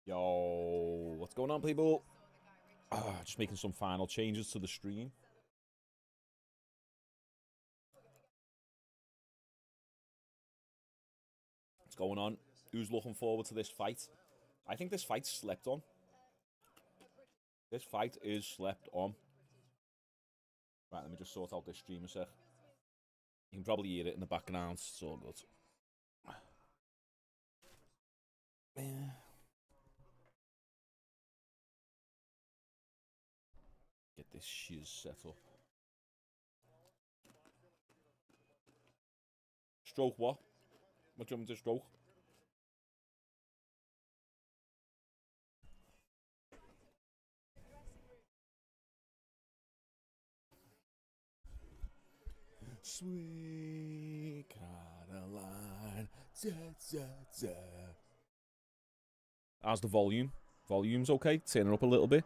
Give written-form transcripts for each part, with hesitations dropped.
Yo, what's going on, people? Just making some final changes to the stream. What's going on? Who's looking forward to this fight? I think this fight's slept on. This fight is slept on. Right, let me just sort out this stream a sec. You can probably hear it in the background. It's all good. Get this shiz set up. Stroke what? What do you want me to stroke? Sweet Caroline. Da, da, da. How's the volume? Volume's okay. Turn it up a little bit.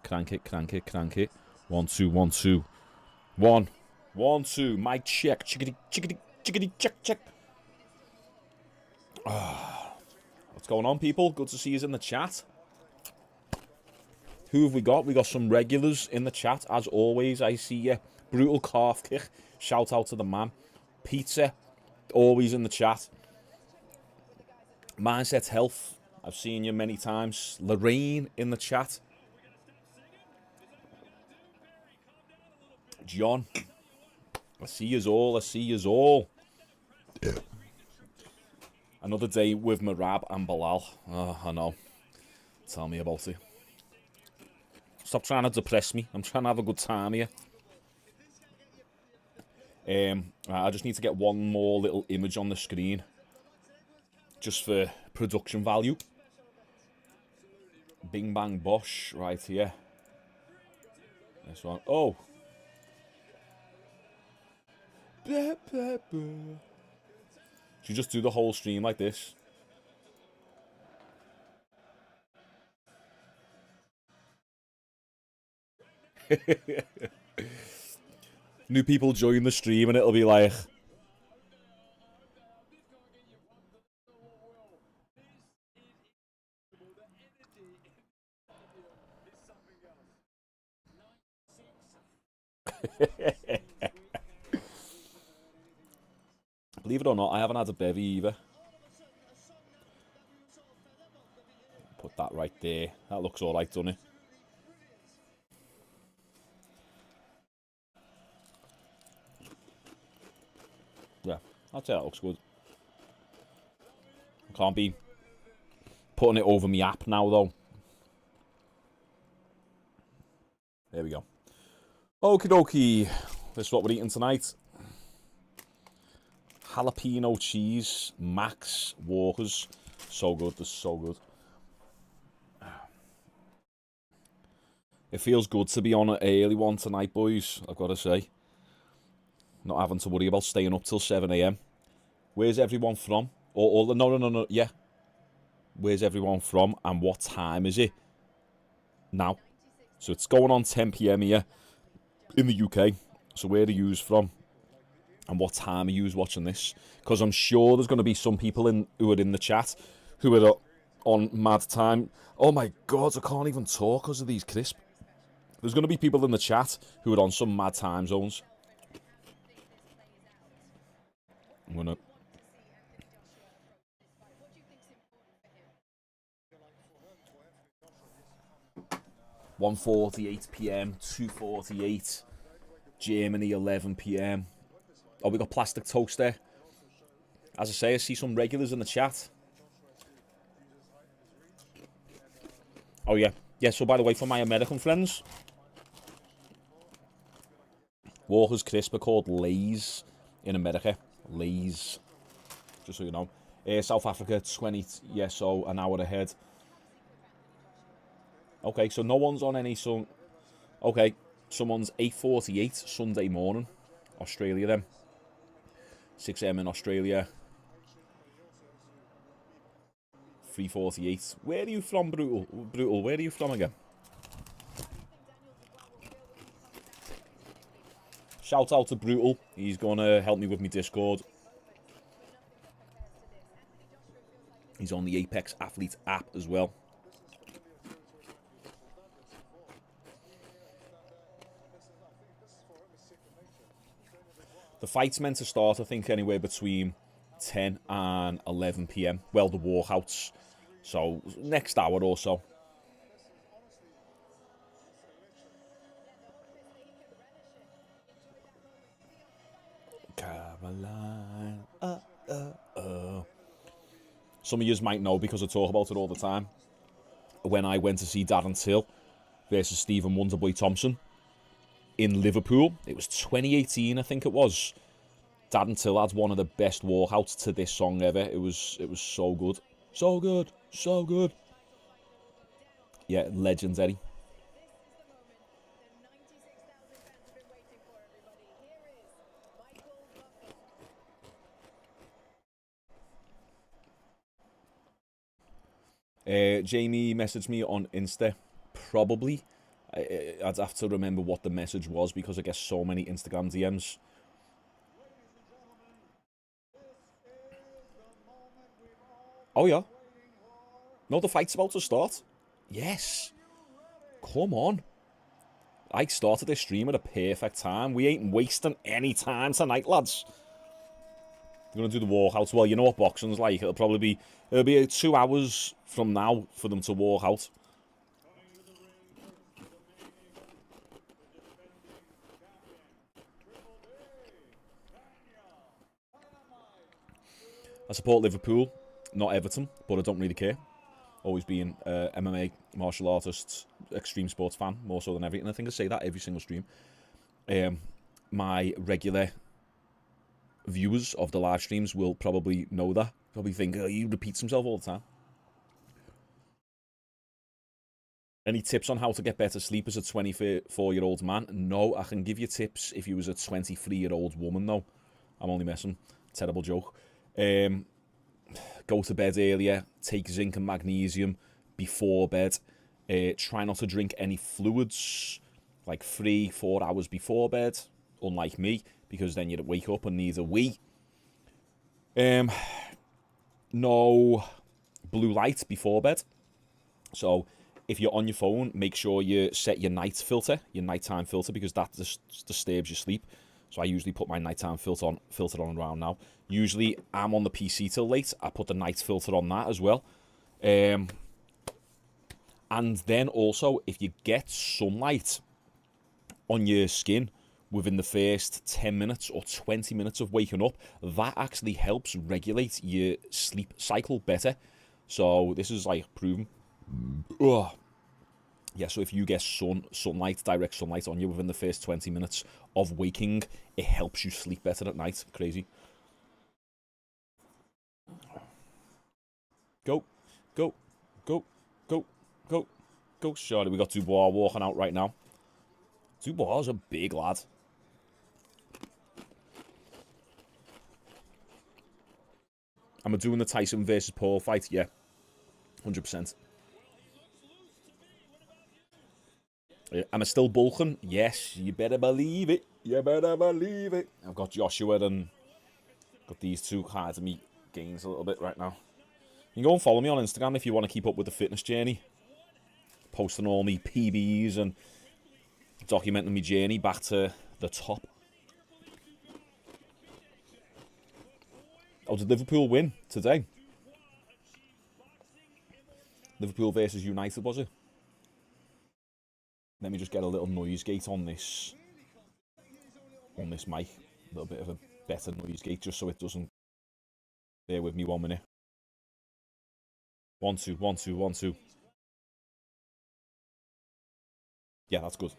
Crank it, crank it, crank it. 1, 2, 1, 2. 1, 1, 2. Mic check. Chickadee, chickadee, chickadee, check, check. What's going on, people? Good to see you in the chat. Who have we got? We got some regulars in the chat, as always. I see you. Brutal calf kick. Shout out to the man. Pizza, always in the chat. Mindset Health. I've seen you many times. Lorraine in the chat. John. I see yous all. I see yous all. Another day with Marab and Bilal. Oh, I know. Tell me about it. Stop trying to depress me. I'm trying to have a good time here. I just need to get one more little image on the screen. Just for production value. Bing Bang Bosh right here. This one. Oh. Should you just do the whole stream like this? New people join the stream and it'll be like... Believe it or not, I haven't had a bevy either. Put that right there. That looks alright, doesn't it? Yeah, I'd say that looks good. I can't be putting it over my app now, though. There we go. Okie dokie. This is what we're eating tonight. Jalapeno cheese, Max Walkers. So good, this is so good. It feels good to be on an early one tonight, boys, I've got to say. Not having to worry about staying up till 7 AM. Where's everyone from? No, yeah. Where's everyone from and what time is it? Now. So it's going on 10 PM here in the UK. So where are you from? And what time are you watching this? Because I'm sure there's going to be some people who are in the chat who are on mad time. Oh my God, I can't even talk because of these crisps. There's going to be people in the chat who are on some mad time zones. I'm going to... 1:48 PM, 2:48, Germany 11 PM. Oh, we got plastic toast there. As I say, I see some regulars in the chat. Oh yeah, yeah. So by the way, for my American friends, Walker's crisp are called Lay's in America. Lay's, just so you know. South Africa 20, yeah, so an hour ahead. Okay, so no one's on any sun. Okay, someone's 8:48 Sunday morning, Australia then. 6 AM in Australia. 3:48. Where are you from, Brutal? Brutal, where are you from again? Shout out to Brutal. He's going to help me with my Discord. He's on the Apex Athlete app as well. The fight's meant to start, I think, anywhere between 10 and 11 p.m. Well, the walkouts. So, next hour or so. Caroline. Some of you might know because I talk about it all the time. When I went to see Darren Till versus Stephen Wonderboy Thompson in Liverpool, it was 2018, I think it was. Darren Till had one of the best walkouts to this song ever. It was so good. So good. So good. Yeah, legendary. Jamie messaged me on Insta. Probably. I'd have to remember what the message was because I get so many Instagram DMs. Oh, yeah. No, the fight's about to start. Yes. Come on. I started this stream at a perfect time. We ain't wasting any time tonight, lads. We're going to do the walkouts. Well, you know what boxing's like. It'll be 2 hours from now for them to walk out. I support Liverpool, not Everton, but I don't really care. Always being MMA, martial artist, extreme sports fan, more so than everything. I think I say that every single stream. My regular viewers of the live streams will probably know that. Probably think, oh, he repeats himself all the time. Any tips on how to get better sleep as a 24-year-old man? No, I can give you tips if you was a 23-year-old woman, though. I'm only messing. Terrible joke. Go to bed earlier. Take zinc and magnesium before bed. Try not to drink any fluids like 3-4 hours before bed, unlike me, because then you'd wake up and need a wee. No blue light before bed. So if you're on your phone, make sure you set your nighttime filter, because that disturbs your sleep. So I usually put my nighttime filter on around now. Usually I'm on the PC till late. I put the night filter on that as well. And then also, if you get sunlight on your skin within the first 10 minutes or 20 minutes of waking up, that actually helps regulate your sleep cycle better. So this is like proven. Ugh. Yeah, so if you get sunlight, direct sunlight on you within the first 20 minutes of waking, it helps you sleep better at night. Crazy. Go, go, go, go, go, go. Sorry, we got Dubois walking out right now. Dubois is a big lad. Am I doing the Tyson versus Paul fight? Yeah, 100%. Am I still bulking? Yes, you better believe it. You better believe it. I've got Joshua and got these two hard to meet gains a little bit right now. You can go and follow me on Instagram if you want to keep up with the fitness journey. Posting all me PBs and documenting my journey back to the top. Oh, did Liverpool win today? Liverpool versus United, was it? Let me just get a little noise gate on this mic. A little bit of a better noise gate, just so it doesn't... Bear with me 1 minute. 1, 2, 1, 2, 1, 2. Yeah, that's good.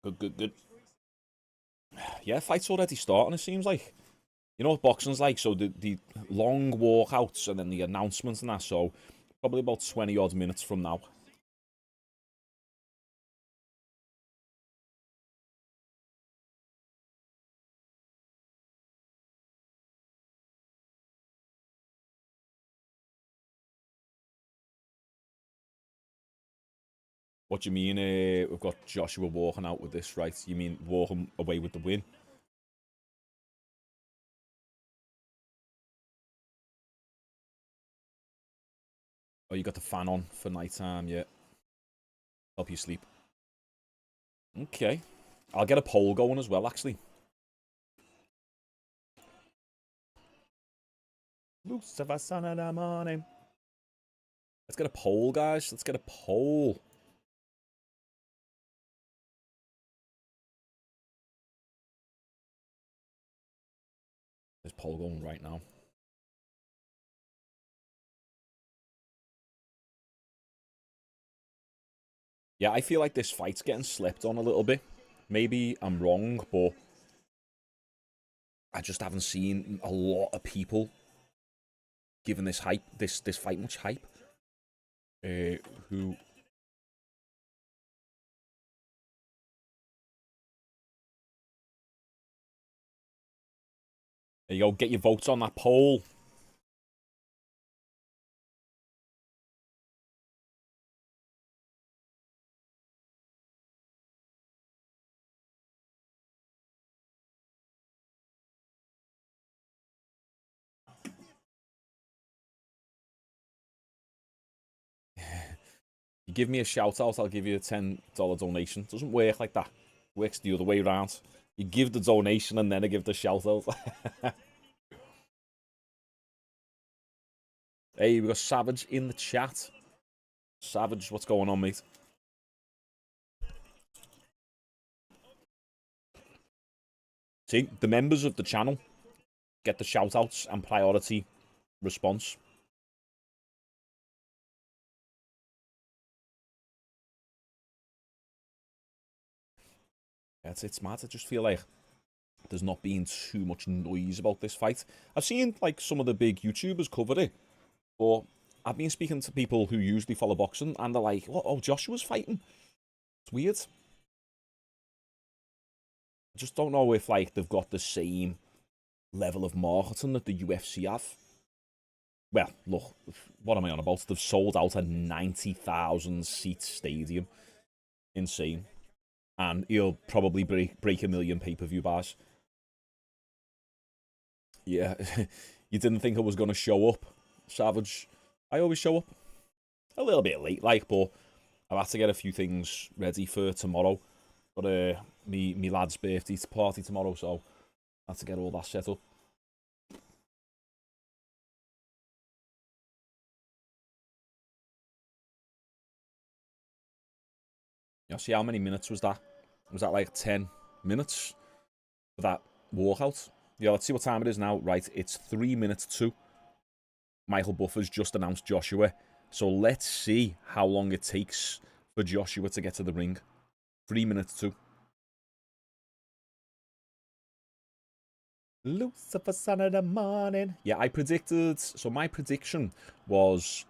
Good. Yeah, fight's already starting, it seems like. You know what boxing's like? So the long walkouts and then the announcements and that, so probably about 20 odd minutes from now. What do you mean? We've got Joshua walking out with this, right? You mean walking away with the win? Oh, you got the fan on for nighttime, yeah. Help you sleep. Okay. I'll get a poll going as well, actually. Lucifer, son of the morning. Let's get a poll, guys. Let's get a poll. There's poll going right now. Yeah, I feel like this fight's getting slept on a little bit. Maybe I'm wrong, but I just haven't seen a lot of people giving this fight much hype. Who? There you go. Get your votes on that poll. You give me a shout out, I'll give you a $10 donation. Doesn't work like that. It works the other way around. You give the donation and then I give the shout out. Hey, we got Savage in the chat. Savage, what's going on, mate? See, the members of the channel get the shout outs and priority response. Yeah, it's mad. I just feel like there's not been too much noise about this fight. I've seen like some of the big YouTubers cover it, but I've been speaking to people who usually follow boxing and they're like, oh, Joshua's fighting. It's weird. I just don't know if like they've got the same level of marketing that the UFC have. Well, look, what am I on about? They've sold out a 90,000 seat stadium. Insane. And he'll probably break 1 million pay-per-view bars. Yeah, you didn't think I was going to show up, Savage. I always show up a little bit late, like, but I've had to get a few things ready for tomorrow. Got me lad's birthday party tomorrow, so I had to get all that set up. You see how many minutes was that? Was that like 10 minutes for that walkout? Yeah, let's see what time it is now. Right, it's 3 minutes to. Michael Buffer's just announced Joshua. So let's see how long it takes for Joshua to get to the ring. 3 minutes to. Lucifer, son of the morning. Yeah, I predicted. So my prediction was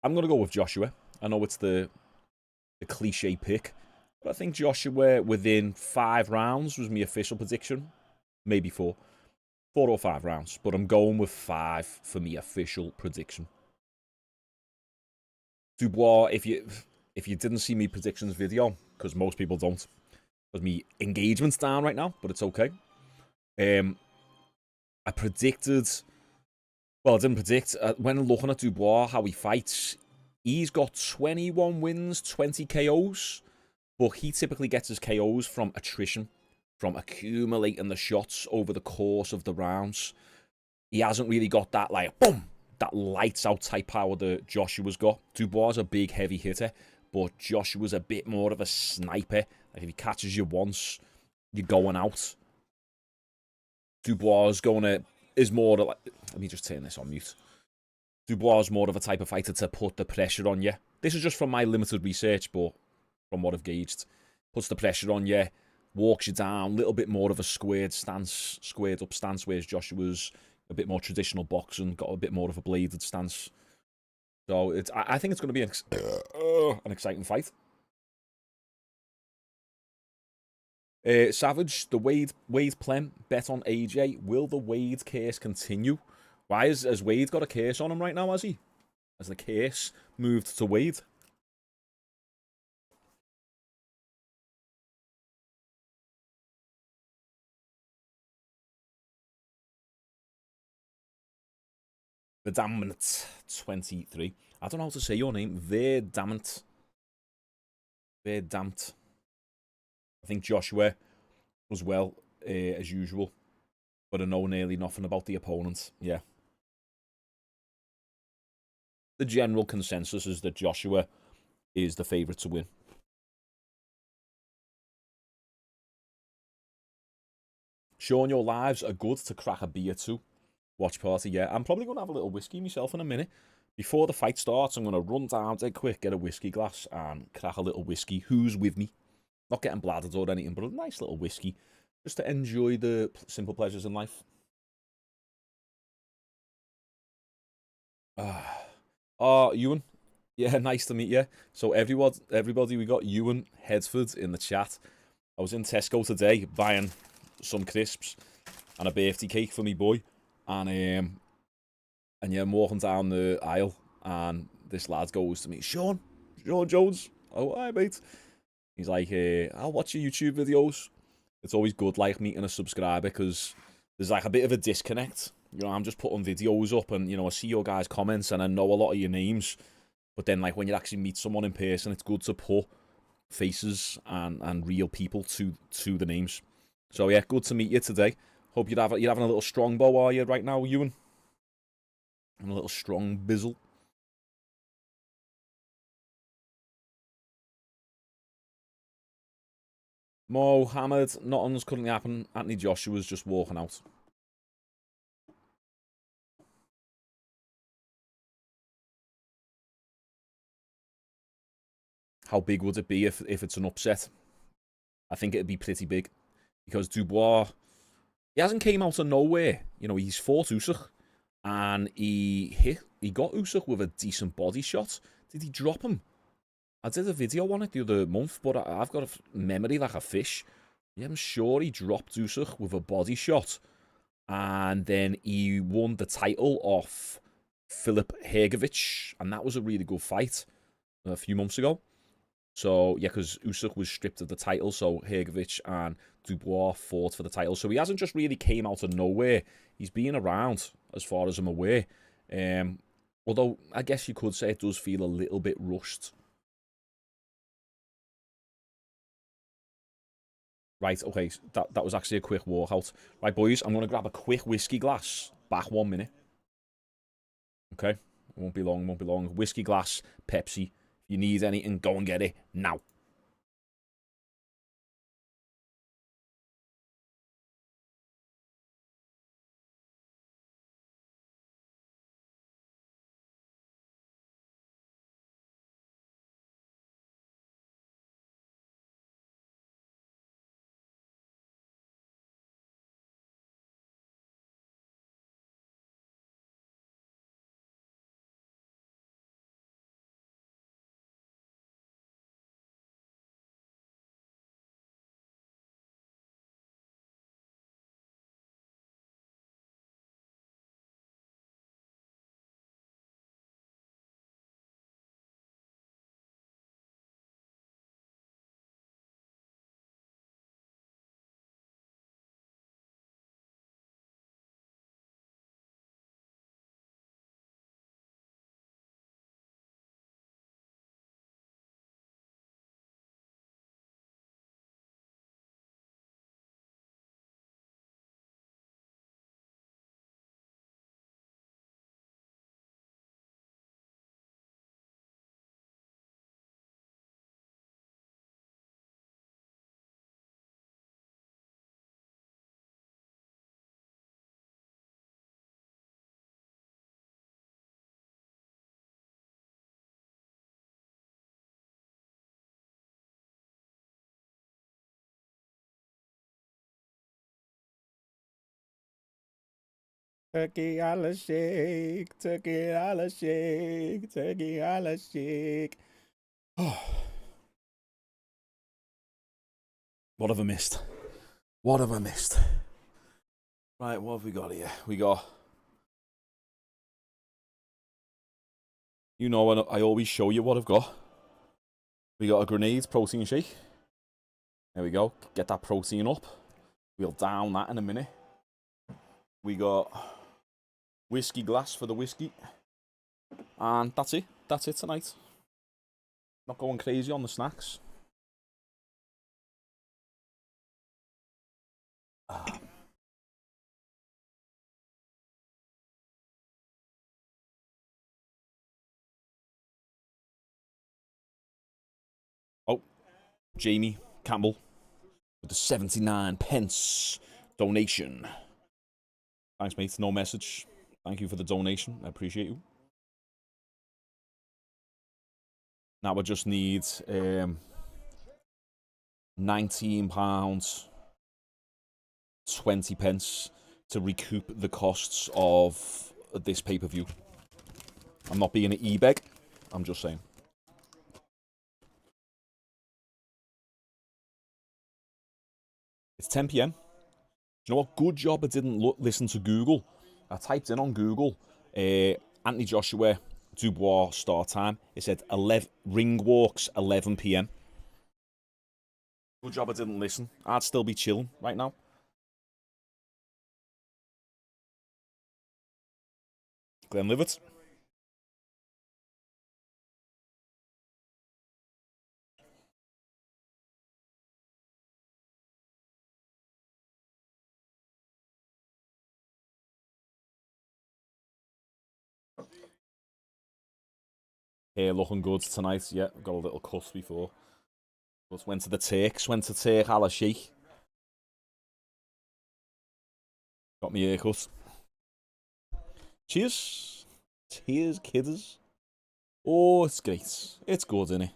I'm going to go with Joshua. I know it's the cliche pick. But I think Joshua within 5 rounds was my official prediction. Maybe 4. 4 or 5 rounds. But I'm going with 5 for my official prediction. Dubois, if you didn't see me predictions video, because most people don't, because me engagement's down right now, but it's okay. I predicted, well, I didn't predict, when looking at Dubois, how he fights, he's got 21 wins, 20 KOs, but he typically gets his KOs from attrition, from accumulating the shots over the course of the rounds. He hasn't really got that, like, boom, that lights out type power that Joshua's got. Dubois is a big heavy hitter, but Joshua's a bit more of a sniper. Like if he catches you once, you're going out. Dubois is more like, let me just turn this on mute. Dubois is more of a type of fighter to put the pressure on you. This is just from my limited research, but from what I've gauged, puts the pressure on you, walks you down, a little bit more of a squared up stance, whereas Joshua's a bit more traditional boxing, got a bit more of a bladed stance. So I think it's going to be an exciting fight. Savage, the Wade Plem bet on AJ. Will the Wade case continue? Why has Wade got a case on him right now, has he? Has the case moved to Wade? Verdammt 23. I don't know how to say your name. Verdammt. Verdammt. I think Joshua was well, as usual. But I know nearly nothing about the opponent. Yeah. the general consensus is that Joshua is the favourite to win. Shaun, your lives are good to crack a beer too. Watch party, yeah. I'm probably going to have a little whiskey myself in a minute. Before the fight starts, I'm going to run down dead quick, get a whiskey glass, and crack a little whiskey. Who's with me? Not getting bladdered or anything, but a nice little whiskey. Just to enjoy the simple pleasures in life. Oh, Ewan. Yeah, nice to meet you. So everybody, we got Ewan Headsford in the chat. I was in Tesco today buying some crisps and a birthday cake for me boy, and yeah, I'm walking down the aisle, and this lad goes to me, Shaun Jones. Oh, hi mate. He's like, I'll watch your YouTube videos. It's always good like meeting a subscriber because there's like a bit of a disconnect. You know, I'm just putting videos up, and you know, I see your guys' comments and I know a lot of your names. But then, like, when you actually meet someone in person, it's good to put faces and real people to the names. So yeah, good to meet you today. Hope you're having a little strongbow, are you right now, Ewan? And a little strong bizzle. Mohammed, nothing's currently happening. Anthony Joshua's just walking out. How big would it be if it's an upset? I think it'd be pretty big. Because Dubois, he hasn't came out of nowhere. You know, he's fought Usyk, and he got Usyk with a decent body shot. Did he drop him? I did a video on it the other month, but I've got a memory like a fish. Yeah, I'm sure he dropped Usyk with a body shot, and then he won the title off Filip Hrgović, and that was a really good fight a few months ago. So, yeah, because Usyk was stripped of the title, so Hrgović and Dubois fought for the title. So he hasn't just really came out of nowhere. He's been around, as far as I'm aware. Although, I guess you could say it does feel a little bit rushed. Right, okay, that was actually a quick walkout. Right, boys, I'm going to grab a quick whiskey glass. Back 1 minute. Okay, it won't be long, won't be long. Whiskey glass, Pepsi. If you need anything, go and get it now. Turkey a la shake, turkey a la shake, turkey a la shake. What have I missed? What have I missed? Right, what have we got here? We got... You know, I always show you what I've got. We got a grenade protein shake. There we go. Get that protein up. We'll down that in a minute. We got whiskey glass for the whiskey. And that's it. That's it tonight. Not going crazy on the snacks. Jamie Campbell with the 79 pence donation. Thanks, mate. No message. Thank you for the donation. I appreciate you. Now I just need £19 20 pence to recoup the costs of this pay-per-view. I'm not being an e-beg. I'm just saying. It's 10 p.m. You know what? Good job I didn't listen to Google. I typed in on Google Anthony Joshua Dubois start time. It said 11 ring walks 11 p.m. Good job I didn't listen. I'd still be chilling right now. Glenlivet. Hair looking good tonight. Yeah, got a little cut before. But went to the Turks. Went to Turk Al Sheikh. Got me haircut. Cheers. Cheers, kids. Oh, it's great. It's good, isn't it?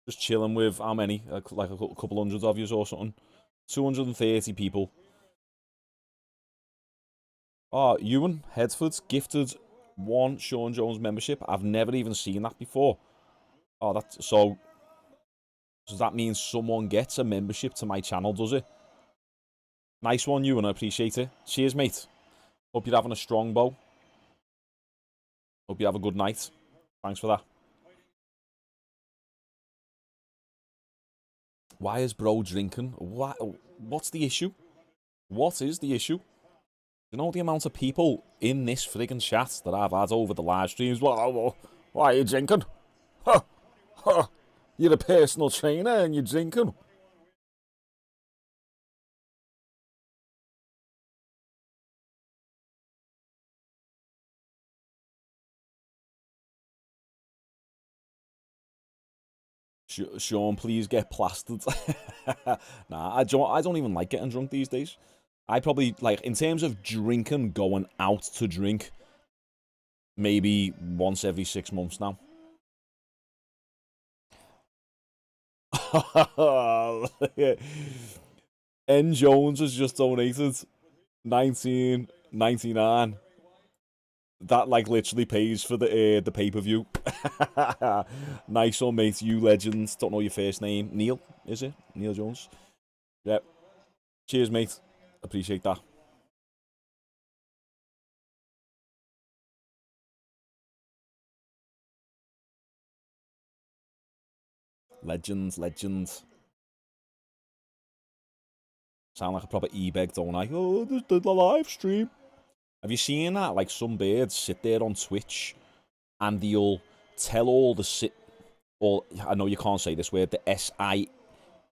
Just chilling with how many? Like a couple hundred of you or something. 230 people. Oh, Ewan Headford gifted one Shaun Jones membership. I've never even seen that before. Oh, that's so. Does that mean someone gets a membership to my channel, does it? Nice one, Ewan. I appreciate it. Cheers, mate. Hope you're having a strong bow. Hope you have a good night. Thanks for that. Why is bro drinking? What's the issue? What is the issue? You know the amount of people in this friggin' chat that I've had over the live streams? Well, why are you drinking? Huh, huh. You're a personal trainer and you're drinking. Shaun, please get plastered. Nah, I don't even like getting drunk these days. I probably, like, in terms of drinking, going out to drink, maybe once every 6 months now. N Jones has just donated $19.99. That, like, literally pays for the pay-per-view. Nice one, mate. You legends. Don't know your first name. Neil, is it? Neil Jones? Yep. Cheers, mate. Appreciate that. Legends. Sound like a proper e-beg, don't I? Oh, the live stream. Have you seen that? Like, some birds sit there on Twitch and they'll tell all the I know you can't say this word, the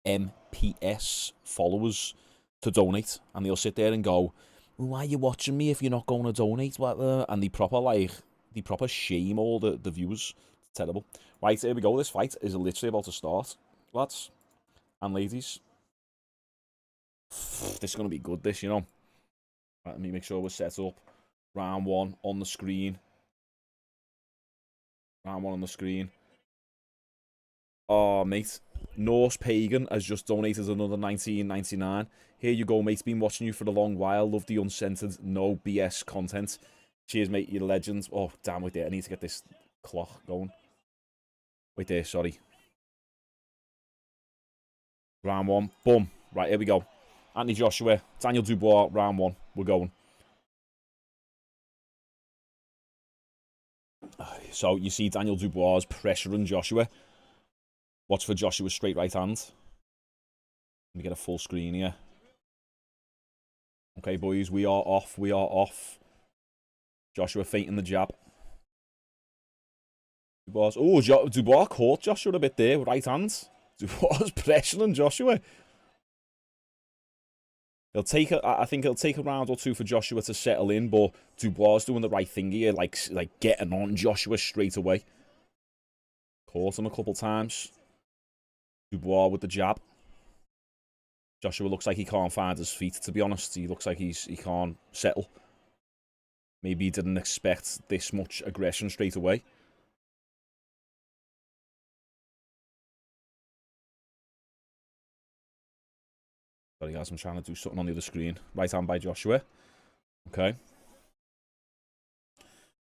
SIMPS followers to donate, and they'll sit there and go, well, why are you watching me if you're not going to donate? And they proper shame all the viewers. It's terrible. Right, here we go. This fight is literally about to start, lads and ladies. This is going to be good, this, you know. Right, let me make sure we're set up. Round one on the screen. Round one on the screen. Oh, mate. Norse Pagan has just donated another $19.99. Here you go, mate. Been watching you for a long while. Love the uncensored, no BS content. Cheers, mate. You're legends. Oh, damn, wait there. I need to get this clock going. Wait there, sorry. Round one. Boom. Right, here we go. Anthony Joshua, Daniel Dubois, round one. We're going. So, you see Daniel Dubois pressuring Joshua. Watch for Joshua's straight right hand. Let me get a full screen here. Okay, boys, we are off. We are off. Joshua feinting the jab. Dubois. Oh, Dubois caught Joshua a bit there with right hand. Dubois pressuring Joshua. I think it'll take a round or two for Joshua to settle in, but Dubois doing the right thing here, like getting on Joshua straight away. Caught him a couple times. Dubois with the jab. Joshua looks like he can't find his feet, to be honest. He looks like he can't settle. Maybe he didn't expect this much aggression straight away. Sorry guys, I'm trying to do something on the other screen. Right hand by Joshua. Okay.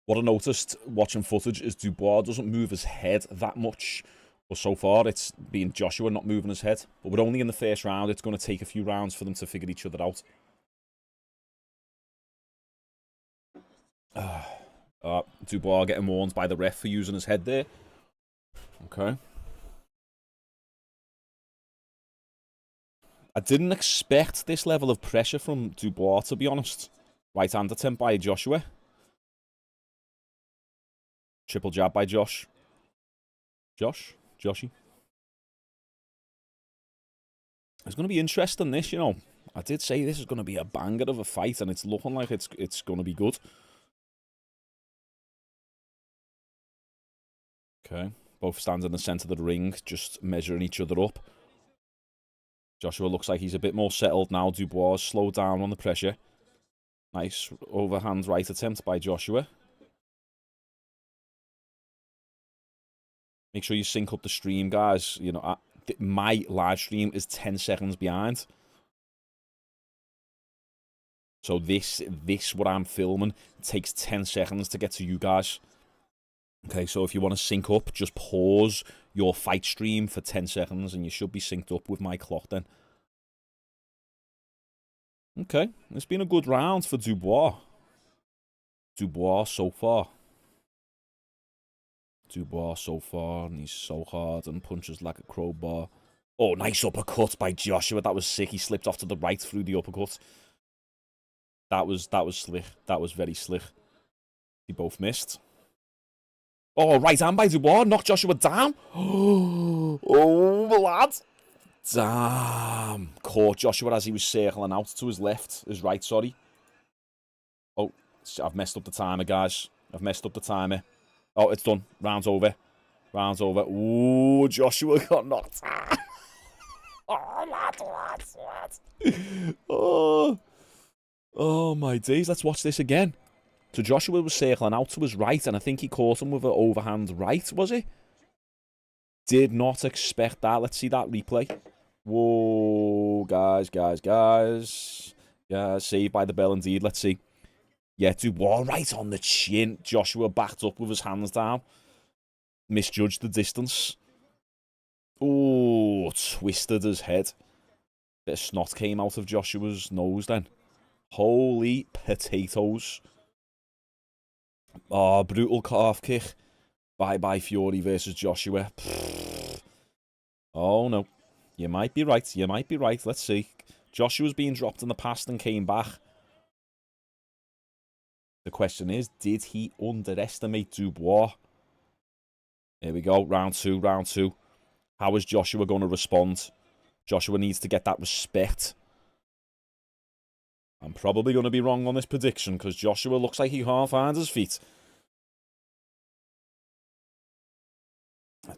What I noticed watching footage is Dubois doesn't move his head that much. But so far, it's been Joshua not moving his head. But we're only in the first round. It's going to take a few rounds for them to figure each other out. Dubois getting warned by the ref for using his head there. Okay. I didn't expect this level of pressure from Dubois, to be honest. Right-hand attempt by Joshua. Triple jab by Josh. Joshy. It's going to be interesting, this, you know. I did say this is going to be a banger of a fight, and it's looking like it's going to be good. Okay. Both stand in the centre of the ring, just measuring each other up. Joshua looks like he's a bit more settled now. Dubois slowed down on the pressure. Nice overhand right attempt by Joshua. Make sure you sync up the stream, guys. You know, my live stream is 10 seconds behind. So this what I'm filming takes 10 seconds to get to you guys. Okay, so if you want to sync up, just pause your fight stream for 10 seconds and you should be synced up with my clock then. Okay, it's been a good round for Dubois. Dubois so far, and he's so hard and punches like a crowbar. Oh, nice uppercut by Joshua. That was sick. He slipped off to the right through the uppercut. That was slick. That was very slick. They both missed. Oh, right hand by Dubois. Knocked Joshua down. Oh, lad. Damn. Caught Joshua as he was circling out to his left. His right, sorry. Oh, I've messed up the timer, guys. I've messed up the timer. Oh, it's done. Round's over. Round's over. Ooh, Joshua got knocked out. Oh, lad. Oh, my days. Let's watch this again. So Joshua was circling out to his right, and I think he caught him with an overhand right, was he? Did not expect that. Let's see that replay. Whoa, guys. Yeah, saved by the bell indeed. Let's see. Yeah, Dubois right on the chin. Joshua backed up with his hands down. Misjudged the distance. Oh, twisted his head. Bit of snot came out of Joshua's nose then. Holy potatoes. Oh, brutal calf kick. Bye-bye Fury versus Joshua. Oh, no. You might be right. You might be right. Let's see. Joshua's been dropped in the past and came back. The question is, did he underestimate Dubois? Here we go. Round two. How is Joshua going to respond? Joshua needs to get that respect. I'm probably going to be wrong on this prediction because Joshua looks like he can't find his feet.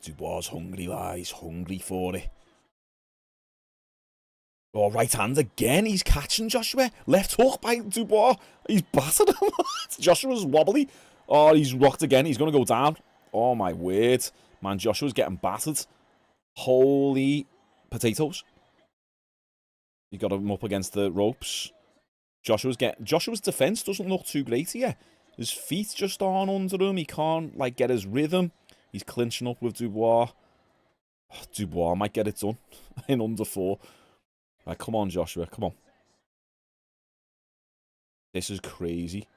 Dubois hungry, lies. Hungry for it. Oh, right hand again. He's catching Joshua. Left hook by Dubois. He's battered him. Joshua's wobbly. Oh, he's rocked again. He's going to go down. Oh, my word. Man, Joshua's getting battered. Holy potatoes. He got him up against the ropes. Joshua's defense doesn't look too great here. His feet just aren't under him. He can't, like, get his rhythm. He's clinching up with Dubois. Oh, Dubois might get it done in under 4. Right, come on, Joshua. Come on. This is crazy.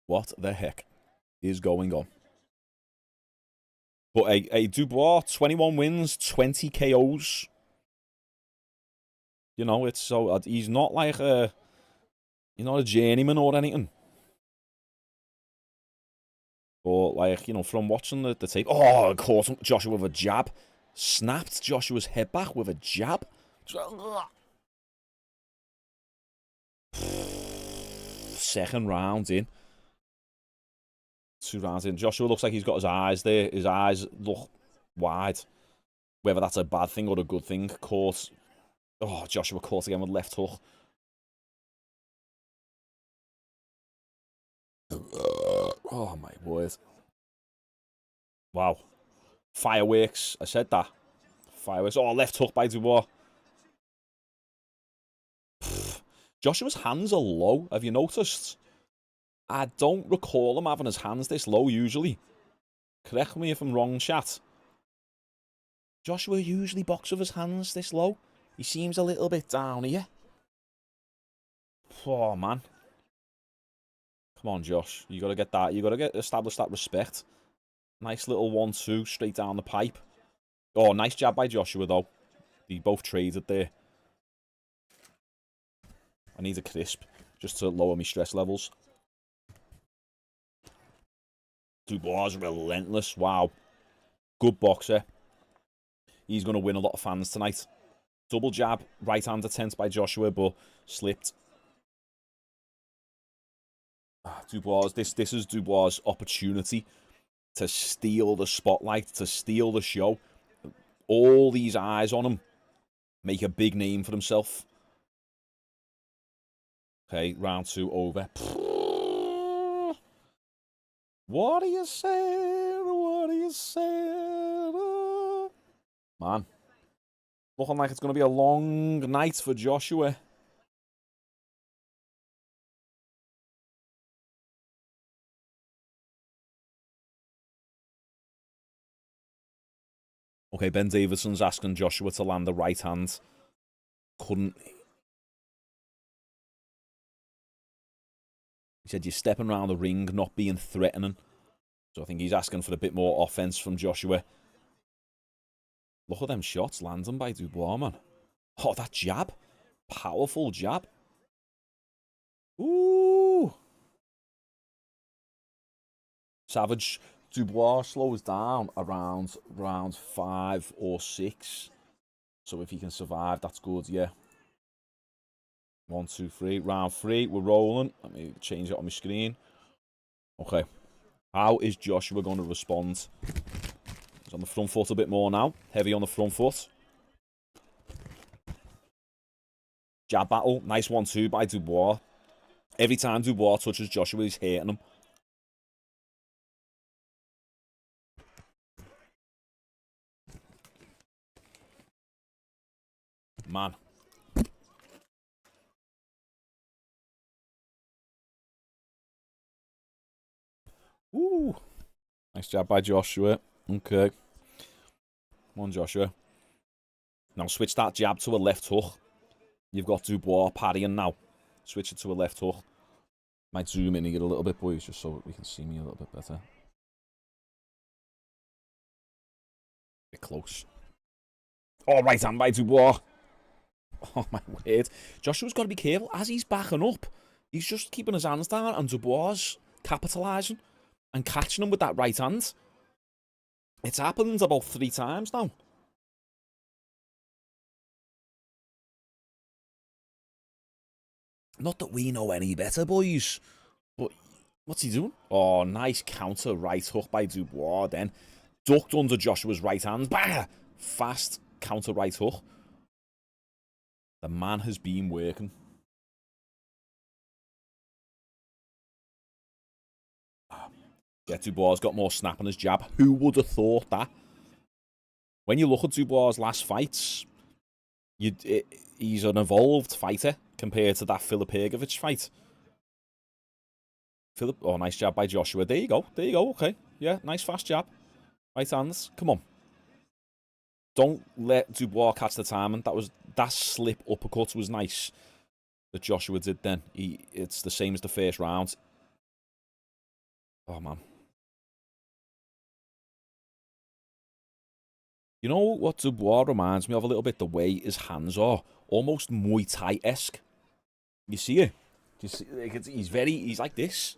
What the heck is going on? But a Dubois, 21 wins, 20 KOs. You know, it's so he's not like a, you're not a journeyman or anything. But like, you know, from watching the tape, oh, caught Joshua with a jab, snapped Joshua's head back with a jab. Second round in. 2 rounds in. Joshua looks like he's got his eyes there. His eyes look wide. Whether that's a bad thing or a good thing. Caught. Oh, Joshua caught again with left hook. Oh, my word. Wow. Fireworks. I said that. Fireworks. Oh, left hook by Dubois. Joshua's hands are low. Have you noticed? I don't recall him having his hands this low usually. Correct me if I'm wrong, chat. Joshua usually boxes with his hands this low. He seems a little bit down here. Oh, man. Come on, Josh. You got to get that. You got to establish that respect. Nice little 1-2 straight down the pipe. Oh, nice jab by Joshua, though. They both traded there. I need a crisp just to lower my stress levels. Dubois relentless. Wow. Good boxer. He's going to win a lot of fans tonight. Double jab, right hand attempt by Joshua, but slipped. Dubois, this is Dubois' opportunity to steal the spotlight, to steal the show. All these eyes on him. Make a big name for himself. Okay, round 2 over. What are you saying? What are you saying? Man. Looking like it's going to be a long night for Joshua. Okay, Ben Davidson's asking Joshua to land the right hand. Couldn't. He said you're stepping around the ring, not being threatening. So I think he's asking for a bit more offense from Joshua. Look at them shots landing by Dubois, man. Oh, that jab. Powerful jab. Ooh. Savage. Dubois slows down around round 5 or 6. So if he can survive, that's good, yeah. 1, 2, 3. Round 3, we're rolling. Let me change it on my screen. Okay. How is Joshua going to respond? He's on the front foot a bit more now. Heavy on the front foot. Jab battle. Nice 1-2 by Dubois. Every time Dubois touches Joshua, he's hitting him. Man. Ooh. Nice jab by Joshua. Okay. Come on, Joshua. Now switch that jab to a left hook. You've got Dubois parrying now. Switch it to a left hook. Might zoom in here a little bit, boys, just so we can see me a little bit better. Bit close. Oh, right hand by Dubois. Oh, my word. Joshua's got to be careful. As he's backing up, he's just keeping his hands down, and Dubois capitalising and catching him with that right hand. It's happened about 3 times now. Not that we know any better, boys. But what's he doing? Oh, nice counter right hook by Dubois then. Ducked under Joshua's right hand. Bah! Fast counter right hook. The man has been working. Yeah, Dubois got more snap on his jab. Who would have thought that? When you look at Dubois' last fights, he's an evolved fighter compared to that Filipegovic fight. Oh, nice jab by Joshua. There you go. There you go. Okay. Yeah, nice fast jab. Right hands. Come on. Don't let Dubois catch the timing. That slip uppercut was nice that Joshua did then. It's the same as the first round. Oh, man. You know what Dubois reminds me of a little bit? The way his hands are. Almost Muay Thai-esque. You see it? He's like this.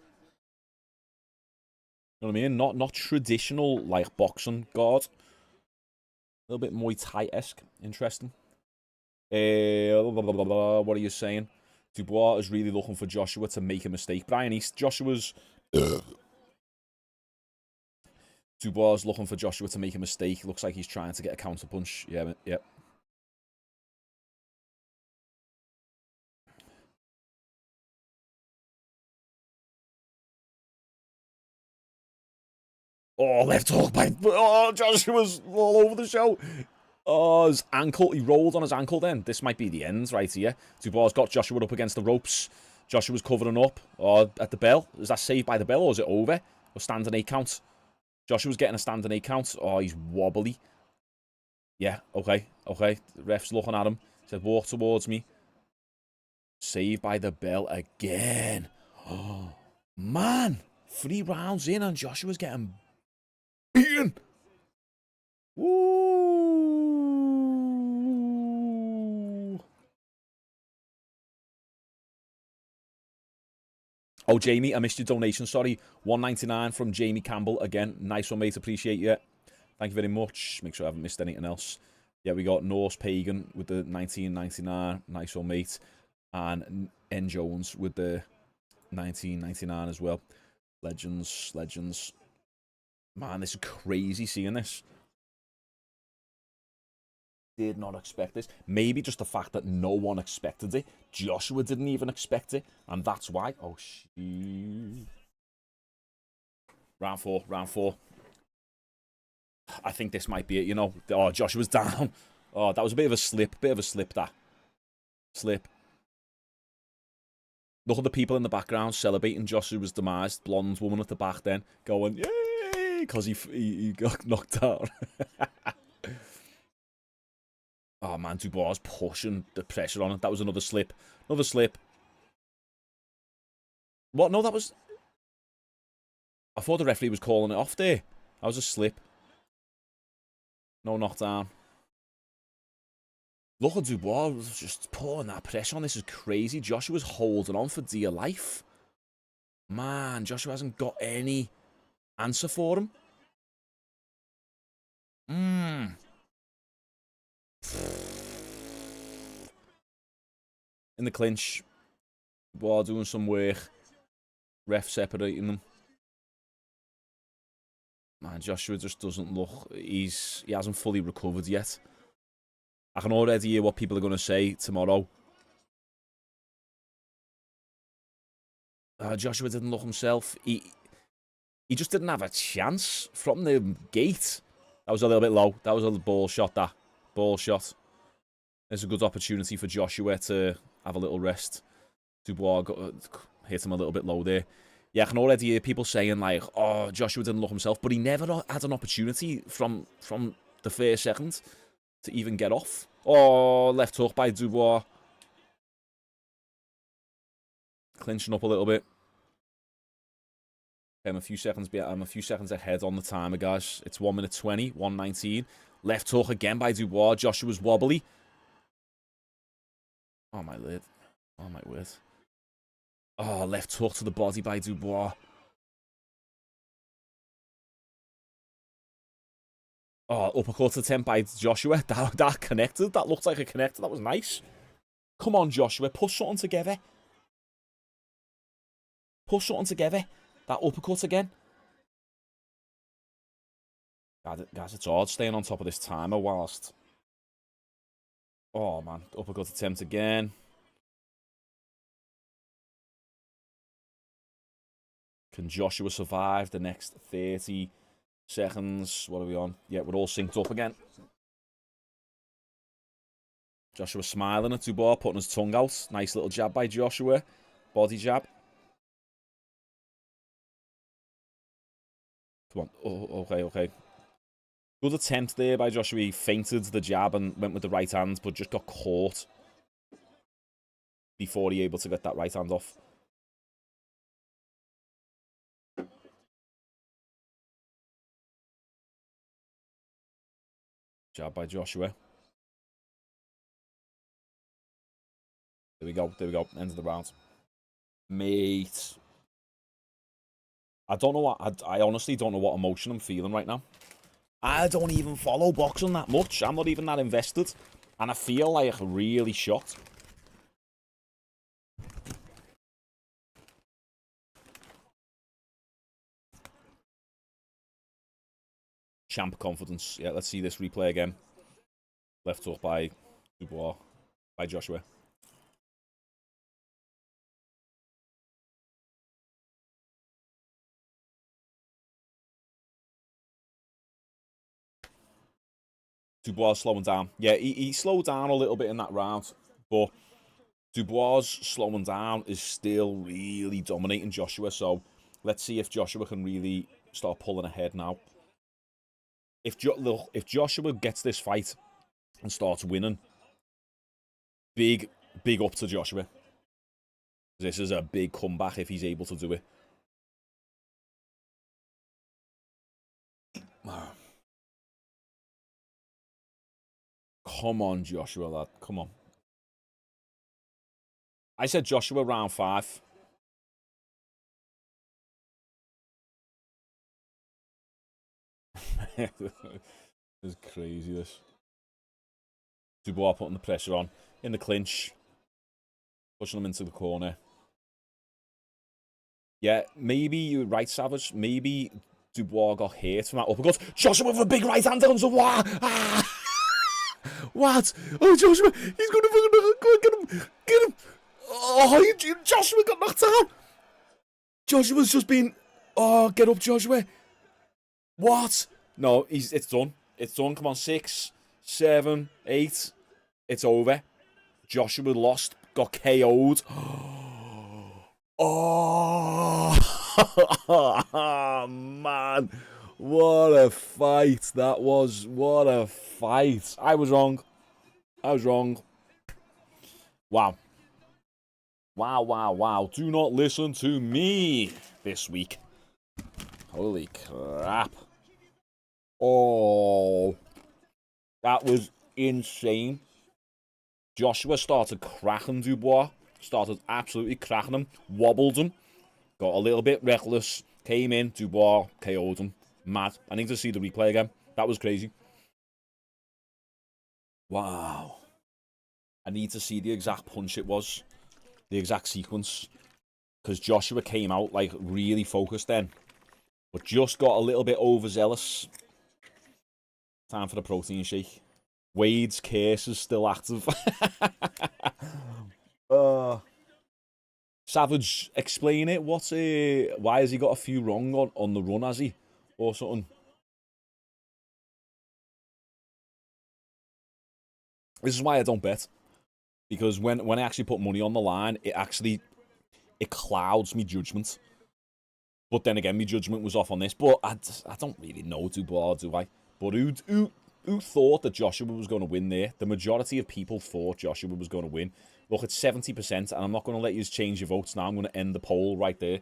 You know what I mean? Not traditional, like, boxing guard. A little bit Muay Thai-esque. Interesting. What are you saying? Dubois is really looking for Joshua to make a mistake. Brian East, Joshua's Dubois looking for Joshua to make a mistake. Looks like he's trying to get a counter punch. Yeah, yeah. Oh, left hook by... Oh, Joshua's all over the show. Oh, his ankle. He rolled on his ankle then. This might be the end right here. Dubois got Joshua up against the ropes. Joshua's covering up. Oh, at the bell. Is that saved by the bell or is it over? Or standing 8 count? Joshua's getting a standing 8 count. Oh, he's wobbly. Yeah, okay, okay. The ref's looking at him. He said, walk towards me. Saved by the bell again. Oh, man. 3 rounds in and Joshua's getting beaten. Woo. Oh, Jamie, I missed your donation. Sorry. $1.99 from Jamie Campbell. Again, nice one, mate. Appreciate you. Thank you very much. Make sure I haven't missed anything else. Yeah, we got Norse Pagan with the 19.99. Nice one, mate. And N Jones with the 19.99 as well. Legends, legends. Man, this is crazy seeing this. Did not expect this. Maybe just the fact that no one expected it. Joshua didn't even expect it. And that's why. Oh, shit. Round 4, round 4. I think this might be it, you know. Oh, Joshua's down. Oh, that was a bit of a slip. That. Slip. Look at the people in the background celebrating Joshua's demise. Blonde woman at the back then going, yay, because he got knocked out. Oh, man, Dubois pushing the pressure on it. That was another slip. Another slip. What? No, that was... I thought the referee was calling it off there. That was a slip. No knockdown. Look at Dubois just pulling that pressure on. This is crazy. Joshua's holding on for dear life. Man, Joshua hasn't got any answer for him. In the clinch. Dubois doing some work. Ref separating them. Man, Joshua just doesn't look... He hasn't fully recovered yet. I can already hear what people are going to say tomorrow. Joshua didn't look himself. He just didn't have a chance from the gate. That was a little bit low. That was a ball shot, that. Ball shot. There's a good opportunity for Joshua to have a little rest. Dubois hit him a little bit low there. Yeah, I can already hear people saying, like, oh, Joshua didn't look himself. But he never had an opportunity from the first second to even get off. Oh, left hook by Dubois. Clinching up a little bit. I'm a few seconds ahead on the timer, guys. It's 1 minute 20, 1:19. Left hook again by Dubois. Joshua's wobbly. Oh, my lid. Oh, my word. Oh, left hook to the body by Dubois. Oh, uppercut attempt by Joshua. That connected. That looked like a connector. That was nice. Come on, Joshua. Push something together. Push something together. That uppercut again. Guys, it's hard staying on top of this timer whilst... Oh, man. Uppercut attempt again. Can Joshua survive the next 30 seconds? What are we on? Yeah, we're all synced up again. Joshua smiling at Dubois, putting his tongue out. Nice little jab by Joshua. Body jab. Come on. Oh, okay. Good attempt there by Joshua. He feinted the jab and went with the right hand, but just got caught before he able to get that right hand off. Jab by Joshua. There we go. End of the round. Mate. I don't know what... I honestly don't know what emotion I'm feeling right now. I don't even follow boxing that much. I'm not even that invested. And I feel like really shocked. champ confidence. Yeah, let's see this replay again. Left hook by Dubois, by Joshua. Dubois slowing down. Yeah, he slowed down a little bit in that round, but Dubois slowing down is still really dominating Joshua, so let's see if Joshua can really start pulling ahead now. If Joshua gets this fight and starts winning, big up to Joshua. This is a big comeback if he's able to do it. Come on, Joshua, lad. Come on. I said Joshua round 5. This is crazy, this. Dubois putting the pressure on. In the clinch. Pushing him into the corner. Yeah, maybe you're right, Savage. Maybe Dubois got hit from that uppercut. Joshua with a big right hand on Dubois. Ah! What? Oh, Joshua, he's going to fucking get him. Get him. Oh, Joshua got knocked out. Joshua's just been... Oh, get up, Joshua. What? No, it's done. It's done. Come on, 6, 7, 8. It's over. Joshua lost. Got KO'd. Oh, man. What a fight that was. What a fight. I was wrong. Wow. Wow. Do not listen to me this week. Holy crap. Oh, that was insane. Joshua started cracking Dubois. Started absolutely cracking him. Wobbled him. Got a little bit reckless. Came in. Dubois KO'd him. Mad. I need to see the replay again. That was crazy. Wow. I need to see the exact punch it was. The exact sequence. Because Joshua came out like really focused then. But just got a little bit overzealous. Time for the protein shake. Wade's curse is still active. Savage, explain it. Why has he got a few wrong on the run, has he? Or something? This is why I don't bet. Because when I actually put money on the line, it clouds me judgment. But then again, my judgment was off on this. But I don't really know Dubois, do I? But who thought that Joshua was going to win there? The majority of people thought Joshua was going to win. Look, it's 70%, and I'm not going to let you change your votes now. I'm going to end the poll right there.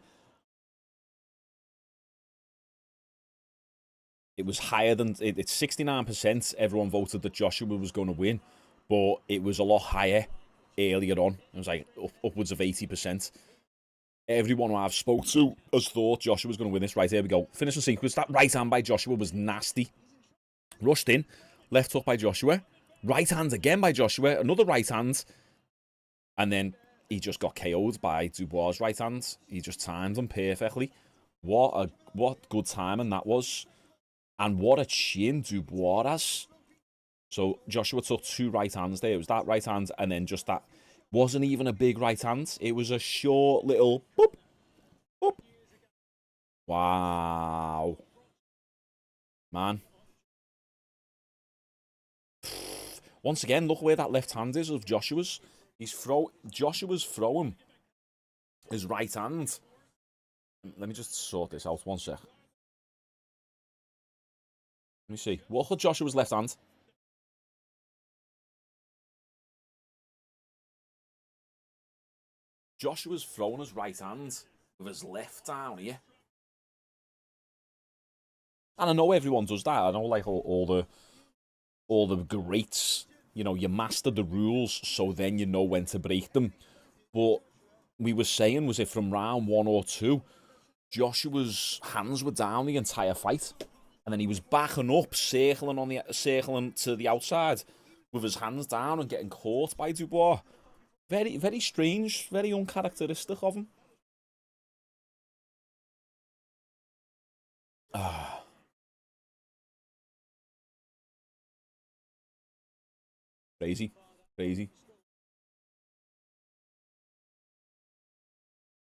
It was higher than... It's 69% everyone voted that Joshua was going to win. But it was a lot higher earlier on. It was like upwards of 80%. Everyone who I've spoke to has thought Joshua was going to win this. Right, here we go. Finish the sequence. That right hand by Joshua was nasty. Rushed in. Left hook by Joshua. Right hand again by Joshua. Another right hand. And then he just got KO'd by Dubois' right hand. He just timed him perfectly. What good timing that was. And what a chin Dubois has. So Joshua took 2 right hands there. It was that right hand and then just that. Wasn't even a big right hand. It was a short little boop, boop. Wow. Man. Once again, look where that left hand is of Joshua's. Joshua's throwing his right hand. Let me just sort this out 1 sec. Let me see. Look at Joshua's left hand. Joshua's throwing his right hand with his left down here. And I know everyone does that. I know like all the greats, you know, you master the rules so then you know when to break them. But we were saying, was it from round 1 or 2, Joshua's hands were down the entire fight. And then he was backing up, circling to the outside with his hands down and getting caught by Dubois. Very, very strange, very uncharacteristic of him. Crazy. Crazy.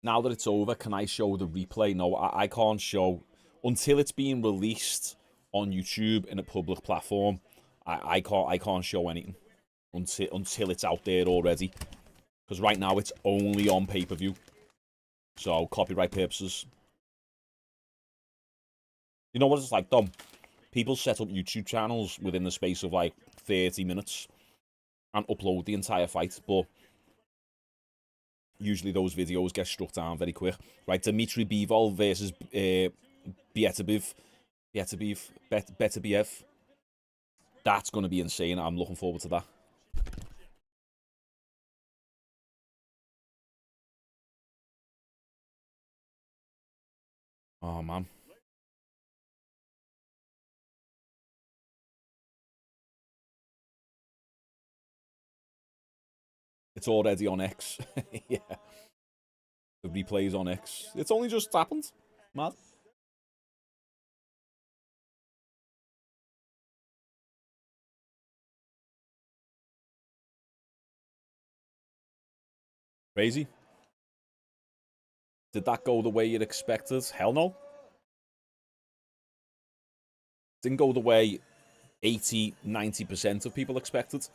Now that it's over, can I show the replay? No, I can't show until it's being released on YouTube in a public platform. I can't show anything until it's out there already. Because right now it's only on pay-per-view. So copyright purposes. You know what it's like, Dom? People set up YouTube channels within the space of like 30 minutes and upload the entire fight, but usually those videos get struck down very quick. Right, Dmitry Bivol versus Beterbiev. That's going to be insane. I'm looking forward to that. Oh, man. It's already on X. Yeah. The replay's on X. It's only just happened. Mad. Crazy. Did that go the way you'd expected? Hell no. Didn't go the way 80, 90% of people expected.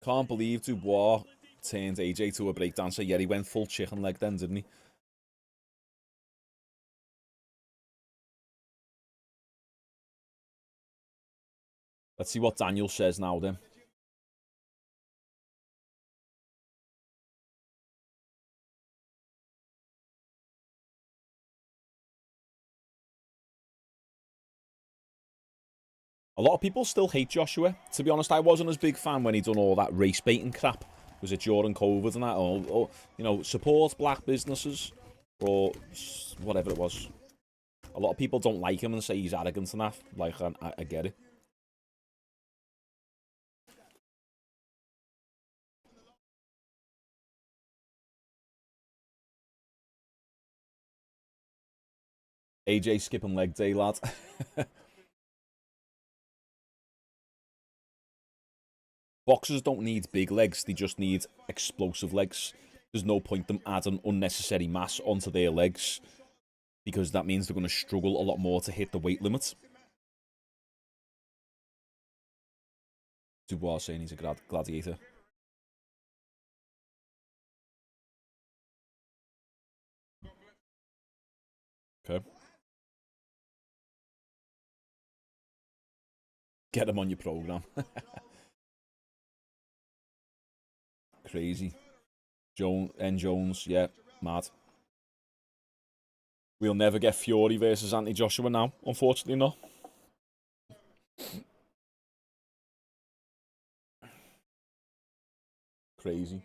Can't believe Dubois turned AJ to a breakdancer. Yeah, he went full chicken leg then, didn't he? Let's see what Daniel says now then. A lot of people still hate Joshua. To be honest, I wasn't as big fan when he done all that race baiting crap. Was it during COVID and that? Or you know, support black businesses or whatever it was. A lot of people don't like him and say he's arrogant and that. Like, I get it. AJ skipping leg day, lad. Boxers don't need big legs, they just need explosive legs. There's no point them adding unnecessary mass onto their legs because that means they're going to struggle a lot more to hit the weight limit. Dubois saying he's a gladiator. Okay. Get him on your program. Crazy. Jones, yeah, mad. We'll never get Fury versus Anthony Joshua now, unfortunately not. Crazy.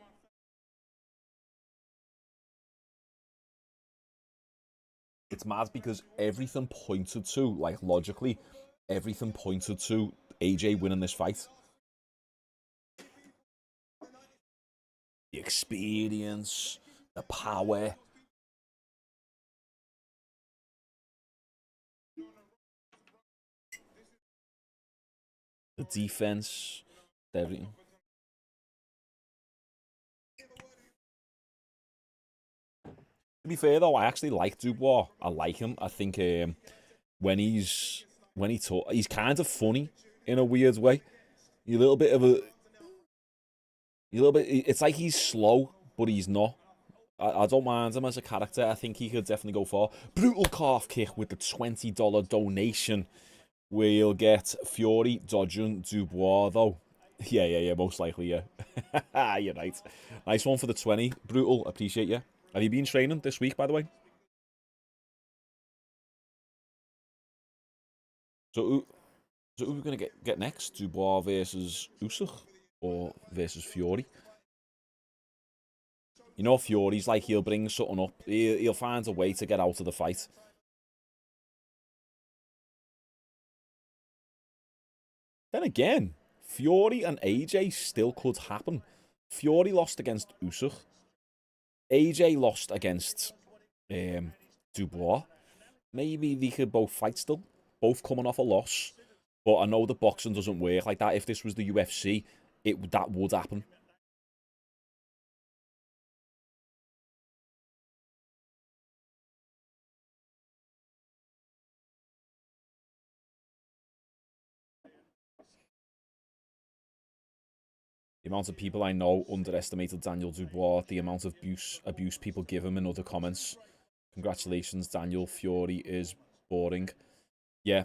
It's mad because everything pointed to, like logically, everything pointed to AJ winning this fight. The experience, the power. The defense, everything. To be fair though, I actually like Dubois. I like him. I think when he's kind of funny in a weird way. He's a little bit of a It's like he's slow, but he's not. I don't mind him as a character. I think he could definitely go far. Brutal calf kick with the $20 donation. We'll get Fury dodging Dubois, though. Yeah, most likely, yeah. You're right. Nice one for the 20. Brutal, appreciate you. Have you been training this week, by the way? So who are we going to get next? Dubois versus Usyk or versus Fury? You know, Fury's like, he'll bring something up. He'll find a way to get out of the fight. Then again, Fury and AJ still could happen. Fury lost against Usyk. AJ lost against Dubois. Maybe they could both fight still. Both coming off a loss. But I know that boxing doesn't work like that. If this was the UFC, that would happen. The amount of people I know underestimated Daniel Dubois. The amount of abuse people give him in other comments. Congratulations, Daniel. Fury is boring. Yeah,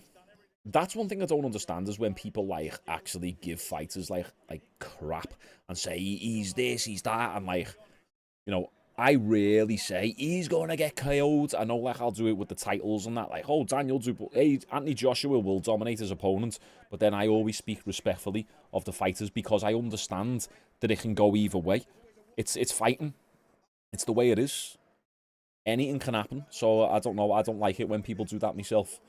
that's one thing I don't understand is when people like actually give fighters like crap and say he's this, he's that, and like, you know, I rarely say he's gonna get KO'd. I know like I'll do it with the titles and that, like, oh, Daniel Dubois, hey, Anthony Joshua will dominate his opponent, but then I always speak respectfully of the fighters because I understand that it can go either way. It's fighting. It's the way it is. Anything can happen. So I don't know. I don't like it when people do that myself.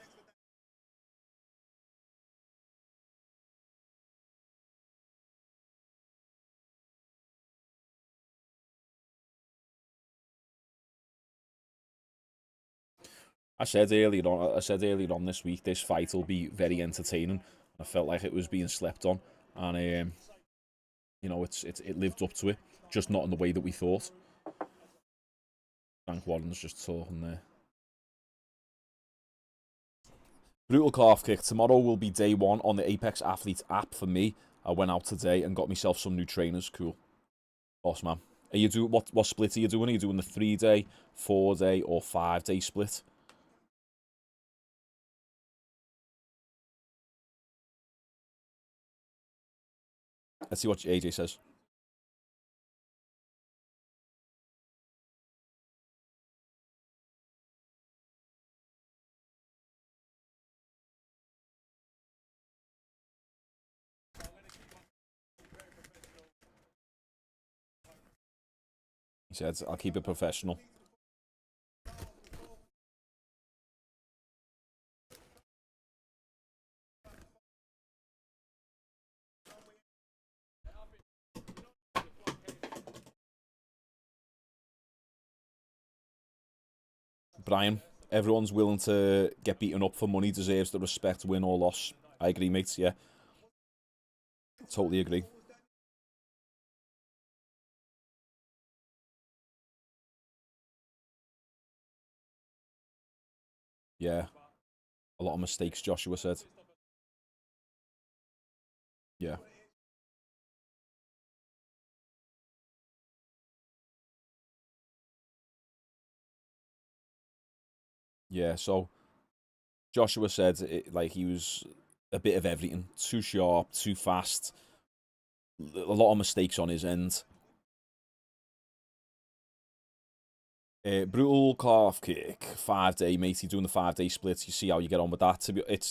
I said earlier on this week, this fight will be very entertaining. I felt like it was being slept on, and you know, it lived up to it, just not in the way that we thought. Frank Warren's just talking there. Brutal calf kick. Tomorrow will be day one on the Apex Athletes app for me. I went out today and got myself some new trainers. Cool, boss man. Are you doing what split are you doing? Are you doing the 3-day, 4-day, or 5-day split? Let's see what AJ says. He said, I'll keep it professional. Brian, everyone's willing to get beaten up for money deserves the respect, win or loss. I agree, mate. Yeah, totally agree. Yeah, a lot of mistakes, Joshua said. Yeah. Yeah, so Joshua said like he was a bit of everything. Too sharp, too fast, a lot of mistakes on his end. Brutal calf kick, 5-day, matey, doing the 5-day splits. You see how you get on with that.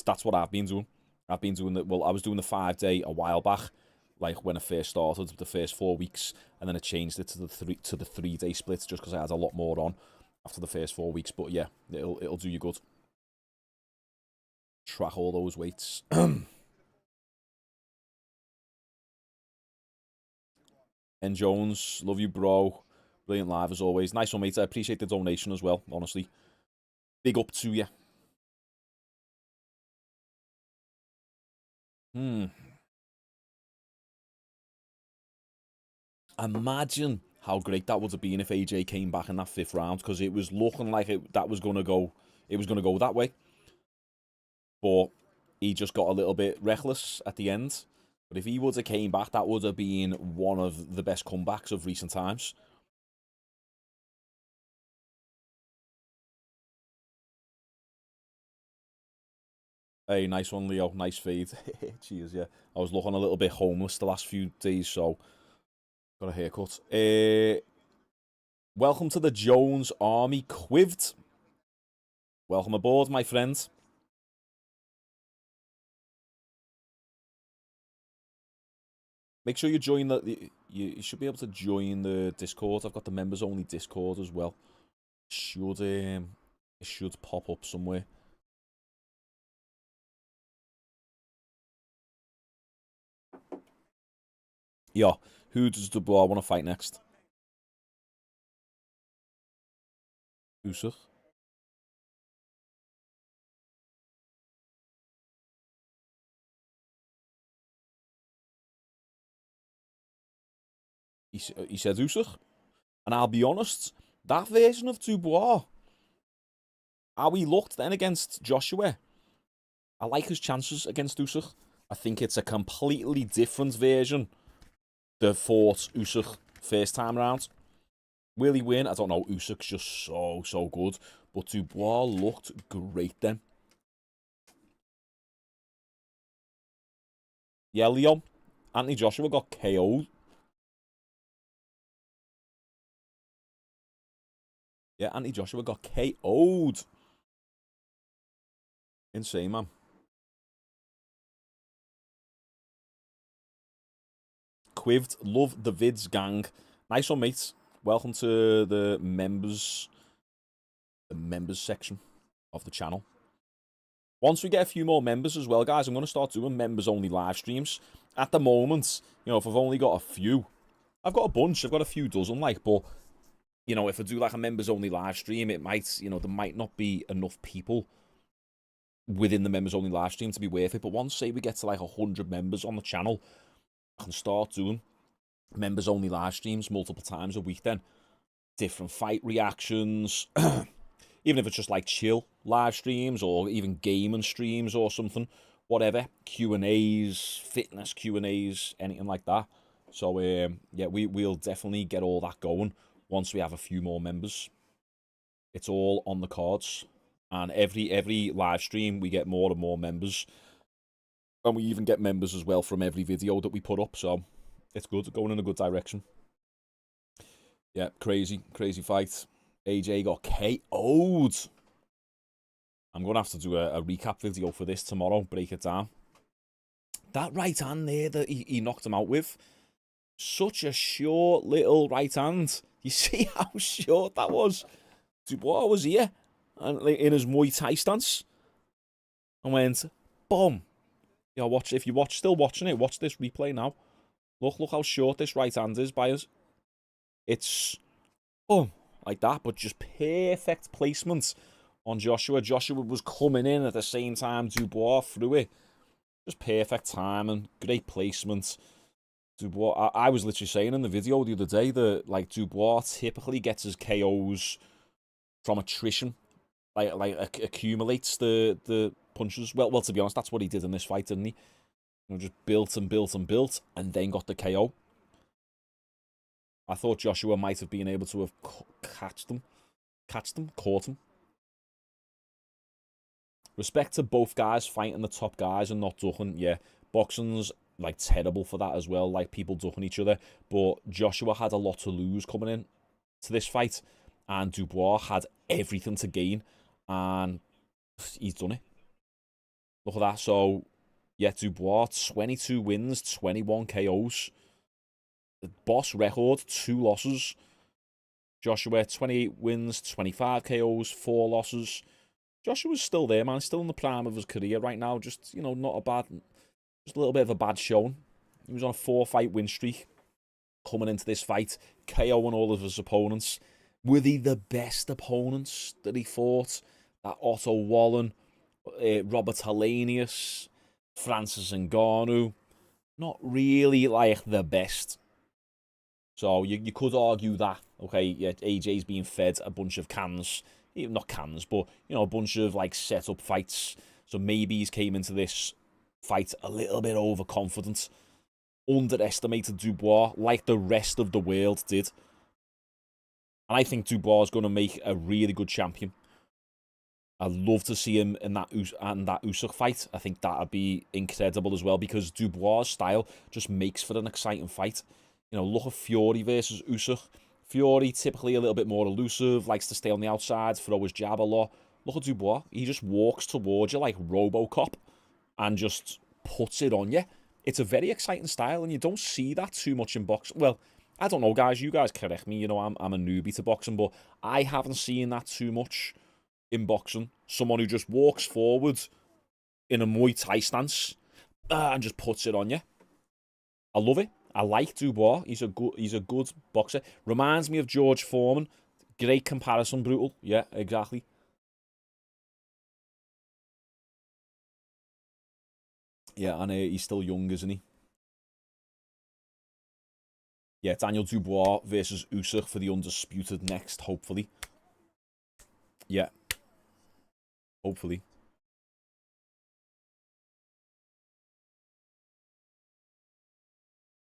That's what I've been doing. I've been doing well, I was doing the 5-day a while back, like when I first started, the first 4 weeks, and then I changed it to the 3-day splits just because I had a lot more on after the first 4 weeks. But yeah, it'll do you good. Track all those weights. And Jones, love you, bro. Brilliant live as always. Nice one, mate. I appreciate the donation as well, honestly. Big up to you. Imagine how great that would have been if AJ came back in that 5th round, because it was looking like that was going to go. It was going to go that way, but he just got a little bit reckless at the end. But if he would have came back, that would have been one of the best comebacks of recent times. Hey, nice one, Leo. Nice fade. Cheers, yeah. I was looking a little bit homeless the last few days, so got a haircut. Welcome to the Jones Army Quived. Welcome aboard, my friend. Make sure you join you should be able to join the Discord. I've got the members only Discord as well. It should pop up somewhere. Yeah. Who does Dubois want to fight next? Usyk. he said Usyk. And I'll be honest, that version of Dubois, how he looked then against Joshua, I like his chances against Usyk. I think it's a completely different version that fought Usyk first time round. Will he win? I don't know. Usyk's just so good. But Dubois looked great then. Yeah, Leon. Anthony Joshua got KO'd. Yeah, Anthony Joshua got KO'd. Insane, man. Quived. Love the vids, gang. Nice one, mate. Welcome to the members section of the channel. Once we get a few more members as well, guys, I'm going to start doing members-only live streams. At the moment, you know, if I've only got a few, I've got a bunch, I've got a few dozen, like, but, you know, if I do, like, a members-only live stream, it might, you know, there might not be enough people within the members-only live stream to be worth it. But once, say, we get to, like, 100 members on the channel, I can start doing members-only live streams multiple times a week then. Different fight reactions, even if it's just like chill live streams or even gaming streams or something, whatever, Q&As, fitness Q&As, anything like that. So, yeah, we'll definitely get all that going once we have a few more members. It's all on the cards. And every live stream, we get more and more members. And we even get members as well from every video that we put up. So, it's good, going in a good direction. Yeah, crazy fight. AJ got KO'd. I'm going to have to do a recap video for this tomorrow, break it down. That right hand there that he knocked him out with, such a short little right hand. You see how short that was? Dubois was here, and in his Muay Thai stance, and went, boom. You know, watch, if you still watching it, watch this replay now. Look how short this right hand is by us. It's, boom, like that, but just perfect placement on Joshua. Joshua was coming in at the same time Dubois threw it. Just perfect timing, great placement. Dubois, I was literally saying in the video the other day that, like, Dubois typically gets his KOs from attrition. Like accumulates the punches. Well, to be honest, that's what he did in this fight, didn't he? You know, just built and built and built, and then got the KO. I thought Joshua might have been able to have caught him. Respect to both guys fighting the top guys and not ducking. Yeah, boxing's, like, terrible for that as well, like people ducking each other. But Joshua had a lot to lose coming in to this fight, and Dubois had everything to gain, and he's done it. Look at that. So, yeah, Dubois, 22 wins, 21 KOs. The boss record, 2 losses. Joshua, 28 wins, 25 KOs, 4 losses. Joshua's still there, man. Still in the prime of his career right now. Just, you know, just a little bit of a bad showing. He was on a 4-fight win streak coming into this fight, KOing all of his opponents. Were they the best opponents that he fought? That Otto Wallen, Robert Hellenius, Francis Ngannou. Not really, like, the best. So you could argue that, okay, yeah, AJ's being fed a bunch of cans. Not cans, but, you know, a bunch of, like, set-up fights. So maybe he's came into this fight a little bit overconfident. Underestimated Dubois, like the rest of the world did. And I think Dubois is going to make a really good champion. I'd love to see him in that Usyk fight. I think that'd be incredible as well, because Dubois' style just makes for an exciting fight. You know, look at Fury versus Usyk. Fury, typically a little bit more elusive, likes to stay on the outside, throw his jab a lot. Look at Dubois. He just walks towards you like RoboCop and just puts it on you. It's a very exciting style, and you don't see that too much in boxing. Well, I don't know, guys. You guys correct me. You know, I'm a newbie to boxing, but I haven't seen that too much in boxing. Someone who just walks forward in a Muay Thai stance and just puts it on you. I love it. I like Dubois. He's a good boxer. Reminds me of George Foreman. Great comparison, brutal. Yeah, exactly. Yeah, and he's still young, isn't he? Yeah, Daniel Dubois versus Usyk for the undisputed next, hopefully. Yeah, hopefully.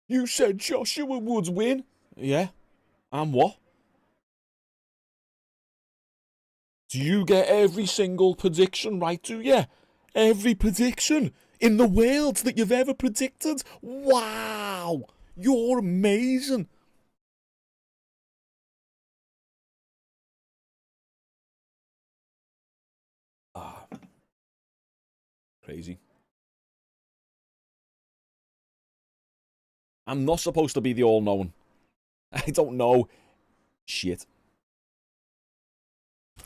You said Joshua would win. Yeah, and what? Do you get every single prediction right, do you? Every prediction in the world that you've ever predicted? Wow! You're amazing. Ah, crazy. I'm not supposed to be the all-knowing. I don't know shit.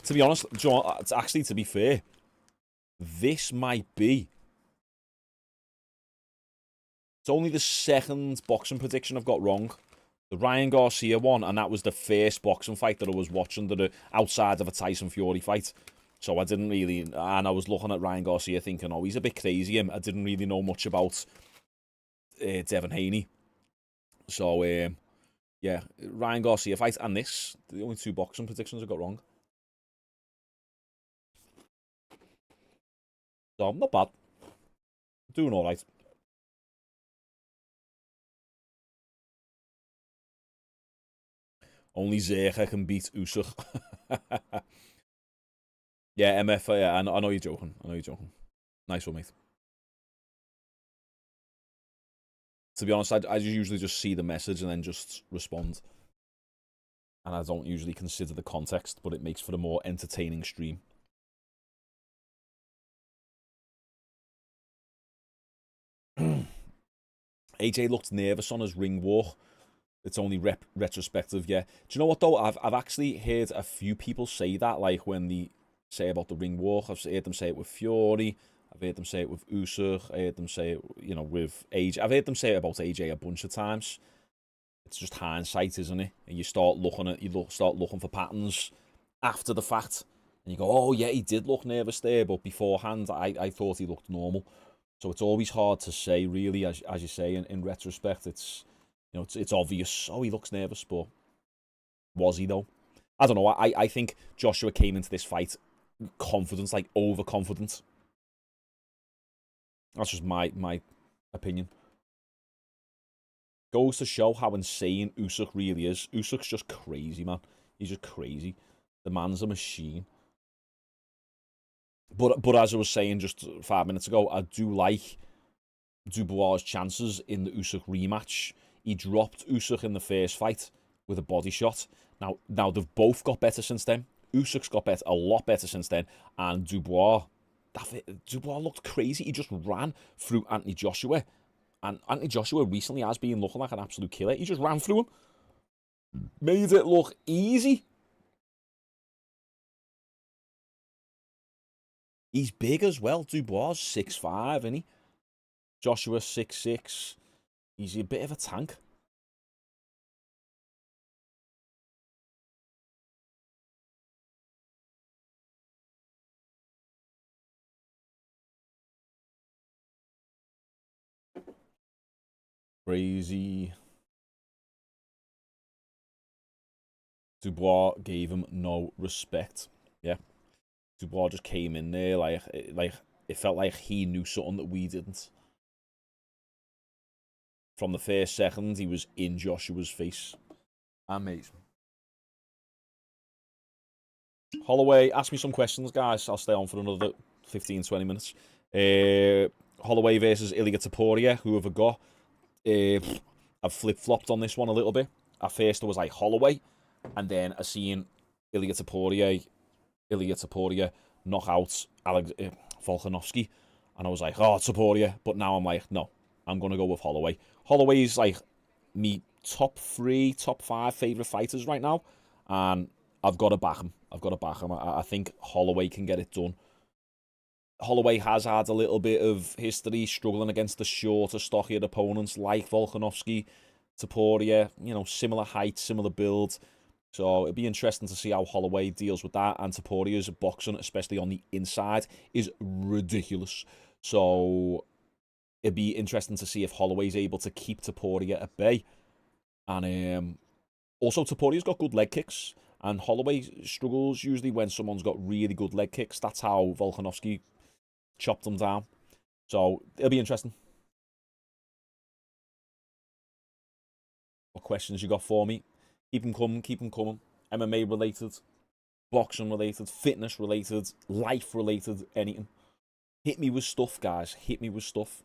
To be honest, John, actually, to be fair, this might be... It's only the second boxing prediction I've got wrong. The Ryan Garcia one, and that was the first boxing fight that I was watching that outside of a Tyson Fury fight. So I didn't really... And I was looking at Ryan Garcia thinking, oh, he's a bit crazy. I didn't really know much about Devin Haney. So, yeah, Ryan Garcia fight and this, the only two boxing predictions I got wrong. So, not bad. Doing all right. Only Zerka can beat Usyk. Yeah, MF, yeah, I know you're joking. I know you're joking. Nice one, mate. To be honest, I usually just see the message and then just respond. And I don't usually consider the context, but it makes for a more entertaining stream. AJ looked nervous on his ring walk. It's only retrospective, yeah. Do you know what, though? I've actually heard a few people say that, like, when they say about the ring walk. I've heard them say it with Fury. I've heard them say it with Usyk. I heard them say it, you know, with AJ. I've heard them say it about AJ a bunch of times. It's just hindsight, isn't it? And you start looking at, start looking for patterns after the fact. And you go, oh, yeah, he did look nervous there, but beforehand, I thought he looked normal. So it's always hard to say, really, as you say, in retrospect. It's, you know, it's obvious. Oh, he looks nervous, but was he, though? I don't know. I think Joshua came into this fight confident, like overconfident. That's just my opinion. Goes to show how insane Usyk really is. Usyk's just crazy, man. He's just crazy. The man's a machine. But as I was saying just 5 minutes ago, I do like Dubois' chances in the Usyk rematch. He dropped Usyk in the first fight with a body shot. Now they've both got better since then. Usyk's got better, a lot better since then, and Dubois looked crazy. He just ran through Anthony Joshua, and Anthony Joshua recently has been looking like an absolute killer. He just ran through him, made it look easy. He's big as well. Dubois 6'5", isn't he? Joshua 6'6". He's a bit of a tank. Crazy. Dubois gave him no respect. Yeah. Dubois just came in there like it felt like he knew something that we didn't. From the first second, he was in Joshua's face. Amazing. Holloway, ask me some questions, guys. I'll stay on for another 15, 20 minutes. Holloway versus Ilia Topuria. Who have I got? I've flip-flopped on this one a little bit. At first, I was like Holloway. And then I seen Ilia Topuria knock out Volkanovski. And I was like, oh, Topuria. But now I'm like, no, I'm going to go with Holloway. Holloway's like me top 3, top 5 favourite fighters right now. And I've got to back him. I think Holloway can get it done. Holloway has had a little bit of history struggling against the shorter, stockier opponents like Volkanovski, Topuria, you know, similar height, similar build. So it'd be interesting to see how Holloway deals with that. And Topuria's boxing, especially on the inside, is ridiculous. So it'd be interesting to see if Holloway's able to keep Topuria at bay. And also, Toporia's got good leg kicks, and Holloway struggles usually when someone's got really good leg kicks. That's how Volkanovski chopped them down. So it'll be interesting. What questions you got for me? Keep them coming, keep them coming. MMA related, boxing related, fitness related, life related, anything. Hit me with stuff, guys. Hit me with stuff.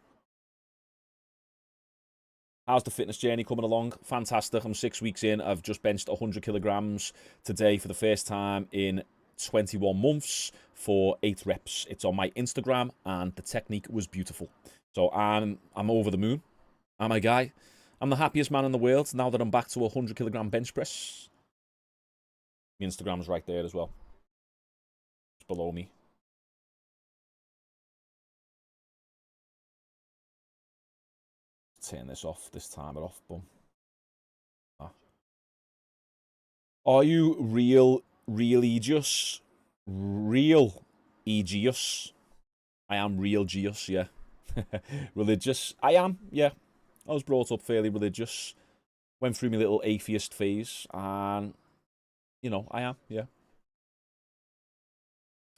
How's the fitness journey coming along? Fantastic. I'm 6 weeks in. I've just benched 100 kilograms today for the first time in 21 months for 8 reps. It's on my Instagram, and the technique was beautiful. So I'm over the moon. I'm a guy. I'm the happiest man in the world now that I'm back to a 100 kilogram bench press. My Instagram's right there as well. It's below me. Turn this off, this timer off, boom. Are you real Aegius? Real Aegius? I am real Geus, yeah. Religious? I am, yeah. I was brought up fairly religious. Went through my little atheist phase, and, you know, I am, yeah.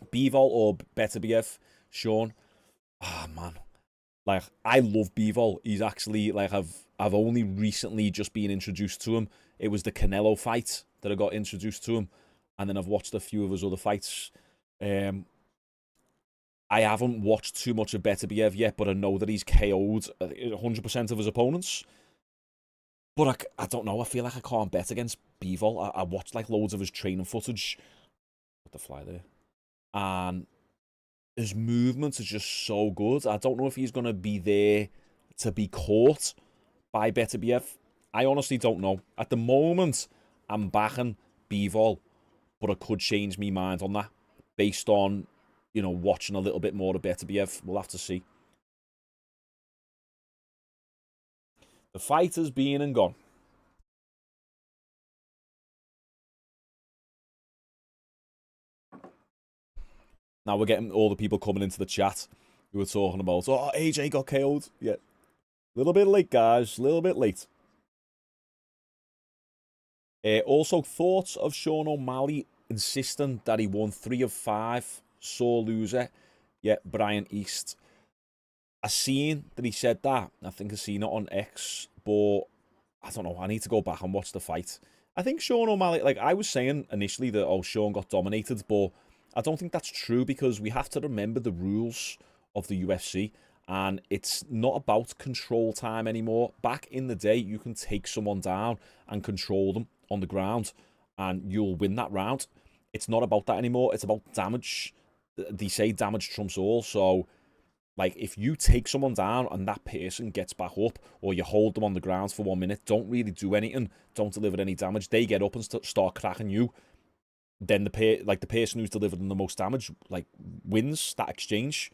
Bivol or Beterbiev? Shaun? Ah, man. Like, I love Bivol. He's actually, like, I've only recently just been introduced to him. It was the Canelo fight that I got introduced to him, and then I've watched a few of his other fights. I haven't watched too much of Beterbiev yet, but I know that he's KO'd 100% of his opponents. But I don't know. I feel like I can't bet against Bivol. I watched like loads of his training footage. Put the fly there. And his movements are just so good. I don't know if he's going to be there to be caught by Beterbiev. I honestly don't know. At the moment, I'm backing Bivol, but I could change my mind on that based on, you know, watching a little bit more of Beterbiev. We'll have to see. The fight has been and gone. Now we're getting all the people coming into the chat who were talking about, oh, AJ got KO'd. Yeah. A little bit late, guys. A little bit late. Also, thoughts of Sean O'Malley insisting that he won 3 of 5. Sore loser. Yeah, Brian East. I seen that he said that. I think I seen it on X, but I don't know. I need to go back and watch the fight. I think Sean O'Malley, like I was saying initially that, oh, Sean got dominated, but I don't think that's true because we have to remember the rules of the UFC, and it's not about control time anymore. Back in the day, you can take someone down and control them on the ground, and you'll win that round. It's not about that anymore. It's about damage. They say damage trumps all, so like, if you take someone down and that person gets back up, or you hold them on the ground for 1 minute, don't really do anything, don't deliver any damage, they get up and start cracking you, then the person who's delivered them the most damage, like, wins that exchange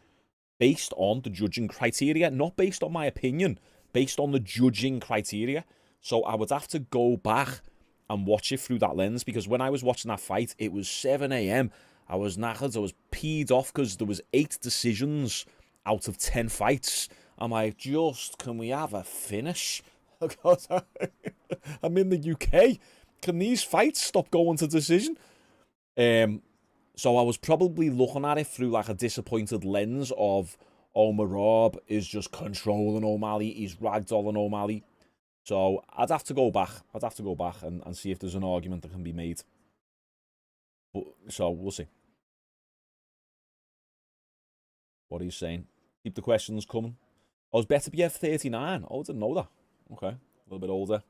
based on the judging criteria, not based on my opinion, based on the judging criteria. So I would have to go back and watch it through that lens, because when I was watching that fight, it was 7 a.m. I was knackered, I was peed off because there was 8 decisions out of 10 fights. I'm like, can we have a finish? Because I'm in the UK. Can these fights stop going to decision? So I was probably looking at it through like a disappointed lens of, oh, Marab is just controlling O'Malley. He's ragdolling O'Malley. So I'd have to go back. And see if there's an argument that can be made. But, so we'll see. What are you saying? Keep the questions coming. Oh, it's Beterbiev 39. Oh, I didn't know that. Okay, a little bit older.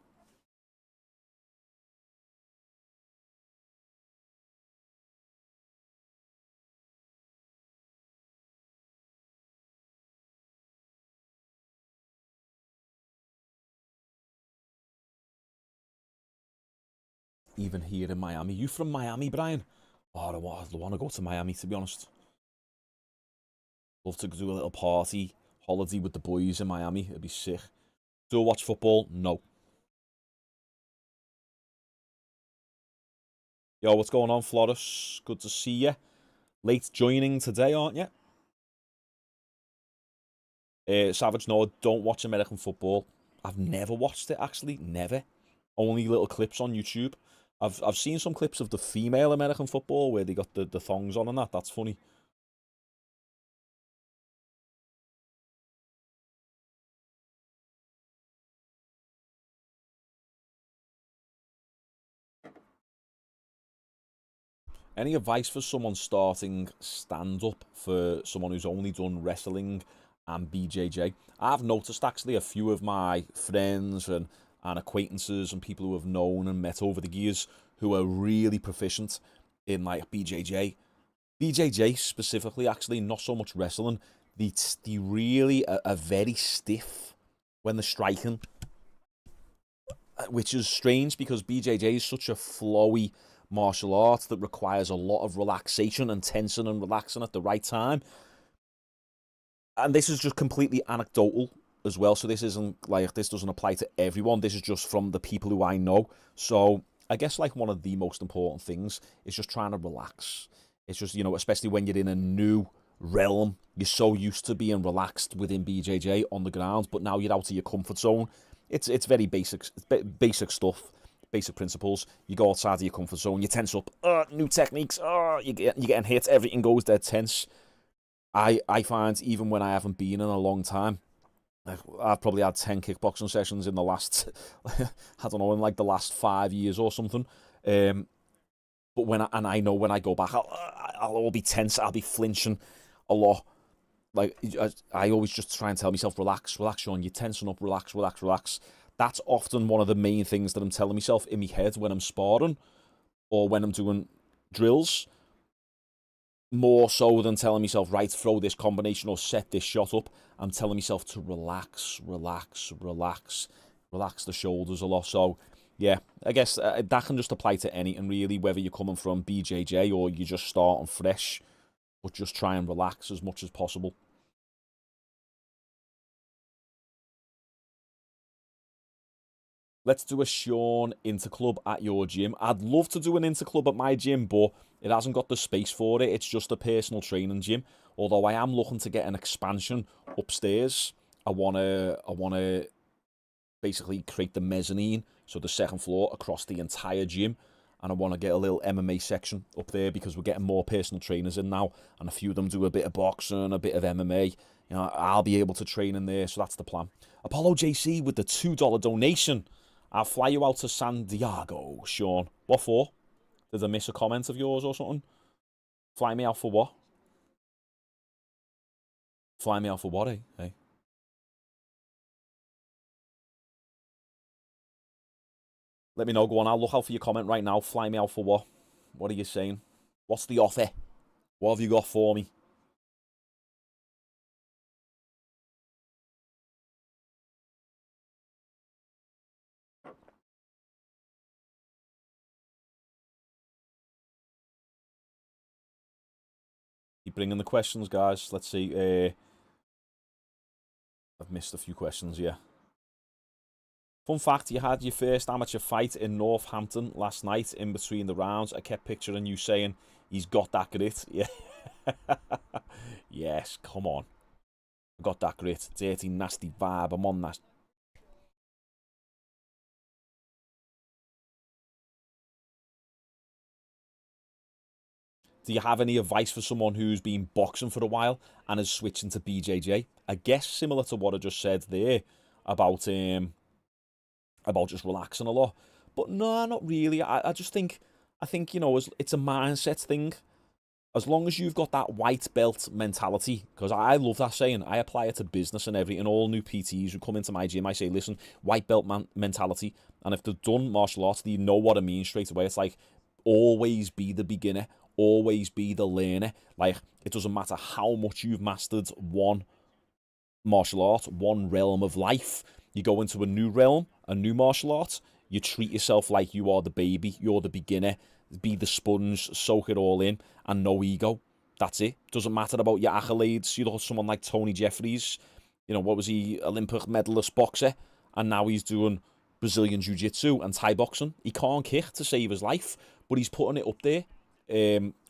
Even here in Miami. You from Miami, Brian? Oh, I want to go to Miami, to be honest. Love to do a little party, holiday with the boys in Miami. It'd be sick. Do I watch football? No. Yo, what's going on, Floris? Good to see you. Late joining today, aren't you? Savage, no, I don't watch American football. I've never watched it, actually. Never. Only little clips on YouTube. I've seen some clips of the female American football where they got the thongs on and that. That's funny. Any advice for someone starting stand up for someone who's only done wrestling and BJJ? I've noticed actually a few of my friends and acquaintances and people who have known and met over the years who are really proficient in like BJJ. BJJ specifically, actually, not so much wrestling. They really are very stiff when they're striking, which is strange because BJJ is such a flowy martial art that requires a lot of relaxation and tensing and relaxing at the right time. And this is just completely anecdotal as well. So this isn't like, this doesn't apply to everyone. This is just from the people who I know. So I guess like one of the most important things is just trying to relax. It's just, you know, especially when you're in a new realm, you're so used to being relaxed within BJJ on the ground, but now you're out of your comfort zone. It's very basic, basic stuff, basic principles. You go outside of your comfort zone, you tense up, new techniques, you're getting hit, everything goes dead tense. I find even when I haven't been in a long time, I've probably had 10 kickboxing sessions in the last, I don't know, in like the last 5 years or something. But I know when I go back, I'll all be tense, I'll be flinching a lot. Like, I always just try and tell myself, relax, Shaun, you're tensing up, relax. That's often one of the main things that I'm telling myself in my head when I'm sparring or when I'm doing drills. More so than telling myself, right, throw this combination or set this shot up. I'm telling myself to relax the shoulders a lot. So, yeah, I guess that can just apply to anything, really, whether you're coming from BJJ or you're just starting fresh, but just try and relax as much as possible. Let's do a Shaun interclub at your gym. I'd love to do an interclub at my gym, but it hasn't got the space for it. It's just a personal training gym. Although I am looking to get an expansion upstairs. I wanna basically create the mezzanine, so the second floor across the entire gym. And I want to get a little MMA section up there because we're getting more personal trainers in now, and a few of them do a bit of boxing, a bit of MMA. You know, I'll be able to train in there, so that's the plan. Apollo JC with the $2 donation. I'll fly you out to San Diego, Shaun. What for? Did I miss a comment of yours or something? Fly me out for what? Fly me out for what, eh? Hey. Let me know. Go on. I'll look out for your comment right now. Fly me out for what? What are you saying? What's the offer? What have you got for me? Keep bringing the questions, guys. Let's see. I've missed a few questions, yeah. Fun fact, you had your first amateur fight in Northampton last night in between the rounds. I kept picturing you saying, he's got that grit. Yeah. Yes, come on. I got that grit. Dirty, nasty vibe. I'm on that. Do you have any advice for someone who's been boxing for a while and is switching to BJJ? I guess similar to what I just said there about just relaxing a lot. But no, not really. I just think, you know, it's a mindset thing. As long as you've got that white belt mentality, because I love that saying, I apply it to business and everything. All new PTs who come into my gym, I say, listen, white belt mentality. And if they've done martial arts, they know what I mean straight away. It's like, always be the beginner, always be the learner. Like, it doesn't matter how much you've mastered one martial art, one realm of life. You go into a new realm, a new martial art, you treat yourself like you are the baby, you're the beginner, be the sponge, soak it all in, and no ego. That's it. Doesn't matter about your accolades. You know, someone like Tony Jeffries, you know, what was he, Olympic medalist boxer, and now he's doing Brazilian Jiu-Jitsu and Thai boxing. He can't kick to save his life, but he's putting it up there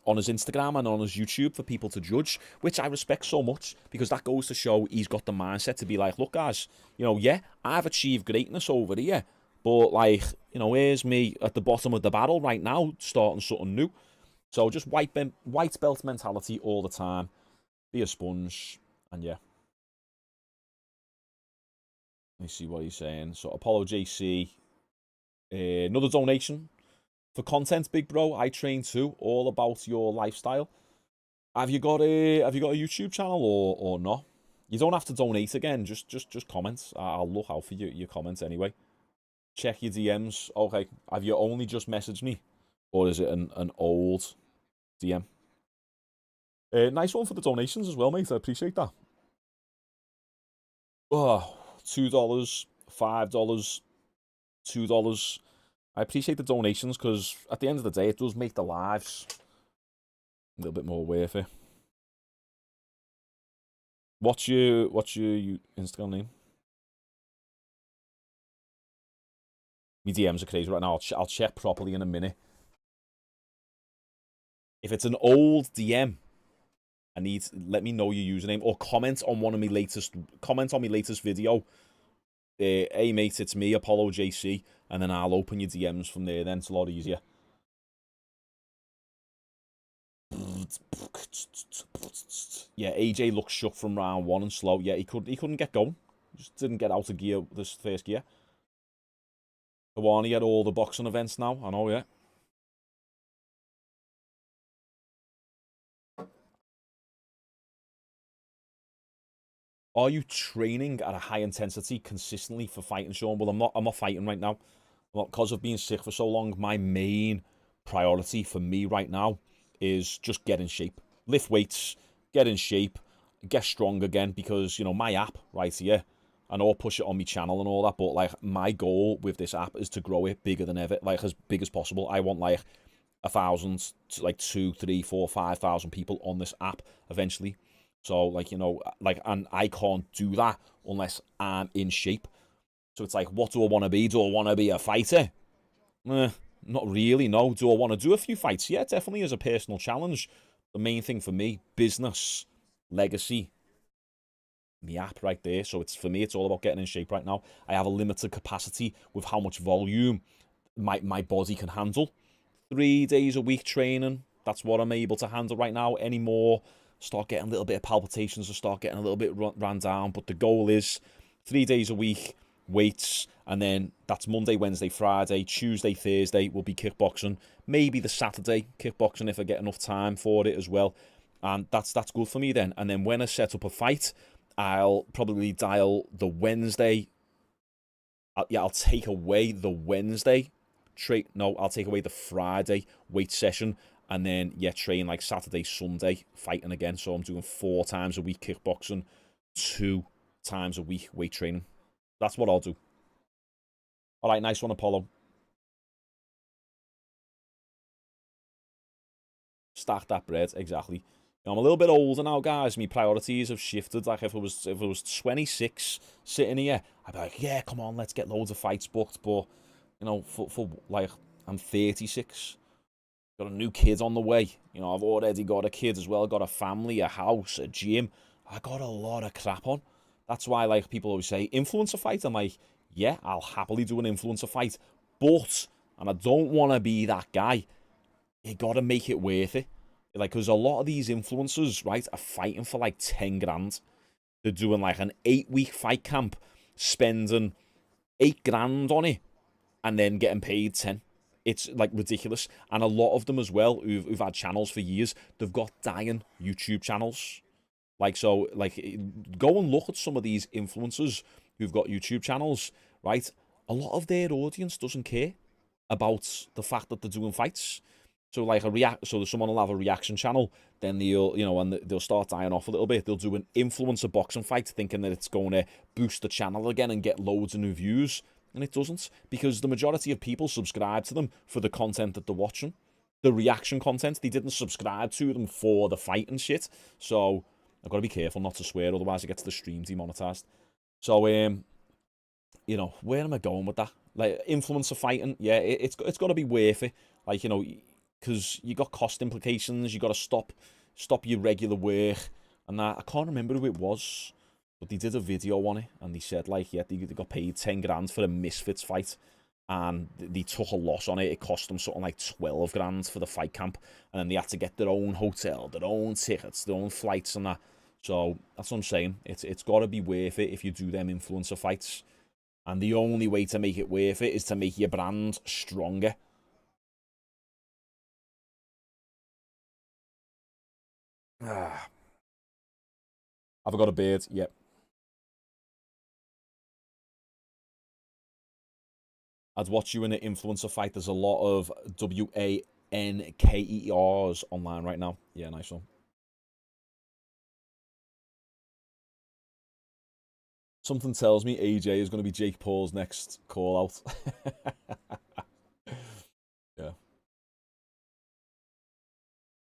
on his Instagram and on his YouTube for people to judge, which I respect so much because that goes to show he's got the mindset to be like, look, guys, you know, yeah, I've achieved greatness over here, But, like, you know, here's me at the bottom of the barrel right now, starting something new. So just white belt mentality all the time. Be a sponge. And yeah. Let me see what he's saying. So Apollo JC. Another donation for content, big bro. I train too. All about your lifestyle. Have you got a YouTube channel or not? You don't have to donate again. Just comment. I'll look out for your comments anyway. Check your DMs. Okay. Have you only just messaged me? Or is it an old DM? Nice one for the donations as well, mate. I appreciate that. Oh, $2, $5, $2. I appreciate the donations because at the end of the day, it does make the lives a little bit more worth it. What's your Instagram name? My DMs are crazy right now. I'll check properly in a minute. If it's an old DM, let me know your username or comment on my latest video. Hey mate, it's me, Apollo JC, and then I'll open your DMs from there. Then it's a lot easier. Yeah, AJ looks shook from round 1 and slow. Yeah, he couldn't get going. Just didn't get out of gear this first gear. He had all the boxing events now. I know, yeah. Are you training at a high intensity consistently for fighting, Shaun? Well, I'm not fighting right now. Well, because of being sick for so long, my main priority for me right now is just get in shape. Lift weights, get in shape, get strong again, because, you know, my app right here, I know I'll push it on my channel and all that, but, like, my goal with this app is to grow it bigger than ever, like, as big as possible. I want, like, 1,000 to, like, 2, 3, 4, 5,000 people on this app eventually. So, like, you know, like, and I can't do that unless I'm in shape. So it's like, what do I want to be? Do I want to be a fighter? Not really, no. Do I want to do a few fights? Yeah, definitely as a personal challenge. The main thing for me, business, legacy, the app right there. So it's, for me, it's all about getting in shape right now. I have a limited capacity with how much volume my body can handle. 3 days a week training, that's what I'm able to handle right now. Anymore, start getting a little bit of palpitations or start getting a little bit run down. But the goal is 3 days a week, weights, and then that's Monday, Wednesday, Friday. Tuesday, Thursday will be kickboxing. Maybe the Saturday kickboxing if I get enough time for it as well. And that's good for me then. And then when I set up a fight, I'll probably dial the Wednesday. I'll take away the Wednesday. I'll take away the Friday weight session. And then, yeah, train like Saturday, Sunday, fighting again. So I'm doing 4 times a week kickboxing, 2 times a week weight training. That's what I'll do. All right, nice one, Apollo. Stack that bread, exactly. I'm a little bit older now, guys. My priorities have shifted. Like, if it was 26 sitting here, I'd be like, yeah, come on, let's get loads of fights booked. But, you know, for like, I'm 36. Got a new kid on the way. You know, I've already got a kid as well. Got a family, a house, a gym. I got a lot of crap on. That's why, like, people always say, influencer fight. I'm like, yeah, I'll happily do an influencer fight. But, and I don't want to be that guy, you got to make it worth it. Like, because a lot of these influencers, right, are fighting for, like, 10 grand. They're doing, like, an 8-week fight camp, spending 8 grand on it, and then getting paid 10. It's, like, ridiculous. And a lot of them as well, who've had channels for years, they've got dying YouTube channels. Like, so, like, go and look at some of these influencers who've got YouTube channels, right? A lot of their audience doesn't care about the fact that they're doing fights. So, like, so someone will have a reaction channel, then they'll start dying off a little bit. They'll do an influencer boxing fight, thinking that it's going to boost the channel again and get loads of new views. And it doesn't, because the majority of people subscribe to them for the content that they're watching. The reaction content, they didn't subscribe to them for the fight and shit. So I've got to be careful not to swear, otherwise it gets the stream demonetized. So, you know, where am I going with that? Like, influencer fighting, yeah, it's got to be worth it. Like, you know, because you got cost implications, you got to stop your regular work and that. I can't remember who it was, but they did a video on it and they said, like, yeah, they got paid 10 grand for a Misfits fight. and they took a loss on it. It cost them something like 12 grand for the fight camp, and then they had to get their own hotel, their own tickets, their own flights and that. So that's what I'm saying. It's got to be worth it if you do them influencer fights. And the only way to make it worth it is to make your brand stronger. Have I got a beard? Yep. I'd watch you in an influencer fight. There's a lot of WANKERs online right now. Yeah, nice one. Something tells me AJ is going to be Jake Paul's next call out. Yeah.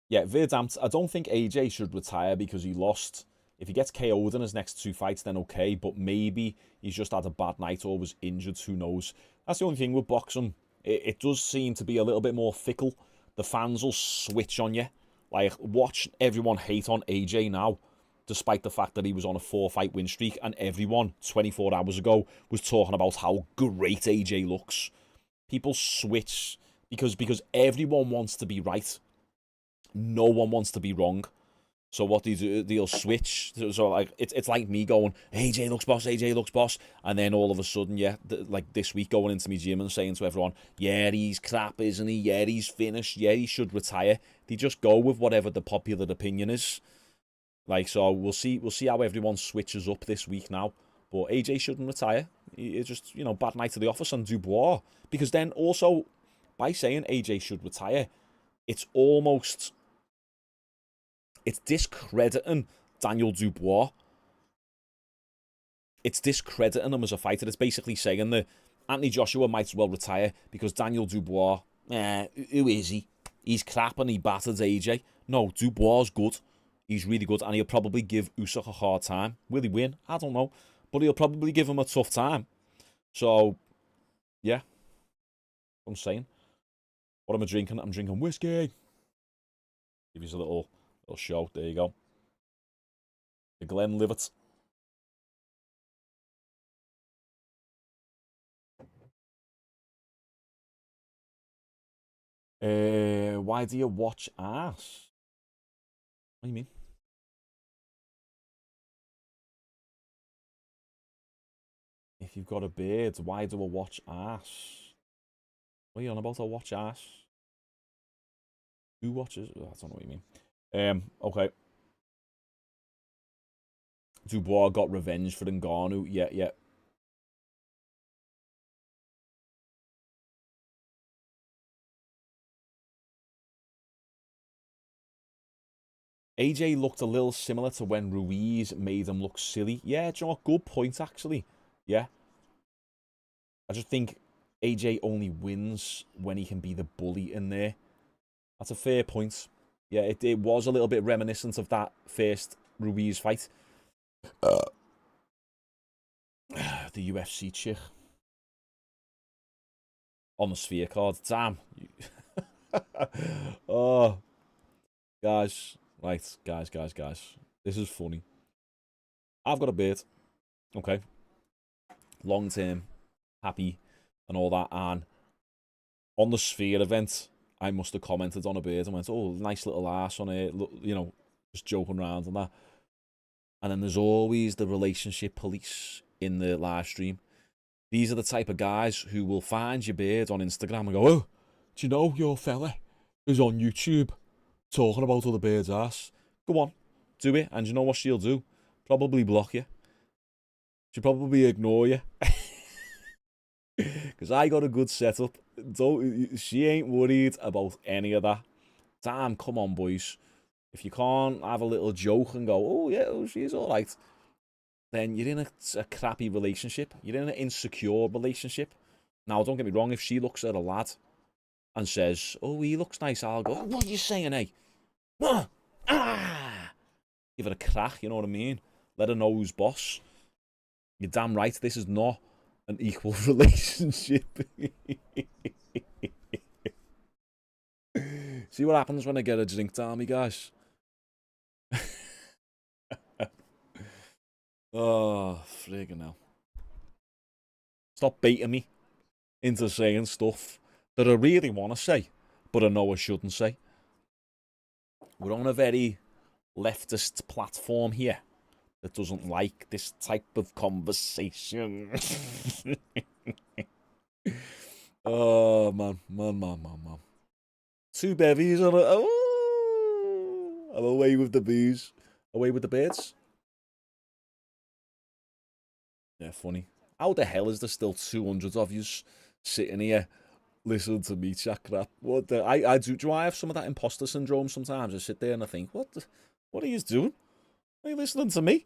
Yeah, Verdammt, I don't think AJ should retire because he lost. If he gets KO'd in his next 2 fights, then okay, but maybe he's just had a bad night or was injured, who knows. That's the only thing with boxing. It does seem to be a little bit more fickle. The fans will switch on you. Like, watch everyone hate on AJ now, despite the fact that he was on a 4-fight win streak, and everyone 24 hours ago was talking about how great AJ looks. People switch because everyone wants to be right. No one wants to be wrong. So what they do, they'll switch. So like it's like me going, AJ looks boss, AJ looks boss, and then all of a sudden, yeah, like this week going into my gym and saying to everyone, yeah, he's crap, isn't he? Yeah, he's finished. Yeah, he should retire. They just go with whatever the popular opinion is. Like, so we'll see how everyone switches up this week now. But AJ shouldn't retire. It's just, you know, bad night to the office on Dubois. Because then also, by saying AJ should retire, it's almost, it's discrediting Daniel Dubois. It's discrediting him as a fighter. It's basically saying that Anthony Joshua might as well retire because Daniel Dubois, who is he? He's crap and he battered AJ. No, Dubois' good. He's really good, and he'll probably give Usyk a hard time. Will he win? I don't know. But he'll probably give him a tough time. So, yeah. I'm saying. What am I drinking? I'm drinking whiskey. Give you a little show. There you go. The Glenlivet. Why do you watch ass? What do you mean? If you've got a beard, why do I watch ass? What are you on about? I watch ass. Who watches? Oh, I don't know what you mean. Okay. Dubois got revenge for Ngannou. Yeah, yeah. AJ looked a little similar to when Ruiz made him look silly. Yeah, John, good point, actually. Yeah. I just think AJ only wins when he can be the bully in there. That's a fair point. Yeah, it was a little bit reminiscent of that first Ruiz fight. The UFC chick. On the sphere card. Damn. Oh, guys. Right, guys. This is funny. I've got a beard. Okay. Long term. Happy. And all that. And on the sphere event, I must have commented on a beard and went, oh, nice little ass on it. Look, you know, just joking around and that. And then there's always the relationship police in the live stream. These are the type of guys who will find your beard on Instagram and go, oh, do you know your fella is on YouTube talking about other beard's ass? Go on, do it. And you know what she'll do? Probably block you. She'll probably ignore you. Because I got a good setup. She ain't worried about any of that. Damn, come on, boys. If you can't have a little joke and go, oh, yeah, oh, she's all right, then you're in a crappy relationship. You're in an insecure relationship. Now, don't get me wrong. If she looks at a lad and says, oh, he looks nice, I'll go, what are you saying, eh? Ah! Give it a crack, you know what I mean? Let her know who's boss. You're damn right, this is not an equal relationship. See what happens when I get a drink down me, guys. Oh, friggin' hell. Stop baiting me into saying stuff that I really want to say, but I know I shouldn't say. We're on a very leftist platform here that doesn't like this type of conversation. Oh, man. Two bevies on it. Oh, I'm away with the booze. Away with the birds. Yeah, funny. How the hell is there still 200 of you sitting here listening to me chat crap? What the, do I have some of that imposter syndrome sometimes? I sit there and I think, what are you doing? Are you listening to me?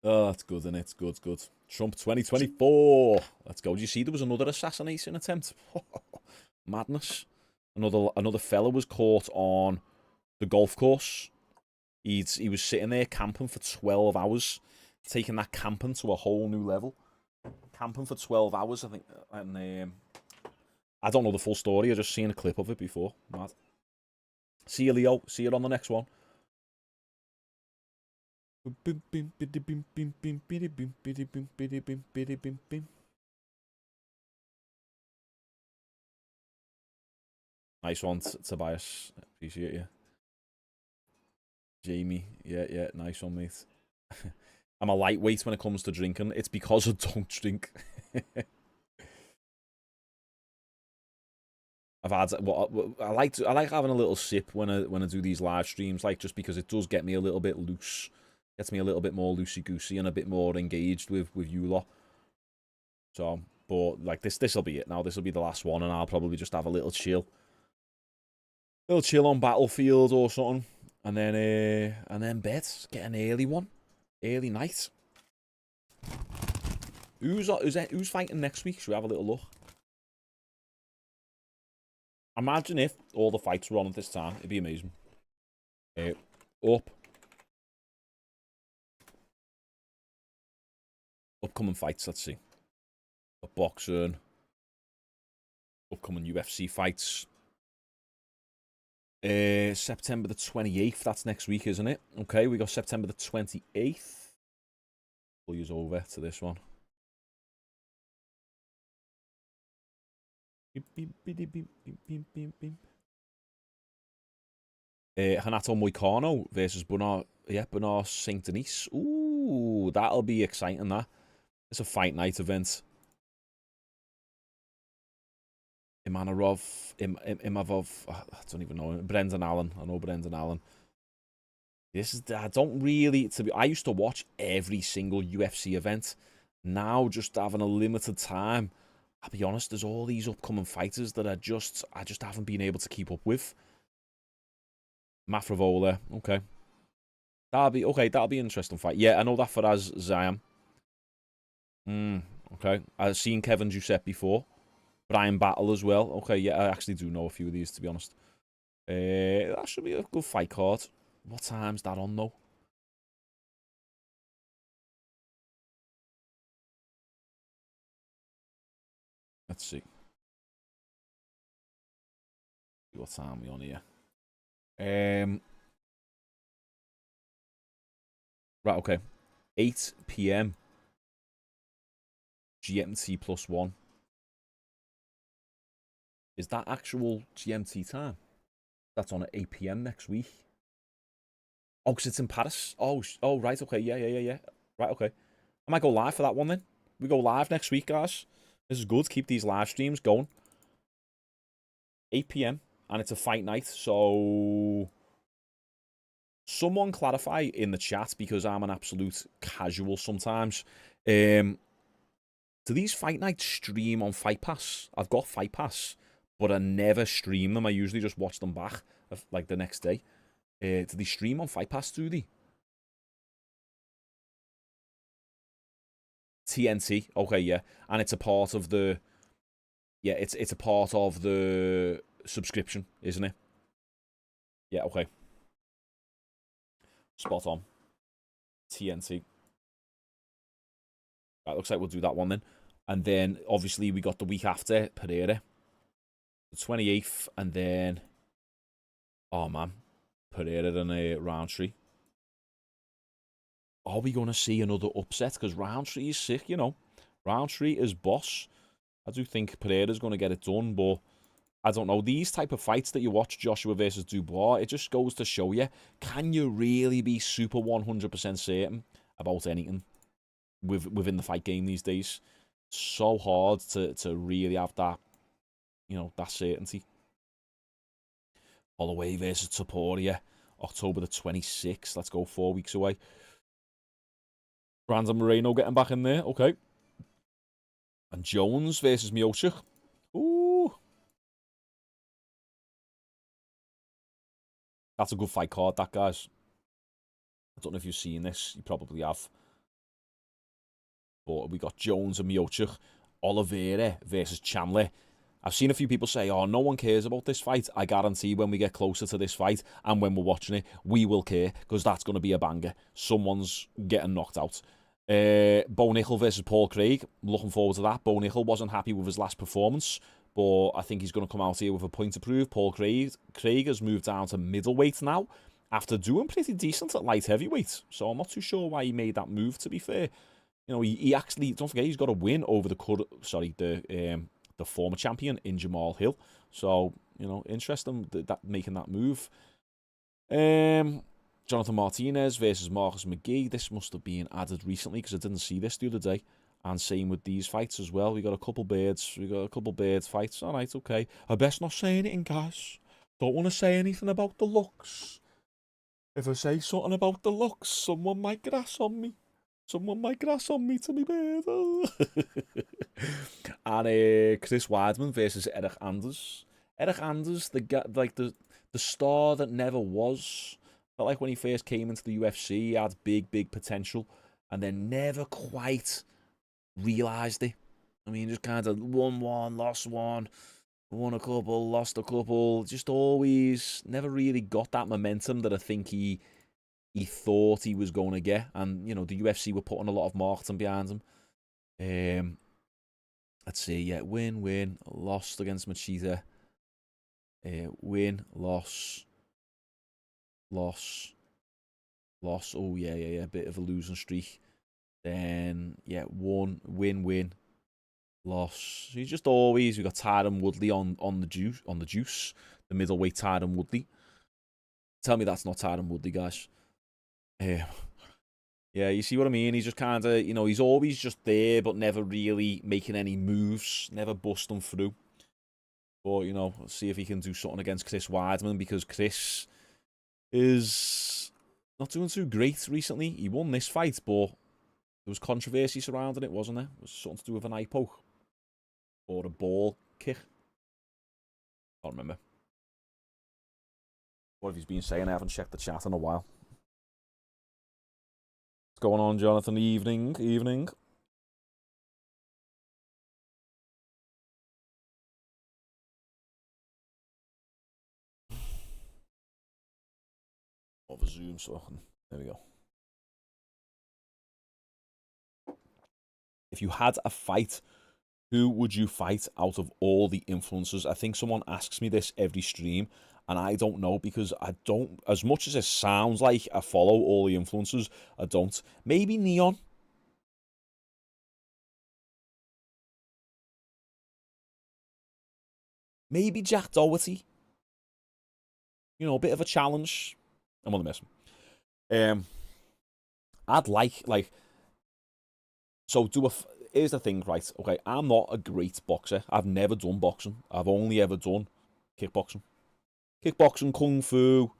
Oh, that's good, isn't it? It's good, good. Trump 2024. Let's go. Did you see there was another assassination attempt? Madness. Another fella was caught on the golf course. He was sitting there camping for 12 hours, taking that camping to a whole new level. Camping for 12 hours, I think. And I don't know the full story. I just seen a clip of it before. Mad. See you, Leo. See you on the next one. Nice one, Tobias. Appreciate you. Jamie, yeah, nice one, mate. I'm a lightweight when it comes to drinking. It's because I don't drink. I've had what I like having a little sip when I do these live streams, like, just because it does get me a little bit loose, gets me a little bit more loosey goosey and a bit more engaged with you lot. So, but like this'll be it now. This'll be the last one, and I'll probably just have a little chill on Battlefield or something, and then bed. Get an early one, early night. Who's fighting next week? Should we have a little look? Imagine if all the fights were on at this time. It'd be amazing. Upcoming fights, let's see. Boxing. Upcoming UFC fights. September the 28th. That's next week, isn't it? Okay, we got September the 28th. We'll use over to this one. Renato Moicano versus Bernard St. Denis. Ooh, that'll be exciting, that. It's a fight night event. Imavov, I don't even know. Brendan Allen. I know Brendan Allen. I don't really, I used to watch every single UFC event. Now, just having a limited time, I'll be honest, there's all these upcoming fighters that I just haven't been able to keep up with. Mafrovola, okay. That'll be an interesting fight. Yeah, I know that for as Zion. Okay. I've seen Kevin Giuseppe before. Brian Battle as well. Okay, yeah, I actually do know a few of these, to be honest. That should be a good fight card. What time's that on, though? Let's see. What time are we on here? Right, okay. 8 p.m. GMT +1. Is that actual GMT time? That's on at 8 p.m. next week. Oh, because it's in Paris. Oh, right, okay. Yeah. Right, okay. I might go live for that one then. We go live next week, guys. This is good. Keep these live streams going. 8 p.m. and it's a fight night, so someone clarify in the chat, because I'm an absolute casual sometimes. Do these fight nights stream on Fight Pass? I've got Fight Pass, but I never stream them. I usually just watch them back, like, the next day. Do they stream on Fight Pass, do they? TNT, okay, yeah. And it's a part of the... Yeah, it's a part of the subscription, isn't it? Yeah, okay. Spot on. TNT. Right, looks like we'll do that one then. And then, obviously, we got the week after, Pereira. The 28th, and then... Oh, man. Pereira and a Roundtree. are we going to see another upset? Because round 3 is sick, you know. Round 3 is boss. I do think Pereira's going to get it done, but I don't know. These type of fights that you watch, Joshua versus Dubois, it just goes to show you, can you really be super 100% certain about anything within the fight game these days? So hard to really have that, you know, that certainty. Holloway versus Topuria, October the 26th. Let's go 4 weeks away. Brandon Moreno getting back in there. Okay. And Jones versus Miocic. Ooh. That's a good fight card, that, guys. I don't know if you've seen this. You probably have. But we got Jones and Miocic. Oliveira versus Chandler. I've seen a few people say, oh, no one cares about this fight. I guarantee when we get closer to this fight and when we're watching it, we will care because that's going to be a banger. Someone's getting knocked out. Bo Nickel versus Paul Craig. Looking forward to that. Bo Nickel wasn't happy with his last performance, but I think he's going to come out here with a point to prove. Paul Craig has moved down to middleweight now after doing pretty decent at light heavyweight. So I'm not too sure why he made that move, to be fair. You know, he actually, don't forget, he's got a win over the former champion in Jamal Hill. So, you know, interesting that making that move. Jonathan Martinez versus Marcus McGee. This must have been added recently because I didn't see this the other day. And same with these fights as well. We got a couple birds. We got a couple bird fights. All right, okay. I best not say anything, guys. Don't want to say anything about the looks. If I say something about the looks, someone might grass on me. Someone might grass on me to me bed. And Chris Weidman versus Eric Anders. Eric Anders, the star that never was. Felt like when he first came into the UFC, he had big potential, and then never quite realised it. I mean, just kind of won one, lost one, won a couple, lost a couple. Just always never really got that momentum that I think he thought he was going to get. And, you know, the UFC were putting a lot of marketing behind him. Let's see, yeah, win, lost against Machida. Win, loss. Oh, yeah, bit of a losing streak. Then, yeah, win, loss. So he's just always, we got Tyron Woodley on the juice, the middleweight Tyron Woodley. Tell me that's not Tyron Woodley, guys. Yeah, you see what I mean? He's just kind of, you know, he's always just there, but never really making any moves, never busting through. But, you know, let's see if he can do something against Chris Weidman, because Chris is not doing too great recently. He won this fight, but there was controversy surrounding it, wasn't there? It was something to do with an eye poke or a ball kick. Can't remember. What have you been saying? I haven't checked the chat in a while. What's going on, Jonathan? Evening. Over Zoom, so there we go. If you had a fight, who would you fight out of all the influencers? I think someone asks me this every stream, and I don't know, because I don't, as much as it sounds like I follow all the influencers, I don't. Maybe Neon. Maybe Jack Doherty. You know, a bit of a challenge. I'm only messing. I'd like, so here's the thing, right? Okay, I'm not a great boxer. I've never done boxing. I've only ever done kickboxing. Kickboxing, kung fu,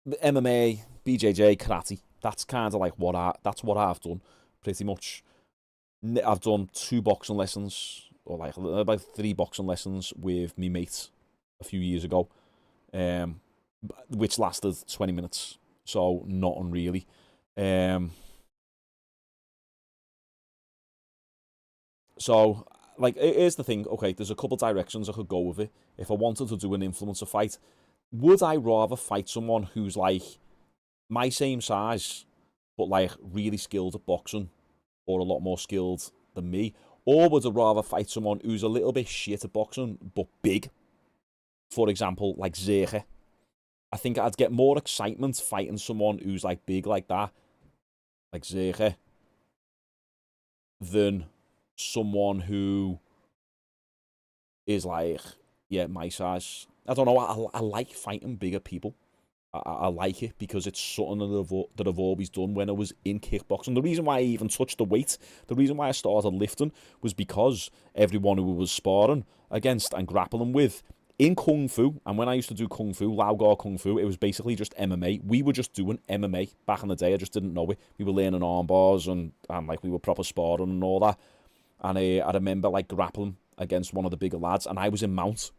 MMA, BJJ, karate. That's kind of like what I've done, pretty much. I've done 2 boxing lessons, or like about 3 boxing lessons with me mates a few years ago, which lasted 20 minutes. So nothing really. So, like, here's the thing. Okay, there's a couple directions I could go with it. If I wanted to do an influencer fight, would I rather fight someone who's, like, my same size, but, like, really skilled at boxing, or a lot more skilled than me? Or would I rather fight someone who's a little bit shit at boxing, but big? For example, like Zerge. I think I'd get more excitement fighting someone who's, like, big like that, like Zerge, than someone who is like, yeah, my size. I don't know. I like fighting bigger people. I like it because it's something that I've always done when I was in kickboxing. The reason why I even touched the weight, the reason why I started lifting was because everyone who was sparring against and grappling with in Kung Fu, and when I used to do Kung Fu, Lao Gar Kung Fu, it was basically just MMA. We were just doing MMA back in the day. I just didn't know it. We were learning arm bars and like we were proper sparring and all that. And I remember like grappling against one of the bigger lads, and I was in mount.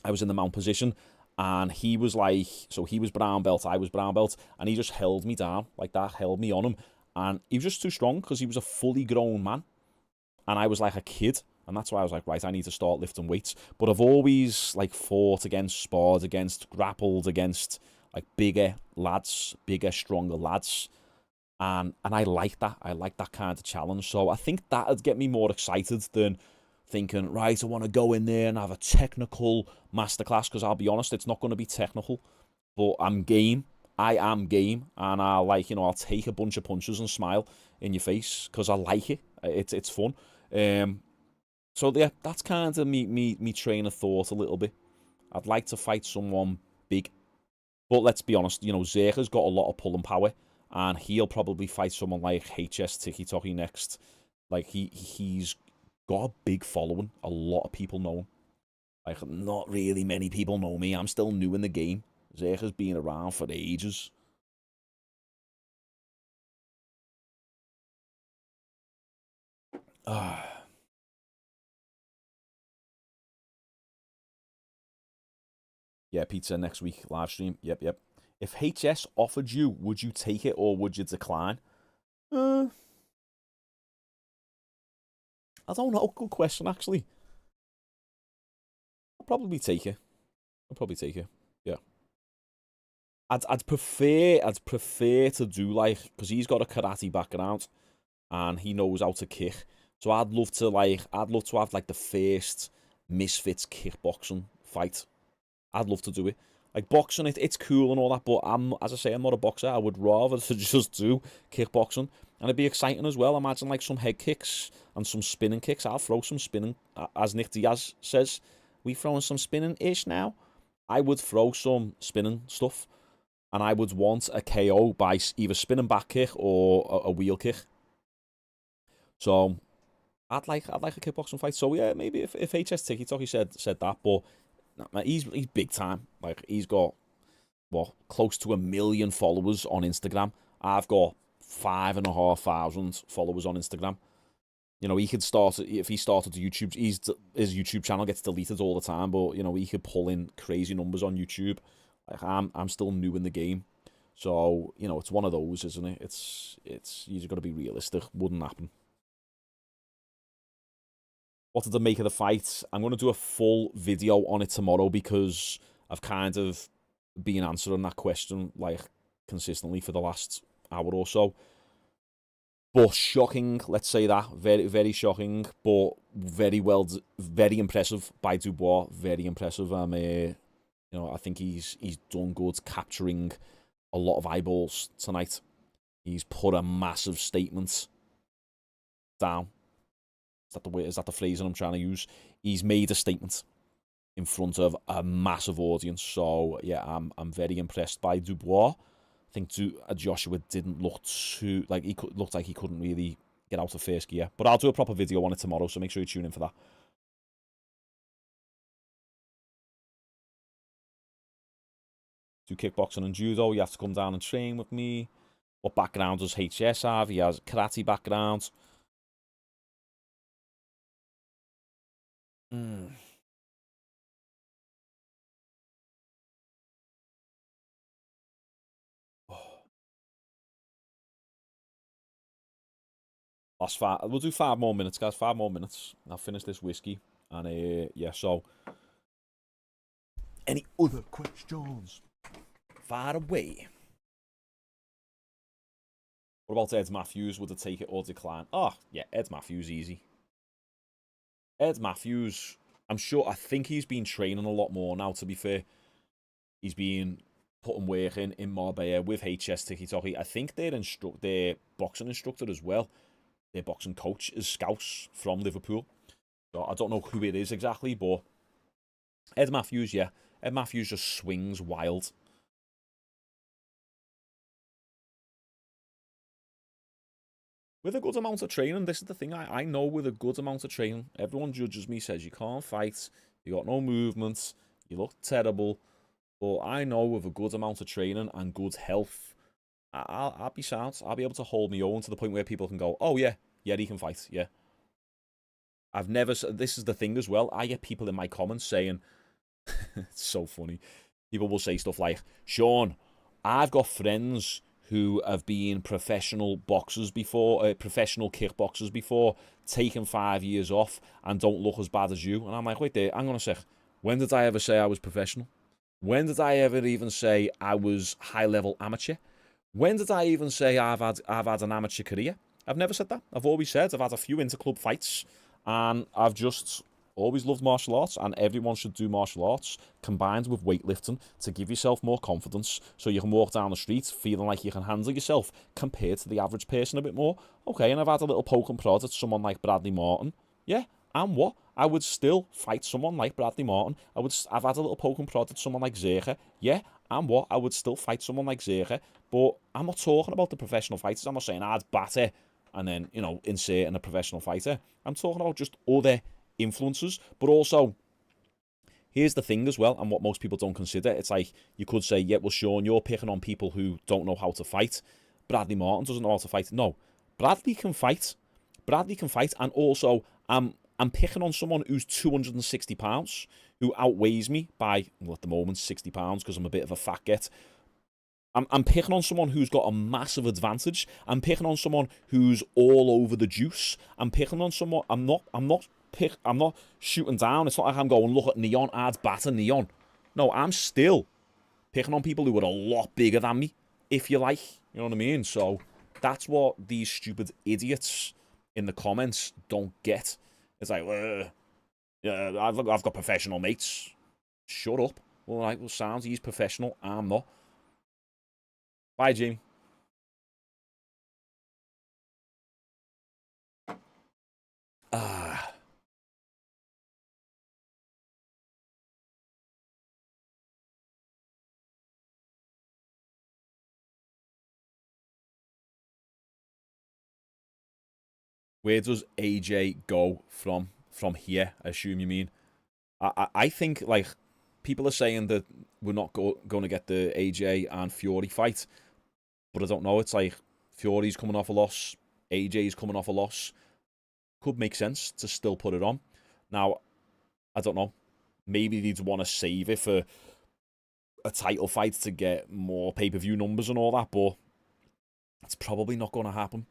I was in the mount position, and he was like, so he was brown belt, I was brown belt, and he just held me down like that, held me on him, and he was just too strong because he was a fully grown man, and I was like a kid, and that's why I was like, right, I need to start lifting weights. But I've always like fought against, sparred against, grappled against like bigger lads, bigger, stronger lads. And I like that. I like that kind of challenge. So I think that'd get me more excited than thinking, right, I want to go in there and have a technical masterclass, because I'll be honest, it's not going to be technical, but I'm game. I am game, and I like, I'll take a bunch of punches and smile in your face because I like it. It's fun. So yeah, that's kind of me train of thought a little bit. I'd like to fight someone big, but let's be honest, Zerka's got a lot of pulling power, and he'll probably fight someone like HS Tiki Toki next. Like he's got a big following. A lot of people know him. Like, not really many people know me. I'm still new in the game. Zerka's been around for ages. Yeah, pizza next week, live stream. Yep. If HS offered you, would you take it or would you decline? I don't know. Good question, actually. I'll probably take it. Yeah. I'd prefer to do like, because he's got a karate background and he knows how to kick. So I'd love to have like the first Misfits kickboxing fight. I'd love to do it. Like boxing, it's cool and all that, but as I say, I'm not a boxer. I would rather to just do kickboxing, and it'd be exciting as well. Imagine like some head kicks and some spinning kicks. I'll throw some spinning, as Nick Diaz says. We throwing some spinning ish now. I would throw some spinning stuff, and I would want a KO by either spinning back kick or a wheel kick. So I'd like a kickboxing fight. So yeah, maybe if HS Tiki Toki said that, but he's big time. Like he's got close to 1 million followers on Instagram. I've got 5,500 followers on Instagram. He could start, if he started YouTube, his YouTube channel gets deleted all the time, but he could pull in crazy numbers on YouTube. Like I'm still new in the game, so it's one of those, isn't it? It's you just got to be realistic. Wouldn't happen. What did I make of the fight? I'm going to do a full video on it tomorrow because I've kind of been answering that question like consistently for the last hour or so. But shocking, let's say that. Very, very shocking, but very impressive by Dubois. Very impressive. I think he's done good capturing a lot of eyeballs tonight. He's put a massive statement down. Is that the phrase that I'm trying to use? He's made a statement in front of a massive audience. So yeah, I'm very impressed by Dubois. I think Joshua didn't look too looked like he couldn't really get out of first gear. But I'll do a proper video on it tomorrow, so make sure you tune in for that. Do kickboxing and judo. You have to come down and train with me. What background does HS have? He has karate background. Last 5. We'll do 5 more minutes, guys. 5 more minutes. I'll finish this whiskey. And yeah, so any other questions? Far away. What about Ed Matthews? Would it take it or decline? Oh, yeah, Ed Matthews, easy. Ed Matthews, I think he's been training a lot more now, to be fair. He's been putting work in Marbella with HS Tiki-Toki. I think their boxing instructor as well, their boxing coach, is Scouse from Liverpool. So I don't know who it is exactly, but Ed Matthews, yeah. Ed Matthews just swings wild. With a good amount of training, this is the thing, I know with a good amount of training, everyone judges me, says you can't fight, you got no movement, you look terrible, but I know with a good amount of training and good health, I'll be sound. I'll be able to hold my own to the point where people can go, oh yeah, he can fight, yeah. I've never, this is the thing as well, I get people in my comments saying, it's so funny, people will say stuff like, Shaun, I've got friends who have been professional boxers before, professional kickboxers before, taken 5 years off and don't look as bad as you. And I'm like, wait there, hang on a sec. When did I ever say I was professional? When did I ever even say I was high-level amateur? When did I even say I've had an amateur career? I've never said that. I've always said I've had a few interclub fights, and I've just always loved martial arts, and everyone should do martial arts combined with weightlifting to give yourself more confidence so you can walk down the street feeling like you can handle yourself compared to the average person a bit more. Okay, and I've had a little poke and prod at someone like Bradley Martin. Yeah, and what? I would still fight someone like Bradley Martin. I've had a little poke and prod at someone like Zerge. Yeah, and what? I would still fight someone like Zerge. But I'm not talking about the professional fighters. I'm not saying I'd batter and then, you know, insert in a professional fighter. I'm talking about just other influences, but also here's the thing as well, and what most people don't consider. It's like you could say, yeah, well, Shaun, you're picking on people who don't know how to fight. Bradley Martin doesn't know how to fight. No, Bradley can fight. Bradley can fight, and also I'm picking on someone who's 260 pounds, who outweighs me by, well, at the moment 60 pounds because I'm a bit of a fat get. I'm picking on someone who's got a massive advantage. I'm picking on someone who's all over the juice. I'm picking on someone. I'm not shooting down. It's not like I'm going, look at Neon, I'd batter Neon. No, I'm still picking on people who are a lot bigger than me, if you like. You know what I mean? So that's what these stupid idiots in the comments don't get. It's like, yeah, I've got professional mates. Shut up. All right, well, sounds he's professional. I'm not. Bye, Jamie. Where does AJ go from here? I assume you mean. I think, like, people are saying that we're not going to get the AJ and Fury fight, but I don't know. It's like Fury's coming off a loss, AJ's coming off a loss. Could make sense to still put it on. Now, I don't know. Maybe they'd want to save it for a title fight to get more pay-per-view numbers and all that, but it's probably not going to happen.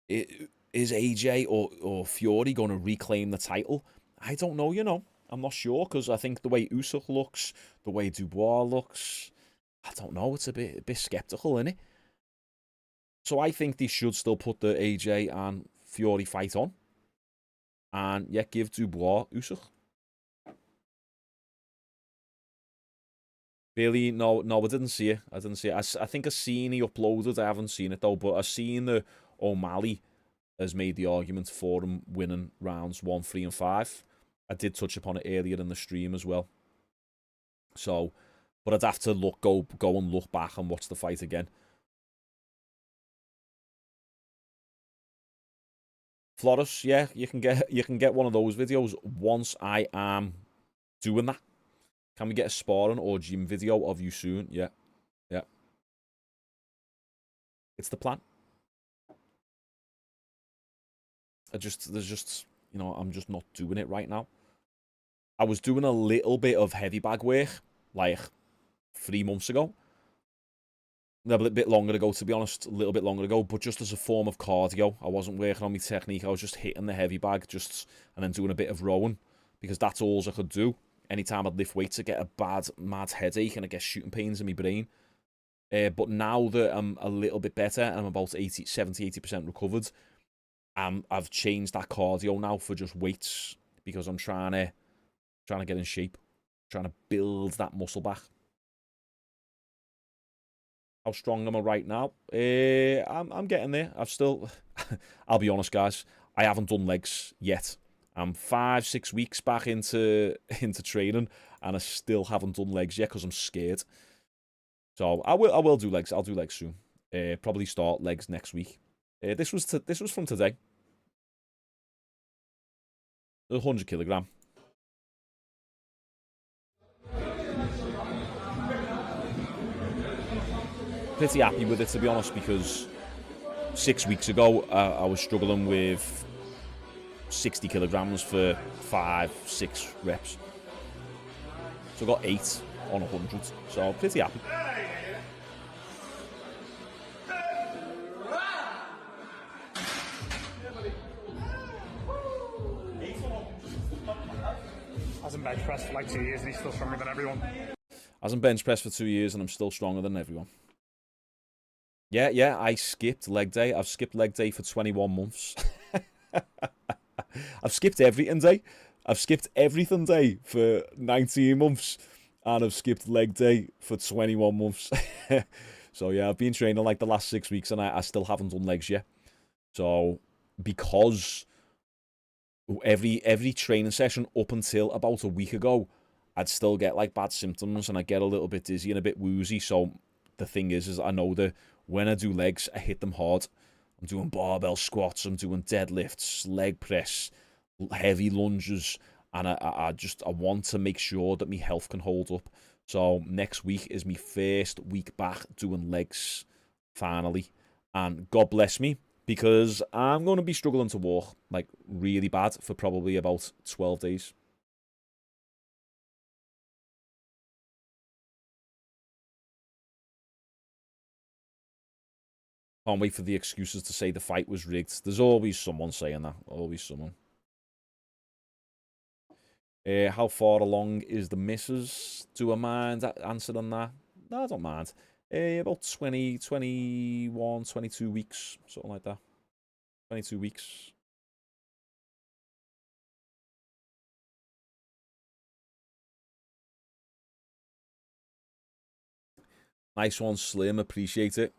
Is AJ or Fury going to reclaim the title? I don't know, you know. I'm not sure, because I think the way Usyk looks, the way Dubois looks, I don't know. It's a bit sceptical, isn't it? So I think they should still put the AJ and Fury fight on. And, yeah, give Dubois Usyk. Really? No, I didn't see it. I think I seen he uploaded. I haven't seen it, though. But I seen the O'Malley has made the argument for him winning rounds 1, 3, and 5. I did touch upon it earlier in the stream as well. So, but I'd have to go and look back and watch the fight again. Flores, yeah, you can get one of those videos once I am doing that. Can we get a sparring or gym video of you soon? Yeah. Yeah. It's the plan. There's just, you know, I'm just not doing it right now. I was doing a little bit of heavy bag work, like 3 months ago. A bit longer ago, to be honest, a little bit longer ago, but just as a form of cardio. I wasn't working on my technique. I was just hitting the heavy bag, and then doing a bit of rowing, because that's all I could do. Anytime I'd lift weights, I get a mad headache, and I get shooting pains in my brain. But now that I'm a little bit better, and I'm about 70-80% recovered, I've changed that cardio now for just weights, because I'm trying to get in shape, trying to build that muscle back. How strong am I right now? I'm getting there. I've still, I'll be honest, guys. I haven't done legs yet. I'm 5-6 weeks back into training, and I still haven't done legs yet because I'm scared. So I will do legs. I'll do legs soon. Probably start legs next week. This was from today. 100 kilogram. Pretty happy with it, to be honest, because 6 weeks ago I was struggling with 60 kilograms for 5-6 reps. So I got 8 on 100. So pretty happy. Hasn't bench pressed for like 2 years and he's still stronger than everyone. Hasn't bench pressed for 2 years and I'm still stronger than everyone. Yeah, I skipped leg day. I've skipped leg day for 21 months. I've skipped everything day. I've skipped everything day for 19 months. And I've skipped leg day for 21 months. So yeah, I've been training like the last 6 weeks and I still haven't done legs yet. So because every training session up until about a week ago, I'd still get like bad symptoms and I get a little bit dizzy and a bit woozy. So the thing is I know that when I do legs, I hit them hard. I'm doing barbell squats, I'm doing deadlifts, leg press, heavy lunges, and I want to make sure that my health can hold up. So next week is my first week back doing legs, finally. And God bless me, because I'm going to be struggling to walk, like, really bad for probably about 12 days. Can't wait for the excuses to say the fight was rigged. There's always someone saying that. Always someone. How far along is the missus? Do I mind answering that? No, I don't mind. About 20, 21, 22 weeks. Something like that. 22 weeks. Nice one, Slim. Appreciate it.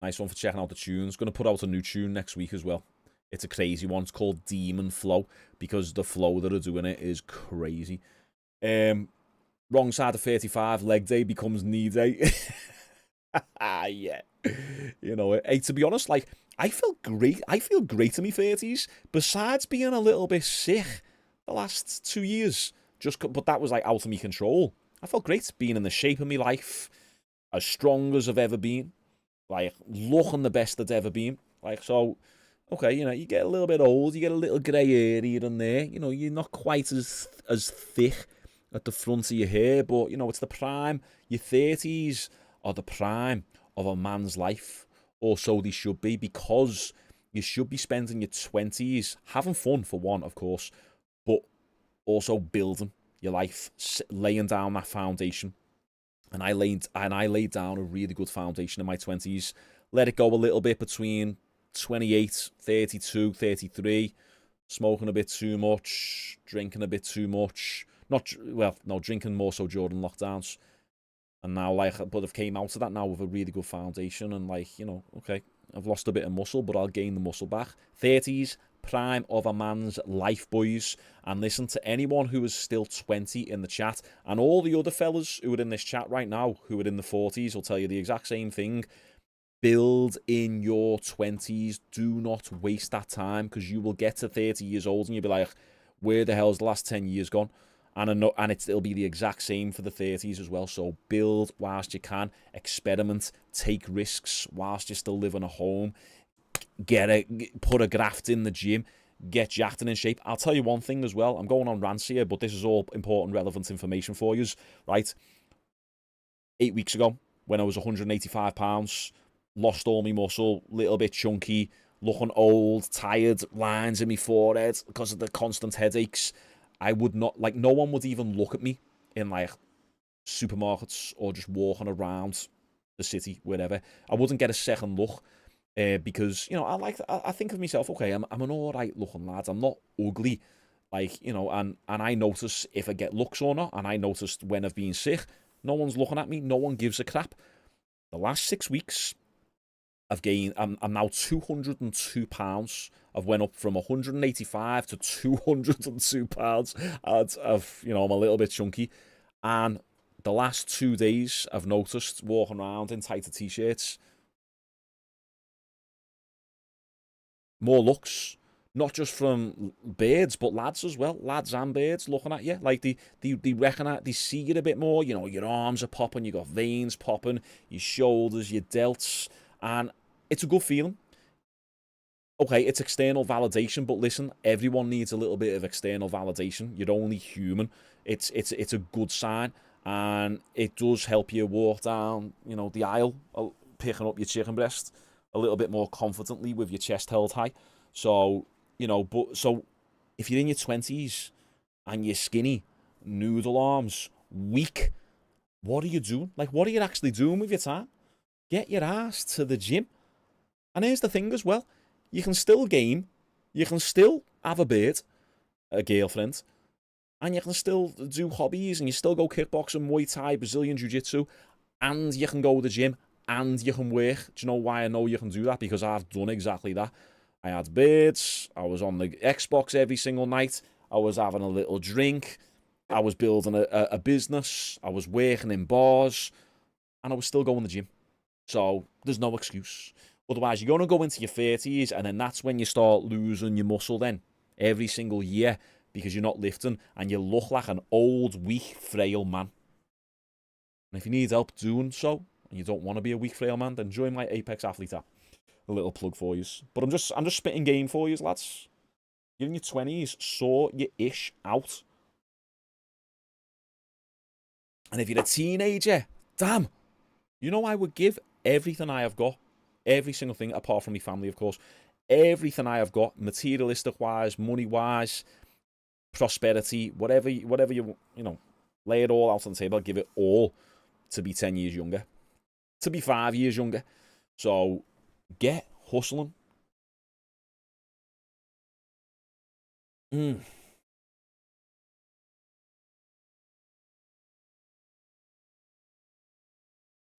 Nice one for checking out the tunes. Going to put out a new tune next week as well. It's a crazy one. It's called Demon Flow because the flow that are doing it is crazy. Wrong side of 35, leg day becomes knee day. Yeah. You know, hey, to be honest, like, I feel great. I feel great in my 30s. Besides being a little bit sick the last 2 years. But that was, like, out of my control. I felt great being in the shape of my life. As strong as I've ever been. Like, looking the best I've ever been. Like, so, okay, you know, you get a little bit old, you get a little grey hair here and there. You know, you're not quite as thick at the front of your hair, but, you know, it's the prime. Your 30s are the prime of a man's life, or so they should be, because you should be spending your 20s having fun, for one, of course, but also building your life, laying down that foundation. And I laid down a really good foundation in my 20s. Let it go a little bit between 28, 32, 33. Smoking a bit too much. Drinking a bit too much. Drinking more so during lockdowns. And now, but I've came out of that now with a really good foundation. And, you know, okay, I've lost a bit of muscle, but I'll gain the muscle back. 30s, prime of a man's life, boys. And listen, to anyone who is still 20 in the chat, and all the other fellas who are in this chat right now who are in the 40s will tell you the exact same thing. Build in your 20s. Do not waste that time, because you will get to 30 years old and you'll be like, where the hell's the last 10 years gone? And it'll be the exact same for the 30s as well. So build whilst you can. Experiment. Take risks whilst you're still living at home. Put a graft in the gym. Get jacked and in shape. I'll tell you one thing as well. I'm going on rants here, but this is all important, relevant information for you, right? 8 weeks ago, when I was 185 pounds, lost all my muscle, little bit chunky, looking old, tired, lines in my forehead because of the constant headaches. I would not, no one would even look at me in, supermarkets or just walking around the city, wherever. I wouldn't get a second look. Because, you know, I think of myself, okay, I'm an alright looking lad. I'm not ugly, you know, and I notice if I get looks or not, and I noticed when I've been sick, no one's looking at me, no one gives a crap. The last 6 weeks, I've gained. I'm now 202 pounds. I've went up from 185 to 202 pounds. I'm a little bit chunky, and the last 2 days, I've noticed walking around in tighter t-shirts, more looks, not just from birds, but lads as well. Lads and birds looking at you. Like, they reckon, they see you a bit more. You know, your arms are popping, you got veins popping, your shoulders, your delts, and it's a good feeling. Okay, it's external validation, but listen, everyone needs a little bit of external validation. You're only human. It's a good sign, and it does help you walk down, the aisle, picking up your chicken breast a little bit more confidently with your chest held high. So, so if you're in your 20s and you're skinny, noodle arms, weak, what are you doing? Like, what are you actually doing with your time? Get your ass to the gym. And here's the thing as well. You can still game, you can still have a beard, a girlfriend, and you can still do hobbies, and you still go kickboxing, Muay Thai, Brazilian Jiu-Jitsu, and you can go to the gym, and you can work. Do you know why I know you can do that? Because I've done exactly that. I had beards, I was on the Xbox every single night, I was having a little drink, I was building a business, I was working in bars, and I was still going to the gym. So there's no excuse. Otherwise, you're going to go into your 30s, and then that's when you start losing your muscle then, every single year, because you're not lifting, and you look like an old, weak, frail man. And if you need help doing so, and you don't want to be a weak, frail man, then join my Apex Athlete app. A little plug for you. But I'm just spitting game for you, lads. You're in your 20s, sort your ish out. And if you're a teenager, damn, I would give everything I have got. Every single thing, apart from my family, of course. Everything I have got, materialistic-wise, money-wise, prosperity, whatever you lay it all out on the table, give it all to be 10 years younger. To be 5 years younger. So, get hustling. Right,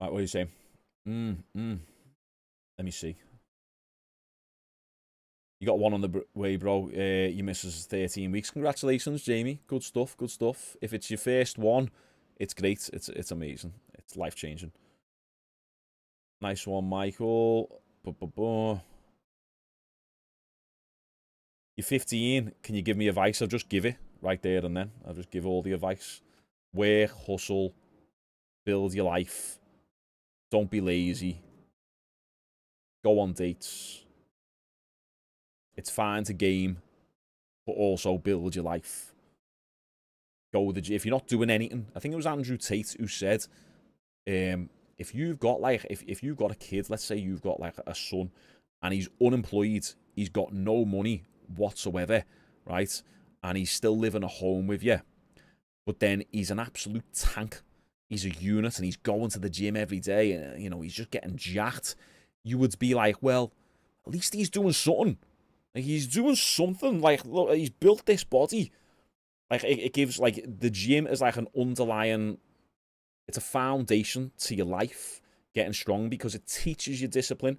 what are you saying? Let me see. You got one on the way, bro. Your missus is 13 weeks. Congratulations, Jamie. Good stuff, good stuff. If it's your first one, it's great. It's amazing. It's life-changing. Nice one, Michael. You're 15. Can you give me advice? I'll just give it right there and then. I'll just give all the advice. Work, hustle, build your life. Don't be lazy. Go on dates. It's fine to game, but also build your life. Go with the gym. If you're not doing anything, I think it was Andrew Tate who said, if you've got if you've got a kid, let's say you've got like a son, and he's unemployed, he's got no money whatsoever, right? And he's still living at home with you, but then he's an absolute tank. He's a unit, and he's going to the gym every day, and he's just getting jacked. You would be like, well, at least he's doing something. Like, he's doing something. Like, look, he's built this body. Like, it gives, like, the gym is like an underlying, it's a foundation to your life getting strong, because it teaches you discipline.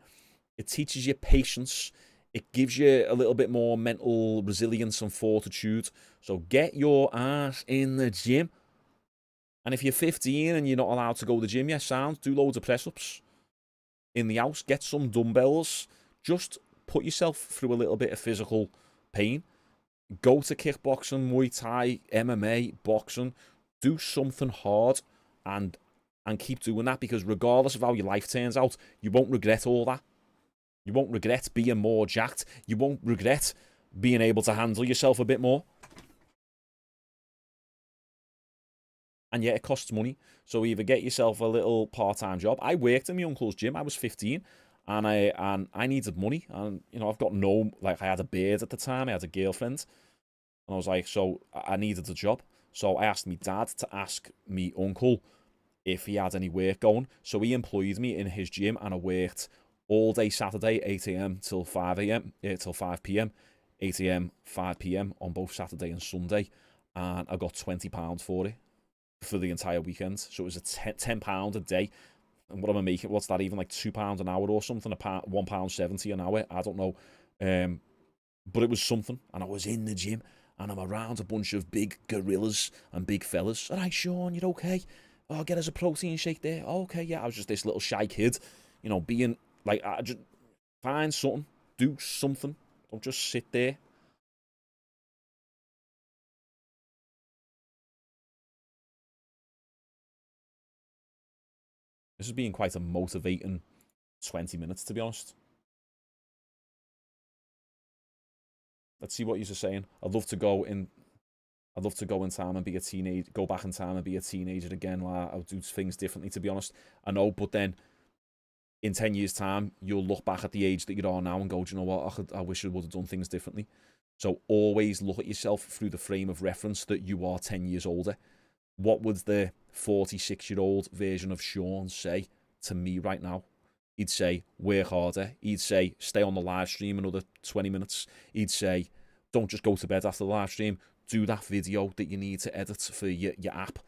It teaches you patience. It gives you a little bit more mental resilience and fortitude. So get your ass in the gym. And if you're 15 and you're not allowed to go to the gym, sound, do loads of press-ups in the house. Get some dumbbells. Just put yourself through a little bit of physical pain. Go to kickboxing, Muay Thai, MMA, boxing. Do something hard and keep doing that, because regardless of how your life turns out, you won't regret all that. You won't regret being more jacked. You won't regret being able to handle yourself a bit more. And yet it costs money. So either get yourself a little part-time job. I worked in my uncle's gym. I was 15. And I needed money, and I've got no, like, I had a beard at the time, I had a girlfriend, and I was like, so I needed a job. So I asked my dad to ask me uncle if he had any work going. So he employed me in his gym, and I worked all day Saturday, 8 a.m. till 5 a.m. Till 5 p.m. 8 a.m. 5 p.m. on both Saturday and Sunday, and I got £20 for it for the entire weekend. So it was a £10 a day And what am I making? What's that even, like £2 an hour or something? £1.70 an hour? I don't know. But it was something, and I was in the gym, and I'm around a bunch of big gorillas and big fellas. All right, Shaun, you're okay? Oh, get us a protein shake there. Oh, okay, yeah. I was just this little shy kid, you know, being like, I just find something, do something. Don't just sit there. This has been quite a motivating 20 minutes, to be honest. Let's see what you're saying. I'd love to go in time and be a teenager, go back in time and be a teenager again. Like, I'll do things differently, to be honest. I know, but then in 10 years' time, you'll look back at the age that you are now and go, do you know what? I wish I would have done things differently. So always look at yourself through the frame of reference that you are 10 years older. What would the 46-year-old version of Shaun say to me right now? He'd say, work harder. He'd say, stay on the live stream another 20 minutes. He'd say, don't just go to bed after the live stream. Do that video that you need to edit for your app.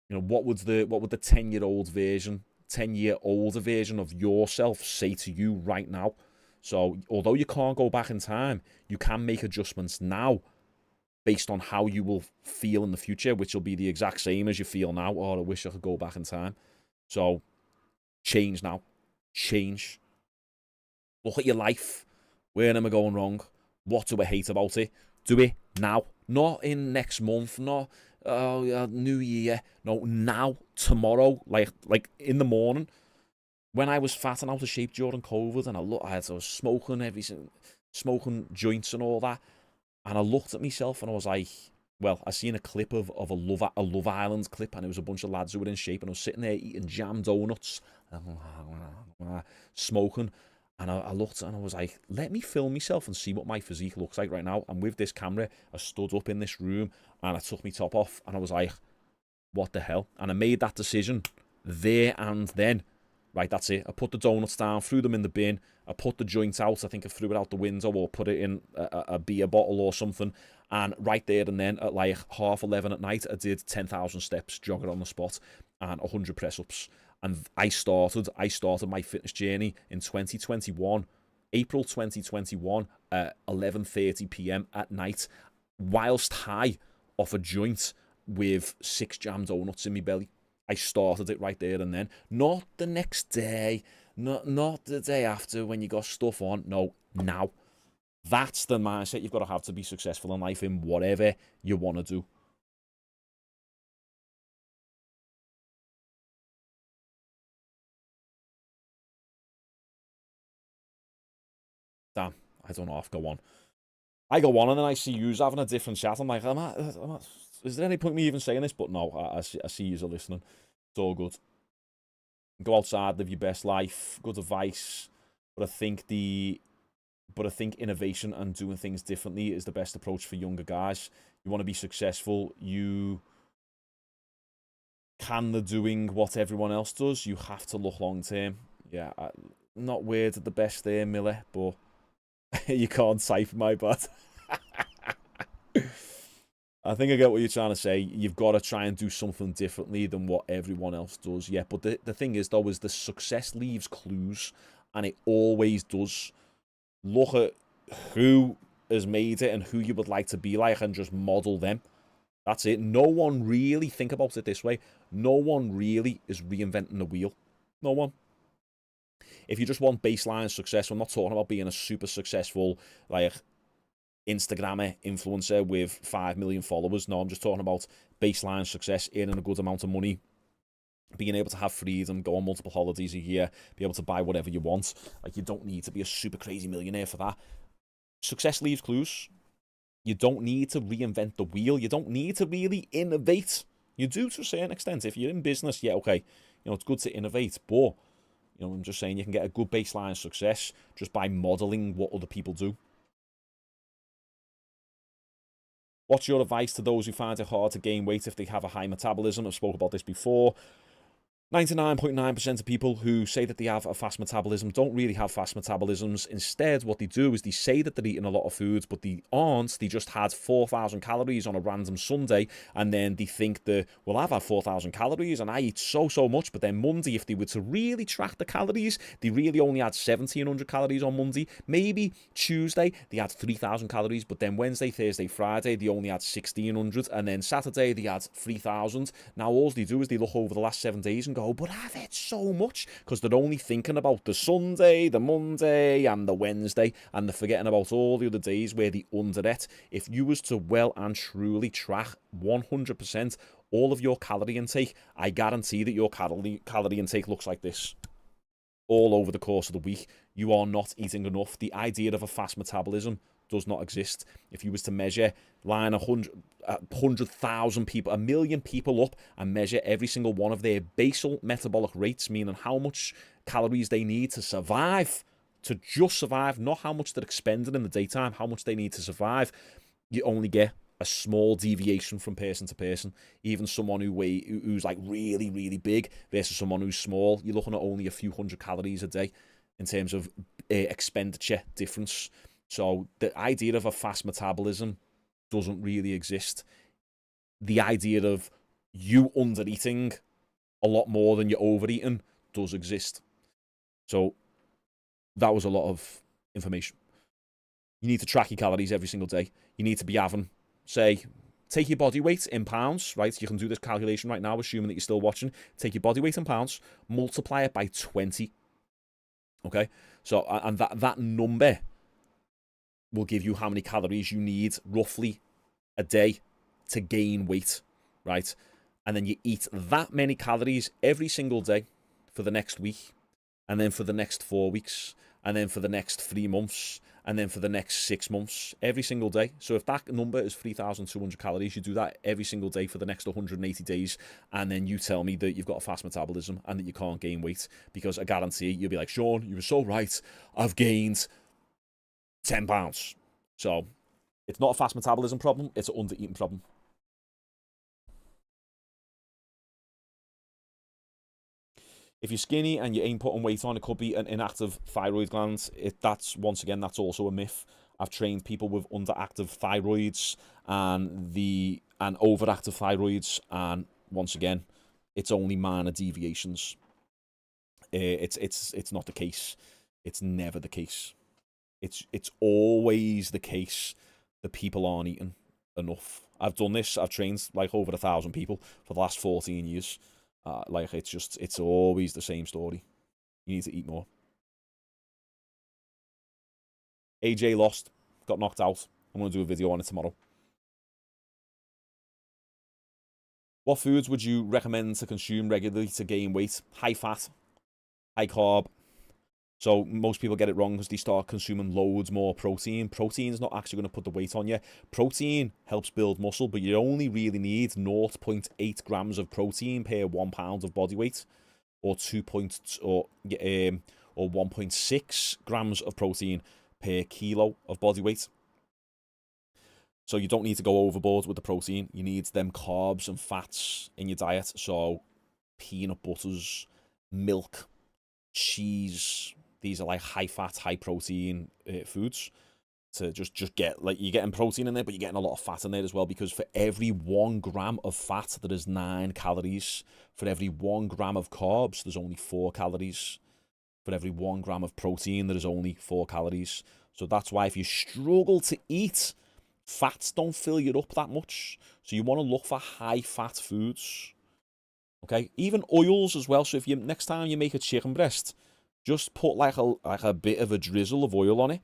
You know, what would the 10-year-old version, 10-year older version of yourself say to you right now? So although you can't go back in time, you can make adjustments now based on how you will feel in the future, which will be the exact same as you feel now. Oh, I wish I could go back in time. So change now. Change. Look at your life. Where am I going wrong? What do I hate about it? Do it now. Not in next month. Not New Year. No, now. Tomorrow. Like in the morning. When I was fat and out of shape during COVID, and I was smoking joints and all that, and I looked at myself and I was like, well, I seen a clip of a Love Island clip, and it was a bunch of lads who were in shape, and I was sitting there eating jam donuts, smoking, and I looked and I was like, let me film myself and see what my physique looks like right now. And with this camera, I stood up in this room and I took my top off, and I was like, what the hell? And I made that decision there and then. Right, that's it. I put the donuts down, threw them in the bin. I put the joint out. I think I threw it out the window or put it in a beer bottle or something. And right there and then at like 11:30 at night, I did 10,000 steps, jogging on the spot, and 100 press-ups. And I started my fitness journey in 2021, April 2021, at 11:30 p.m. at night, whilst high off a joint with 6 jam donuts in my belly. I started it right there and then. Not the next day, not the day after when you got stuff on. No, now. That's the mindset you've got to have to be successful in life in whatever you want to do. Damn, I don't know if I go on. I go on and then I see you having a different chat. I'm like, is there any point me even saying this? But no, I see you listening. It's all good. Go outside, live your best life. Good advice. But I think innovation and doing things differently is the best approach for younger guys. You want to be successful. You can the doing what everyone else does. You have to look long term. Yeah, not weird at the best there, Miller, but you can't type, my bad. I think I get what you're trying to say. You've got to try and do something differently than what everyone else does. Yeah, but the thing is, though, is the success leaves clues, and it always does. Look at who has made it and who you would like to be like and just model them. That's it. No one really, think about it this way, no one really is reinventing the wheel. No one. If you just want baseline success, I'm not talking about being a super successful, like, Instagrammer, influencer with 5 million followers. No, I'm just talking about baseline success, earning a good amount of money, being able to have freedom, go on multiple holidays a year, be able to buy whatever you want. Like, you don't need to be a super crazy millionaire for that. Success leaves clues. You don't need to reinvent the wheel. You don't need to really innovate. You do to a certain extent. If you're in business, yeah, okay, you know, it's good to innovate, but, you know, I'm just saying you can get a good baseline of success just by modeling what other people do. What's your advice to those who find it hard to gain weight if they have a high metabolism? I've spoke about this before. 99.9% of people who say that they have a fast metabolism don't really have fast metabolisms. Instead, what they do is they say that they're eating a lot of foods, but they aren't. They just had 4,000 calories on a random Sunday, and then they think that, well, I've had 4,000 calories and I eat so much. But then Monday, if they were to really track the calories, they really only had 1,700 calories on Monday. Maybe Tuesday, they had 3,000 calories, but then Wednesday, Thursday, Friday, they only had 1,600, and then Saturday, they had 3,000. Now, all they do is they look over the last 7 days and go, but I've ate so much, because they're only thinking about the Sunday, the Monday, and the Wednesday, and they're forgetting about all the other days where they under-ate. If you was to well and truly track 100% all of your calorie intake, I guarantee that your calorie intake looks like this all over the course of the week. You are not eating enough. The idea of a fast metabolism does not exist. If you was to measure, line 100,000 people, 1 million people up, and measure every single one of their basal metabolic rates, meaning how much calories they need to survive, to just survive, not how much they're expending in the daytime, how much they need to survive, you only get a small deviation from person to person. Even someone who's like really big versus someone who's small, you're looking at only a few hundred calories a day in terms of expenditure difference. So the idea of a fast metabolism doesn't really exist. The idea of you under-eating a lot more than you're overeating does exist. So that was a lot of information. You need to track your calories every single day. You need to be having, say, take your body weight in pounds, right? You can do this calculation right now, assuming that you're still watching. Take your body weight in pounds, multiply it by 20. Okay? So, and that number will give you how many calories you need roughly a day to gain weight, right? And then you eat that many calories every single day for the next week, and then for the next 4 weeks, and then for the next 3 months, and then for the next 6 months, every single day. So if that number is 3,200 calories, you do that every single day for the next 180 days, and then you tell me that you've got a fast metabolism and that you can't gain weight, because I guarantee you'll be like, Shaun, you were so right. I've gained 10 pounds. So it's not a fast metabolism problem, it's an under-eating problem. If you're skinny and you ain't putting weight on, it could be an inactive thyroid gland. That's also a myth. I've trained people with underactive thyroids and overactive thyroids, and once again, it's only minor deviations. It's not the case. It's never the case. It's always the case that people aren't eating enough. I've done this. I've trained like over 1,000 people for the last 14 years. Like it's always the same story. You need to eat more. AJ lost, got knocked out. I'm going to do a video on it tomorrow. What foods would you recommend to consume regularly to gain weight? High fat, high carb. So most people get it wrong because they start consuming loads more protein. Protein's not actually going to put the weight on you. Protein helps build muscle, but you only really need 0.8 grams of protein per 1 pound of body weight, or 1.6 grams of protein per kilo of body weight. So you don't need to go overboard with the protein. You need them carbs and fats in your diet. So peanut butters, milk, cheese. These are like high fat, high protein foods to just get, like, you're getting protein in there, but you're getting a lot of fat in there as well, because for every 1 gram of fat, there is 9 calories. For every 1 gram of carbs, there's only 4 calories. For every 1 gram of protein, there is only 4 calories. So that's why if you struggle to eat, fats don't fill you up that much. So you want to look for high fat foods. Okay, even oils as well. So if you next time you make a chicken breast, just put like a bit of a drizzle of oil on it,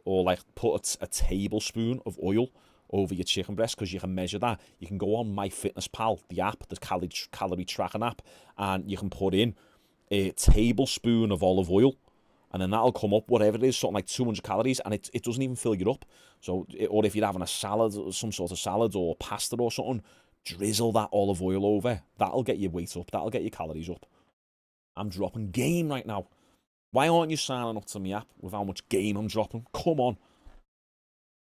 or like put a tablespoon of oil over your chicken breast, because you can measure that. You can go on MyFitnessPal, the app, the calorie tracking app, and you can put in a tablespoon of olive oil, and then that'll come up, whatever it is, something like 200 calories, and it doesn't even fill you up. So, or if you're having a salad, or some sort of salad, or pasta or something, drizzle that olive oil over. That'll get your weight up. That'll get your calories up. I'm dropping game right now. Why aren't you signing up to my app with how much game I'm dropping? Come on.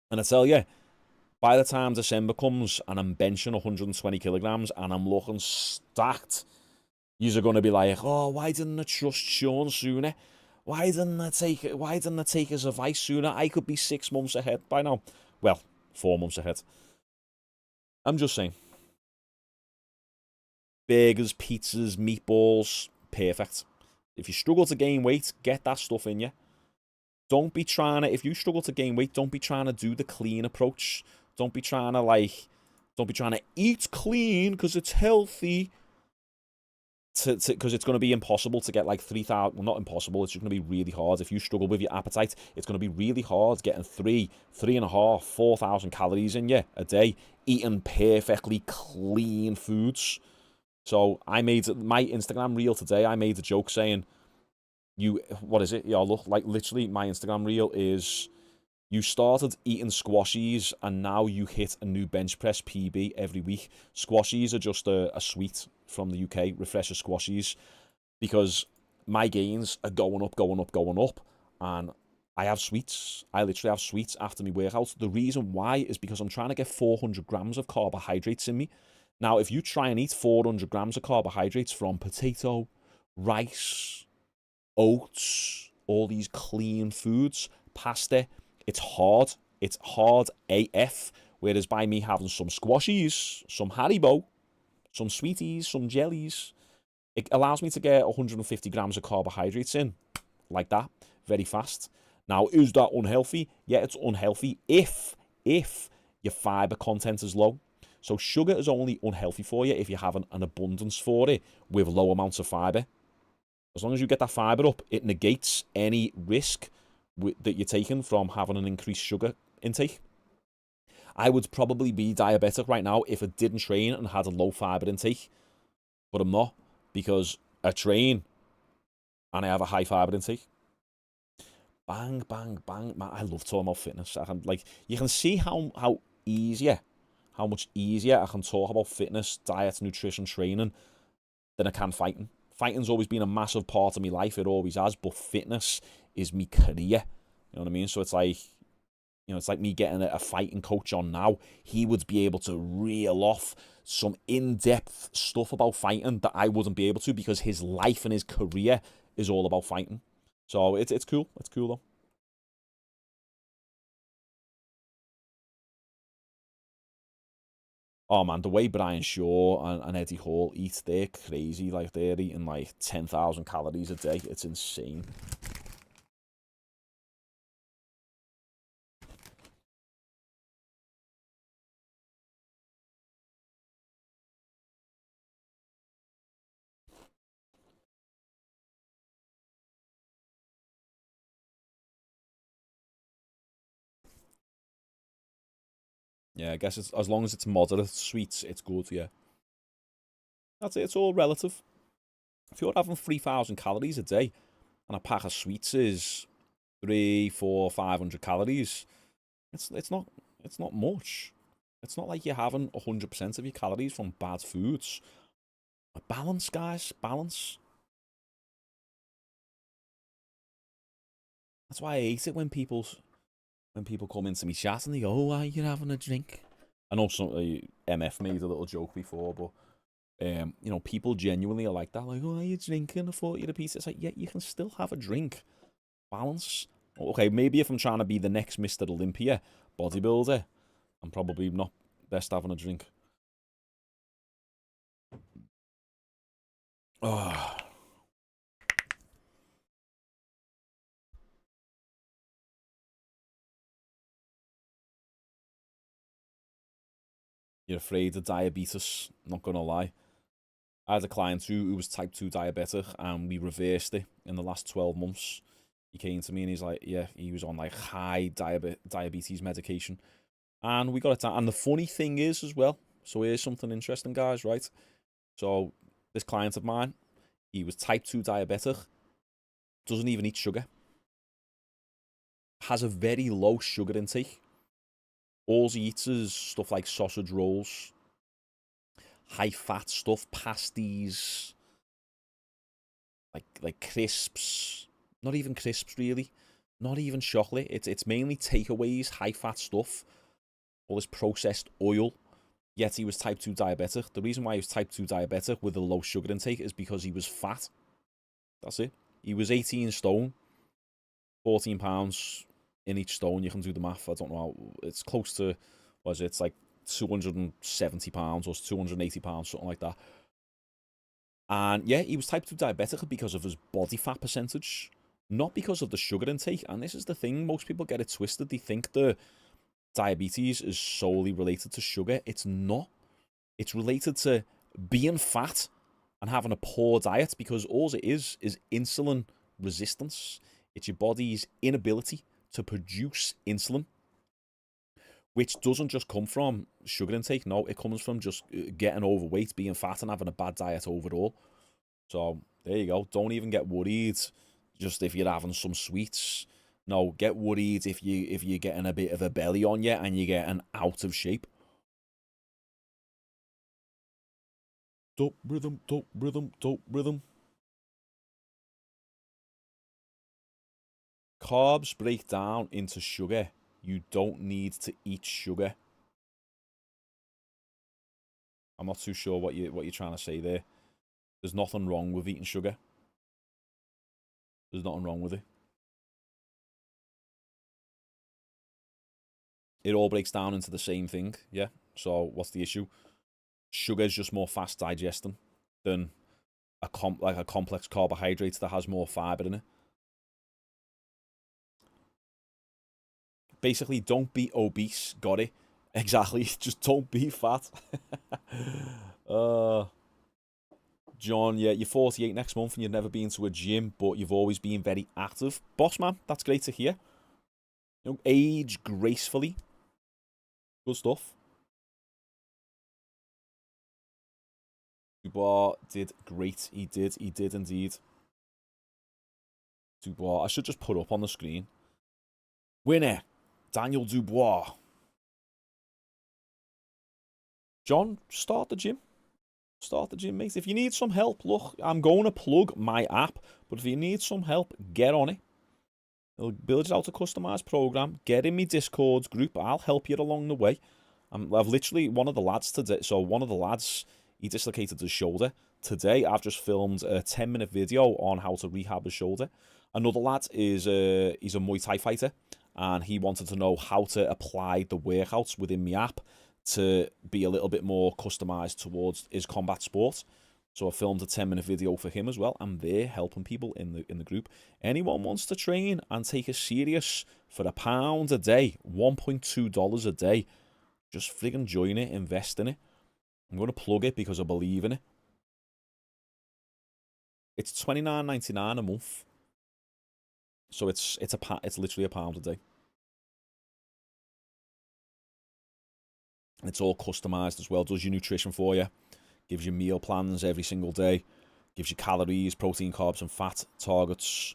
And I tell you, by the time December comes and I'm benching 120 kilograms and I'm looking stacked, You're going to be like, oh, why didn't I trust Shaun sooner? Why didn't I take his advice sooner? I could be 6 months ahead by now. Well, 4 months ahead. I'm just saying. Burgers, pizzas, meatballs, perfect. If you struggle to gain weight, get that stuff in you. Don't be trying to, if you struggle to gain weight, don't be trying to do the clean approach. Don't be trying to eat clean because it's healthy. Because it's going to be impossible to get like 3,000, well, not impossible, it's just going to be really hard. If you struggle with your appetite, it's going to be really hard getting 3.5, 4,000 calories in you a day, eating perfectly clean foods. So I made my Instagram reel today, I made a joke saying, what is it? Yeah, look, like literally my Instagram reel is, you started eating squashies and now you hit a new bench press PB every week. Squashies are just a sweet from the UK, Refresher squashies, because my gains are going up, and I have sweets. I literally have sweets after my workout. The reason why is because I'm trying to get 400 grams of carbohydrates in me. Now, if you try and eat 400 grams of carbohydrates from potato, rice, oats, all these clean foods, pasta, it's hard. It's hard AF. Whereas by me having some squashies, some Haribo, some sweeties, some jellies, it allows me to get 150 grams of carbohydrates in, like that, very fast. Now, is that unhealthy? Yeah, it's unhealthy if your fiber content is low. So sugar is only unhealthy for you if you have an abundance for it with low amounts of fiber. As long as you get that fiber up, it negates any risk that you're taking from having an increased sugar intake. I would probably be diabetic right now if I didn't train and had a low fiber intake, but I'm not, because I train and I have a high fiber intake. Bang, bang, bang. Man, I love talking about fitness. You can see how much easier I can talk about fitness, diet, nutrition, training than I can fighting. Fighting's always been a massive part of my life. It always has, but fitness is my career. You know what I mean? So it's like, it's like me getting a fighting coach on now. He would be able to reel off some in-depth stuff about fighting that I wouldn't be able to, because his life and his career is all about fighting. So it's cool. It's cool though. Oh man, the way Brian Shaw and Eddie Hall eat, they're crazy. Like, they're eating like 10,000 calories a day. It's insane. Yeah, I guess it's, as long as it's moderate sweets, it's good, yeah. That's it, it's all relative. If you're having 3,000 calories a day and a pack of sweets is 3, 4, 500 calories, it's not much. It's not like you're having 100% of your calories from bad foods. Balance, guys, balance. That's why I hate it when people come into me chat and they go, "Oh, why are you having a drink?" I know some MF made a little joke before, but people genuinely are like that. Like, "Oh, are you drinking? I thought you'd a pizza." It's like, yeah, you can still have a drink. Balance. Okay, maybe if I'm trying to be the next Mr. Olympia bodybuilder, I'm probably not best having a drink. Oh. You're afraid of diabetes, not gonna lie. I had a client who was type 2 diabetic, and we reversed it in the last 12 months. He came to me and he's like, yeah, he was on like high diabetes medication, and we got it down. And the funny thing is as well, so here's something interesting, guys, right? So this client of mine, he was type 2 diabetic, doesn't even eat sugar, has a very low sugar intake. All he eats is stuff like sausage rolls, high fat stuff, pasties, like crisps. Not even crisps, really. Not even chocolate. It's mainly takeaways, high fat stuff, all this processed oil. yet he was type 2 diabetic. The reason why he was type 2 diabetic with a low sugar intake is because he was fat. That's it. He was 18 stone, 14 pounds in each stone. You can do the math. I don't know how. It's close to, what is it? It's like 270 pounds or 280 pounds, something like that. And yeah, he was type 2 diabetic because of his body fat percentage, not because of the sugar intake. And this is the thing, most people get it twisted. They think the diabetes is solely related to sugar. It's not. It's related to being fat and having a poor diet, because all it is insulin resistance. It's your body's inability to produce insulin, which doesn't just come from sugar intake. No, it comes from just getting overweight, being fat, and having a bad diet overall. So there you go. Don't even get worried just if you're having some sweets. No, get worried if you're getting a bit of a belly on you and you're getting out of shape. Dope rhythm, dope rhythm, dope rhythm. Carbs break down into sugar. You don't need to eat sugar. I'm not too sure what you're trying to say there. There's nothing wrong with eating sugar. There's nothing wrong with it. It all breaks down into the same thing, yeah? So what's the issue? Sugar is just more fast digesting than a complex carbohydrate that has more fiber in it. Basically, don't be obese. Got it? Exactly. Just don't be fat. John, yeah, you're 48 next month and you've never been to a gym, but you've always been very active. Boss man, that's great to hear. You know, age gracefully. Good stuff. Dubois did great. He did indeed. Dubois, I should just put up on the screen. Winner, Daniel Dubois. John, start the gym. Start the gym, mate. If you need some help, look, I'm going to plug my app, but if you need some help, get on it. It'll build you out a customized program. Get in my Discord group. I'll help you along the way. I've literally, one of the lads, he dislocated his shoulder. Today, I've just filmed a 10-minute video on how to rehab his shoulder. Another lad he's a Muay Thai fighter, and he wanted to know how to apply the workouts within my app to be a little bit more customized towards his combat sport. So I filmed a 10-minute video for him as well. I'm there helping people in the group. Anyone wants to train and take it serious for £1 a day, $1.2 a day, just friggin' join it, invest in it. I'm going to plug it because I believe in it. It's $29.99 a month. So it's literally £1 a day. It's all customized as well. Does your nutrition for you. Gives you meal plans every single day. Gives you calories, protein, carbs, and fat targets.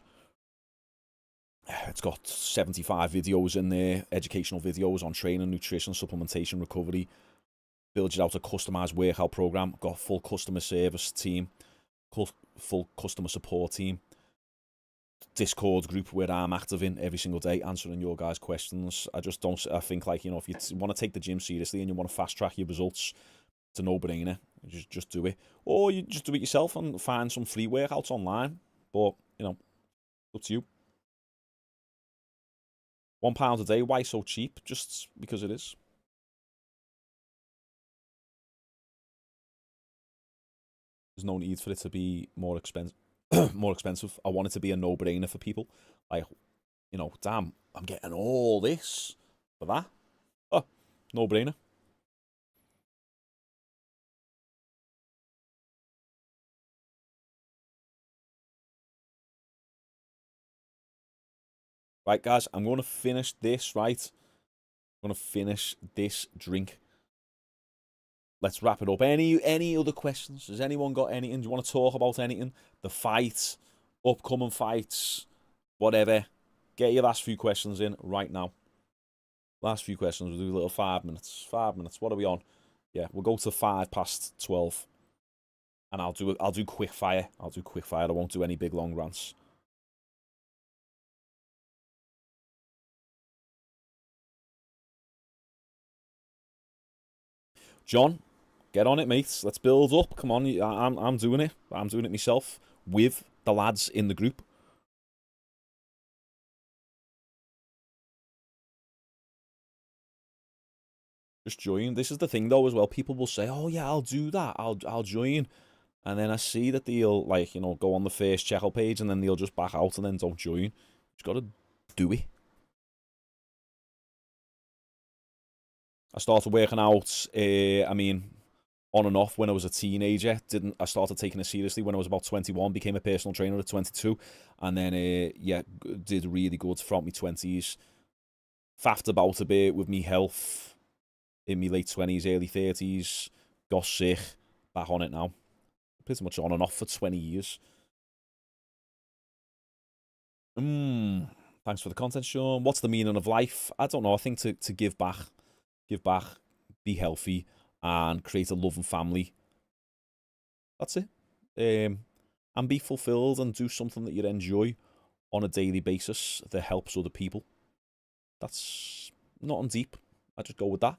It's got 75 videos in there, educational videos on training, nutrition, supplementation, recovery. Builds you out a customized workout program. Got a full customer service team, full customer support team. Discord group where I'm active in every single day, answering your guys' questions. I think, like, you know, if you want to take the gym seriously and you want to fast track your results, it's a no-brainer. Just do it. Or you just do it yourself and find some free workouts online. But, you know, up to you. £1 a day, why so cheap? Just because it is. There's no need for it to be more expensive. More expensive. I want it to be a no-brainer for people. Like, you know, damn, I'm getting all this for that. Oh, no-brainer. Right, guys, I'm going to finish this, right? I'm going to finish this drink. Let's wrap it up. Any other questions? Has anyone got anything? Do you want to talk about anything? The fight, upcoming fights, whatever. Get your last few questions in right now. Last few questions. We'll do a little 5 minutes. 5 minutes. What are we on? Yeah, we'll go to 12:05. And I'll do quick fire. I'll do quick fire. I won't do any big long rants. John, get on it, mate. Let's build up. Come on, I'm doing it. I'm doing it myself with the lads in the group. Just join. This is the thing though as well. People will say, "Oh yeah, I'll do that. I'll join," and then I see that they'll like go on the first checkout page and then they'll just back out and then don't join. Just gotta do it. I started working out. I mean, on and off when I was a teenager. I started taking it seriously when I was about 21. Became a personal trainer at 22, and then yeah, did really good throughout my 20s. Faffed about a bit with me health in my late 20s, early 30s. Got sick. Back on it now. Pretty much on and off for 20 years. Thanks for the content, Shaun. What's the meaning of life? I don't know. I think to give back, be healthy, and create a loving family. That's it. And be fulfilled and do something that you enjoy on a daily basis that helps other people. That's nothing deep. I just go with that.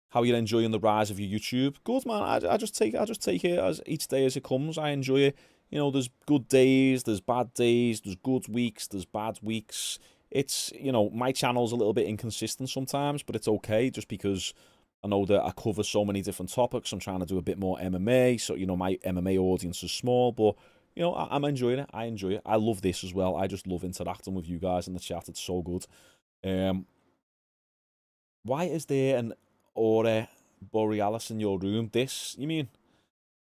How you're enjoying the rise of your YouTube? Good, man. I just take it as each day as it comes. I enjoy it. There's good days, there's bad days, there's good weeks, there's bad weeks. It's my channel's a little bit inconsistent sometimes, but it's okay just because I know that I cover so many different topics. I'm trying to do a bit more MMA, so my MMA audience is small, but I'm enjoying it. I enjoy it. I love this as well. I just love interacting with you guys in the chat. It's so good. Why is there an aura borealis in your room? This, you mean?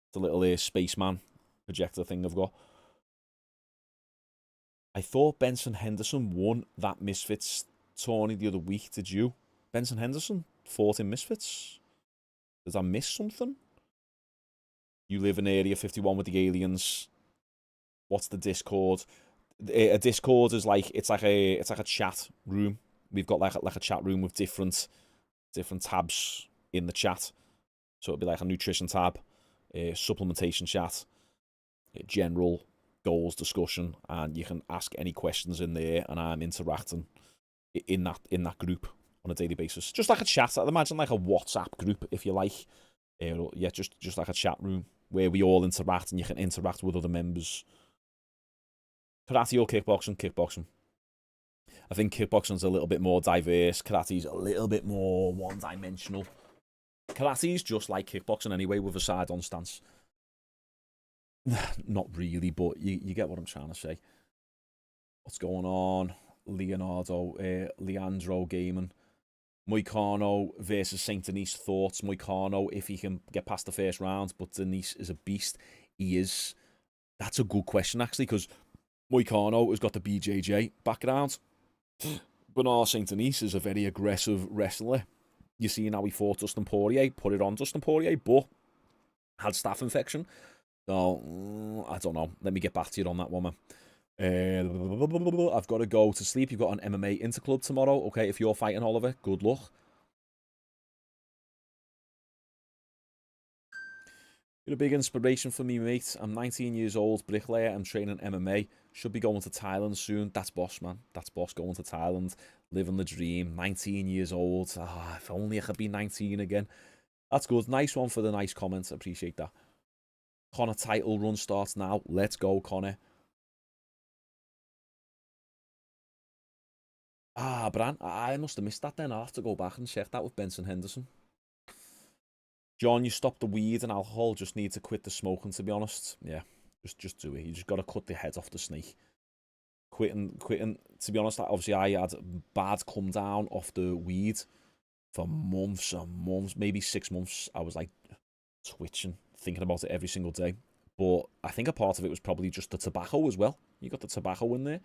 It's a little spaceman projector thing I've got. I thought Benson Henderson won that Misfits tourney the other week. Did you? Benson Henderson fought in Misfits? Did I miss something? You live in Area 51 with the aliens. What's the Discord? A Discord is it's like a chat room. We've got like a chat room with different tabs in the chat. So it'll be like a nutrition tab, a supplementation chat, a general goals discussion, and you can ask any questions in there, and I'm interacting in that group on a daily basis. Just like a chat. I'd imagine like a WhatsApp group, if you like. Yeah, just like a chat room where we all interact and you can interact with other members. Karate or kickboxing? Kickboxing. I think kickboxing's a little bit more diverse. Karate's a little bit more one-dimensional. Karate's just like kickboxing anyway, with a side-on stance. Not really, but you get what I'm trying to say. What's going on? Leandro Gaming. Moicano versus Saint Denis. Thoughts? Moicano, if he can get past the first round, but Denis is a beast. He is. That's a good question, actually, because Moicano has got the BJJ background. Bernard Saint Denis is a very aggressive wrestler. You see how he fought Dustin Poirier, put it on Dustin Poirier, but had staph infection. So, I don't know. Let me get back to you on that one, man. I've got to go to sleep. You've got an MMA Interclub tomorrow. Okay, if you're fighting, Oliver, good luck. You're a big inspiration for me, mate. I'm 19 years old, bricklayer. I'm training MMA. Should be going to Thailand soon. That's boss, man. That's boss going to Thailand. Living the dream. 19 years old. Ah, if only I could be 19 again. That's good. Nice one for the nice comments. I appreciate that. Connor title run starts now. Let's go, Connor. Ah, Bran, I must have missed that then. I'll have to go back and check that with Benson Henderson. John, you stopped the weed and alcohol. Just need to quit the smoking, to be honest. Yeah, just do it. You just got to cut the head off the snake. Quitting. To be honest, obviously I had bad come down off the weed for months and months, maybe 6 months. I was like twitching, thinking about it every single day. But I think a part of it was probably just the tobacco as well. You got the tobacco in there.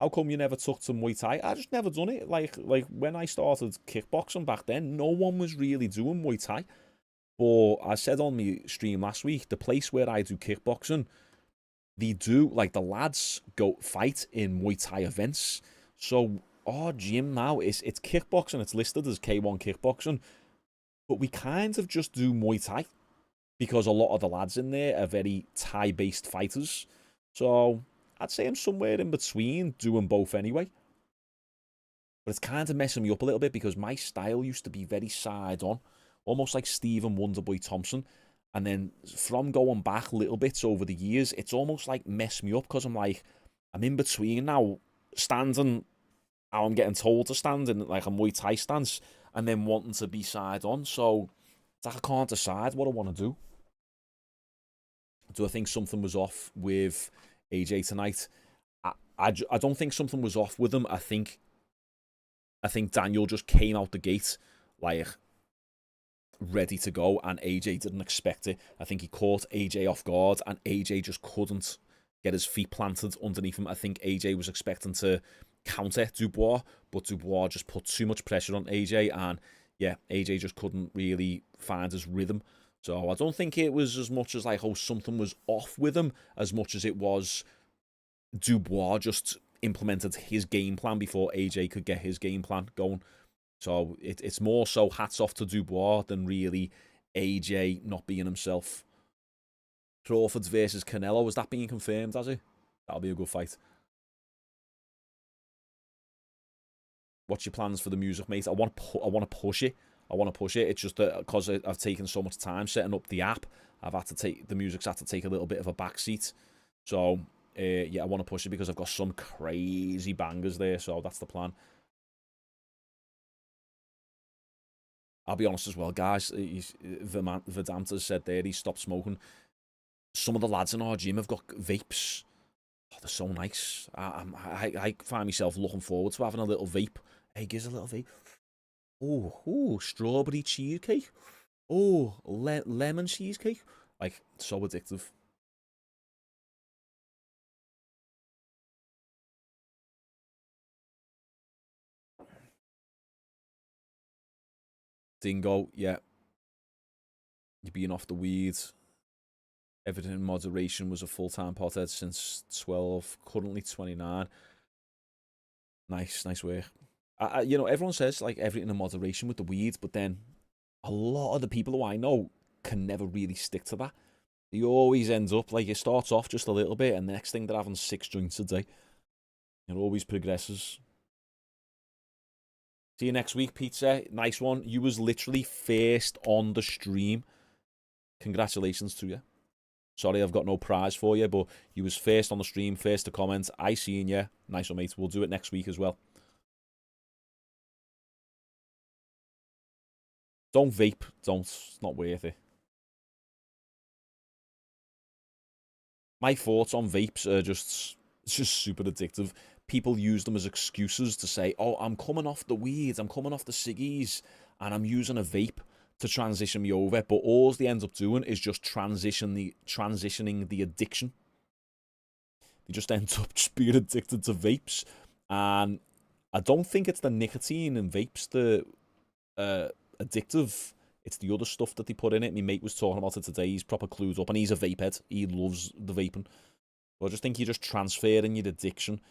How come you never took to Muay Thai? I just never done it. Like when I started kickboxing back then, no one was really doing Muay Thai. But I said on my stream last week, the place where I do kickboxing, they do, like, the lads go fight in Muay Thai events. So our gym now, it's kickboxing. It's listed as K1 kickboxing. But we kind of just do Muay Thai because a lot of the lads in there are very Thai-based fighters. So I'd say I'm somewhere in between doing both anyway. But it's kind of messing me up a little bit because my style used to be very side-on, almost like Stephen Wonderboy Thompson. And then from going back little bits over the years, it's almost like messed me up because I'm like, I'm in between now, standing how I'm getting told to stand in like a Muay Thai stance, and then wanting to be side-on. So it's like I can't decide what I want to do. Do I think something was off with AJ tonight? I don't think something was off with him. I think Daniel just came out the gate like ready to go, and AJ didn't expect it. I think he caught AJ off guard, and AJ just couldn't get his feet planted underneath him. I think AJ was expecting to counter Dubois, but Dubois just put too much pressure on AJ, and yeah, AJ just couldn't really find his rhythm. So I don't think it was as much as like, oh, something was off with him, as much as it was Dubois just implemented his game plan before AJ could get his game plan going. So it's more so hats off to Dubois than really AJ not being himself. Crawford versus Canelo, is that being confirmed, has it? That'll be a good fight. What's your plans for the music, mate? I want to push it. I want to push it. It's just that because I've taken so much time setting up the app, the music's had to take a little bit of a backseat. So yeah, I want to push it because I've got some crazy bangers there. So that's the plan. I'll be honest as well, guys. Vedanta said there he stopped smoking. Some of the lads in our gym have got vapes. Oh, they're so nice. I find myself looking forward to having a little vape. Hey, gives a little vape. Oh, strawberry cheesecake. Oh, lemon cheesecake. Like, so addictive. Dingo, yeah. You're being off the weed. Everything in moderation. Was a full-time pothead since 12, currently 29. Nice work. You know, everyone says like everything in moderation with the weed, but then a lot of the people who I know can never really stick to that. They always end up like, it starts off just a little bit, and the next thing they're having 6 joints a day. It always progresses. See you next week, Pizza. Nice one. You was literally first on the stream. Congratulations to you. Sorry, I've got no prize for you, but you was first on the stream, first to comment. I seen you. Nice one, mate. We'll do it next week as well. Don't vape. Don't. It's not worth it. My thoughts on vapes are just super addictive. People use them as excuses to say, oh, I'm coming off the weed, I'm coming off the ciggies, and I'm using a vape to transition me over. But all they end up doing is just transitioning the addiction. They just end up just being addicted to vapes. And I don't think it's the nicotine in vapes that addictive. It's the other stuff that they put in it. My mate was talking about it today. He's proper clued up, and he's a vape head. He loves the vaping. But I just think you're just transferring your addiction.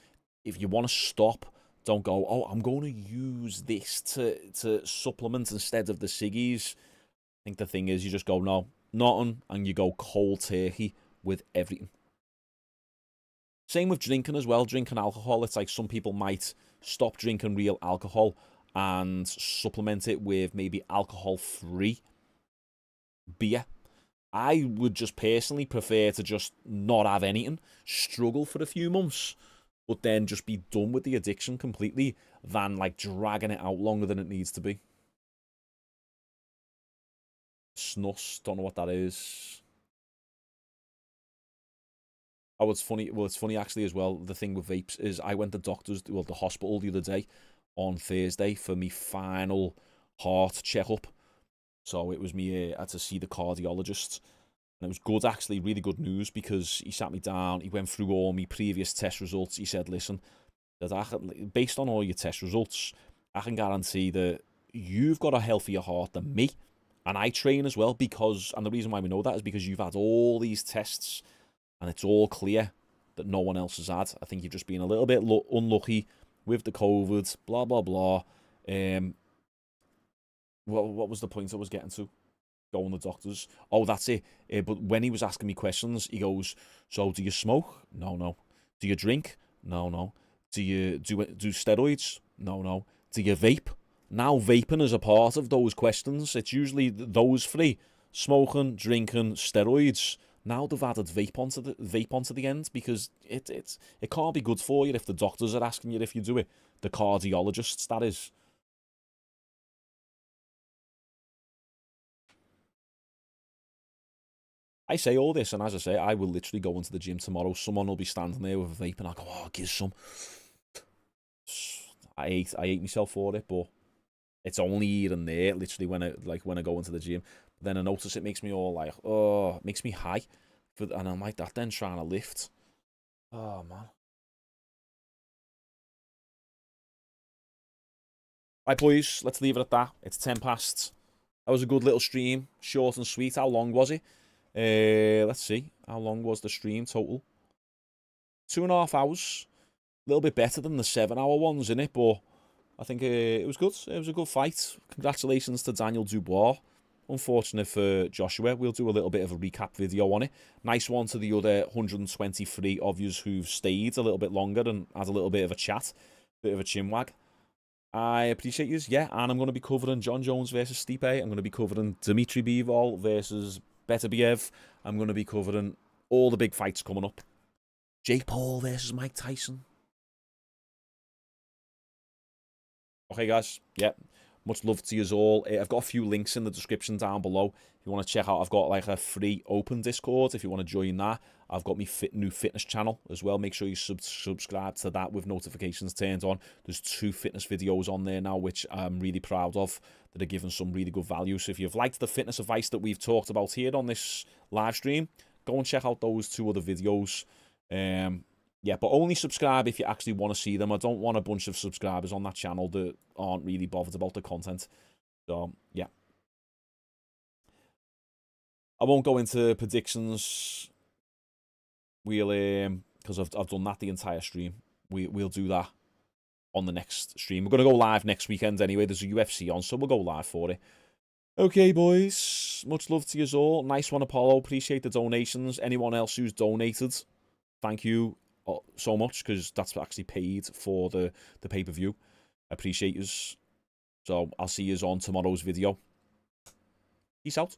If you want to stop, don't go, oh, I'm going to use this to supplement instead of the ciggies. I think the thing is, you just go, no, nothing, and you go cold turkey with everything. Same with drinking as well, drinking alcohol. It's like some people might stop drinking real alcohol and supplement it with maybe alcohol-free beer. I would just personally prefer to just not have anything, struggle for a few months, but then just be done with the addiction completely, than like dragging it out longer than it needs to be. Snus, don't know what that is. Oh, it's funny. Well, it's funny actually as well. The thing with vapes is I went to the hospital the other day on Thursday for me final heart checkup. So it was me, I had to see the cardiologist. And it was good, actually, really good news, because he sat me down, he went through all my previous test results. He said, listen, based on all your test results, I can guarantee that you've got a healthier heart than me. And I train as well, and the reason why we know that is because you've had all these tests, and it's all clear that no one else has had. I think you've just been a little bit unlucky with the COVID, blah, blah, blah. What was the point I was getting to? Going to the doctors. Oh, that's it. But when he was asking me questions, he goes, so do you smoke? No. Do you drink? No. Do you do steroids? No. Do you vape? Now vaping is a part of those questions. It's usually those three: smoking, drinking, steroids. Now they've added vape onto the end because it can't be good for you if the doctors are asking you if you do it. The cardiologists, that is. I say all this, and as I say, I will literally go into the gym tomorrow. Someone will be standing there with a vape, and I'll go, "Oh, give some." I hate myself for it, but it's only here and there. Literally, when I go into the gym, but then I notice it makes me all like, oh, it makes me high, and I'm like that. Then trying to lift, oh man. Right, boys, let's leave it at that. It's 10 past. That was a good little stream, short and sweet. How long was it? Let's see. How long was the stream total? 2.5 hours. A little bit better than the 7-hour ones, innit? But I think it was good. It was a good fight. Congratulations to Daniel Dubois. Unfortunate for Joshua. We'll do a little bit of a recap video on it. Nice one to the other 123 of yous who've stayed a little bit longer and had a little bit of a chat. Bit of a chinwag. I appreciate yous. Yeah, and I'm going to be covering John Jones versus Stipe. I'm going to be covering Dmitry Bivol versus Beterbiev. I'm going to be covering all the big fights coming up. Jake Paul versus Mike Tyson. Okay, guys. Yeah. Much love to you all. I've got a few links in the description down below. If you want to check out, I've got like a free open Discord. If you want to join that, I've got my new fitness channel as well. Make sure you subscribe to that with notifications turned on. There's 2 fitness videos on there now, which I'm really proud of, that are giving some really good value. So if you've liked the fitness advice that we've talked about here on this live stream, go and check out those 2 other videos. Yeah, but only subscribe if you actually want to see them. I don't want a bunch of subscribers on that channel that aren't really bothered about the content. So, yeah. I won't go into predictions. We'll, because I've done that the entire stream. We'll do that on the next stream. We're going to go live next weekend anyway. There's a UFC on, so we'll go live for it. Okay, boys. Much love to you all. Nice one, Apollo. Appreciate the donations. Anyone else who's donated, thank you so much, because that's actually paid for the pay-per-view. I appreciate yous. So I'll see yous on tomorrow's video. Peace out.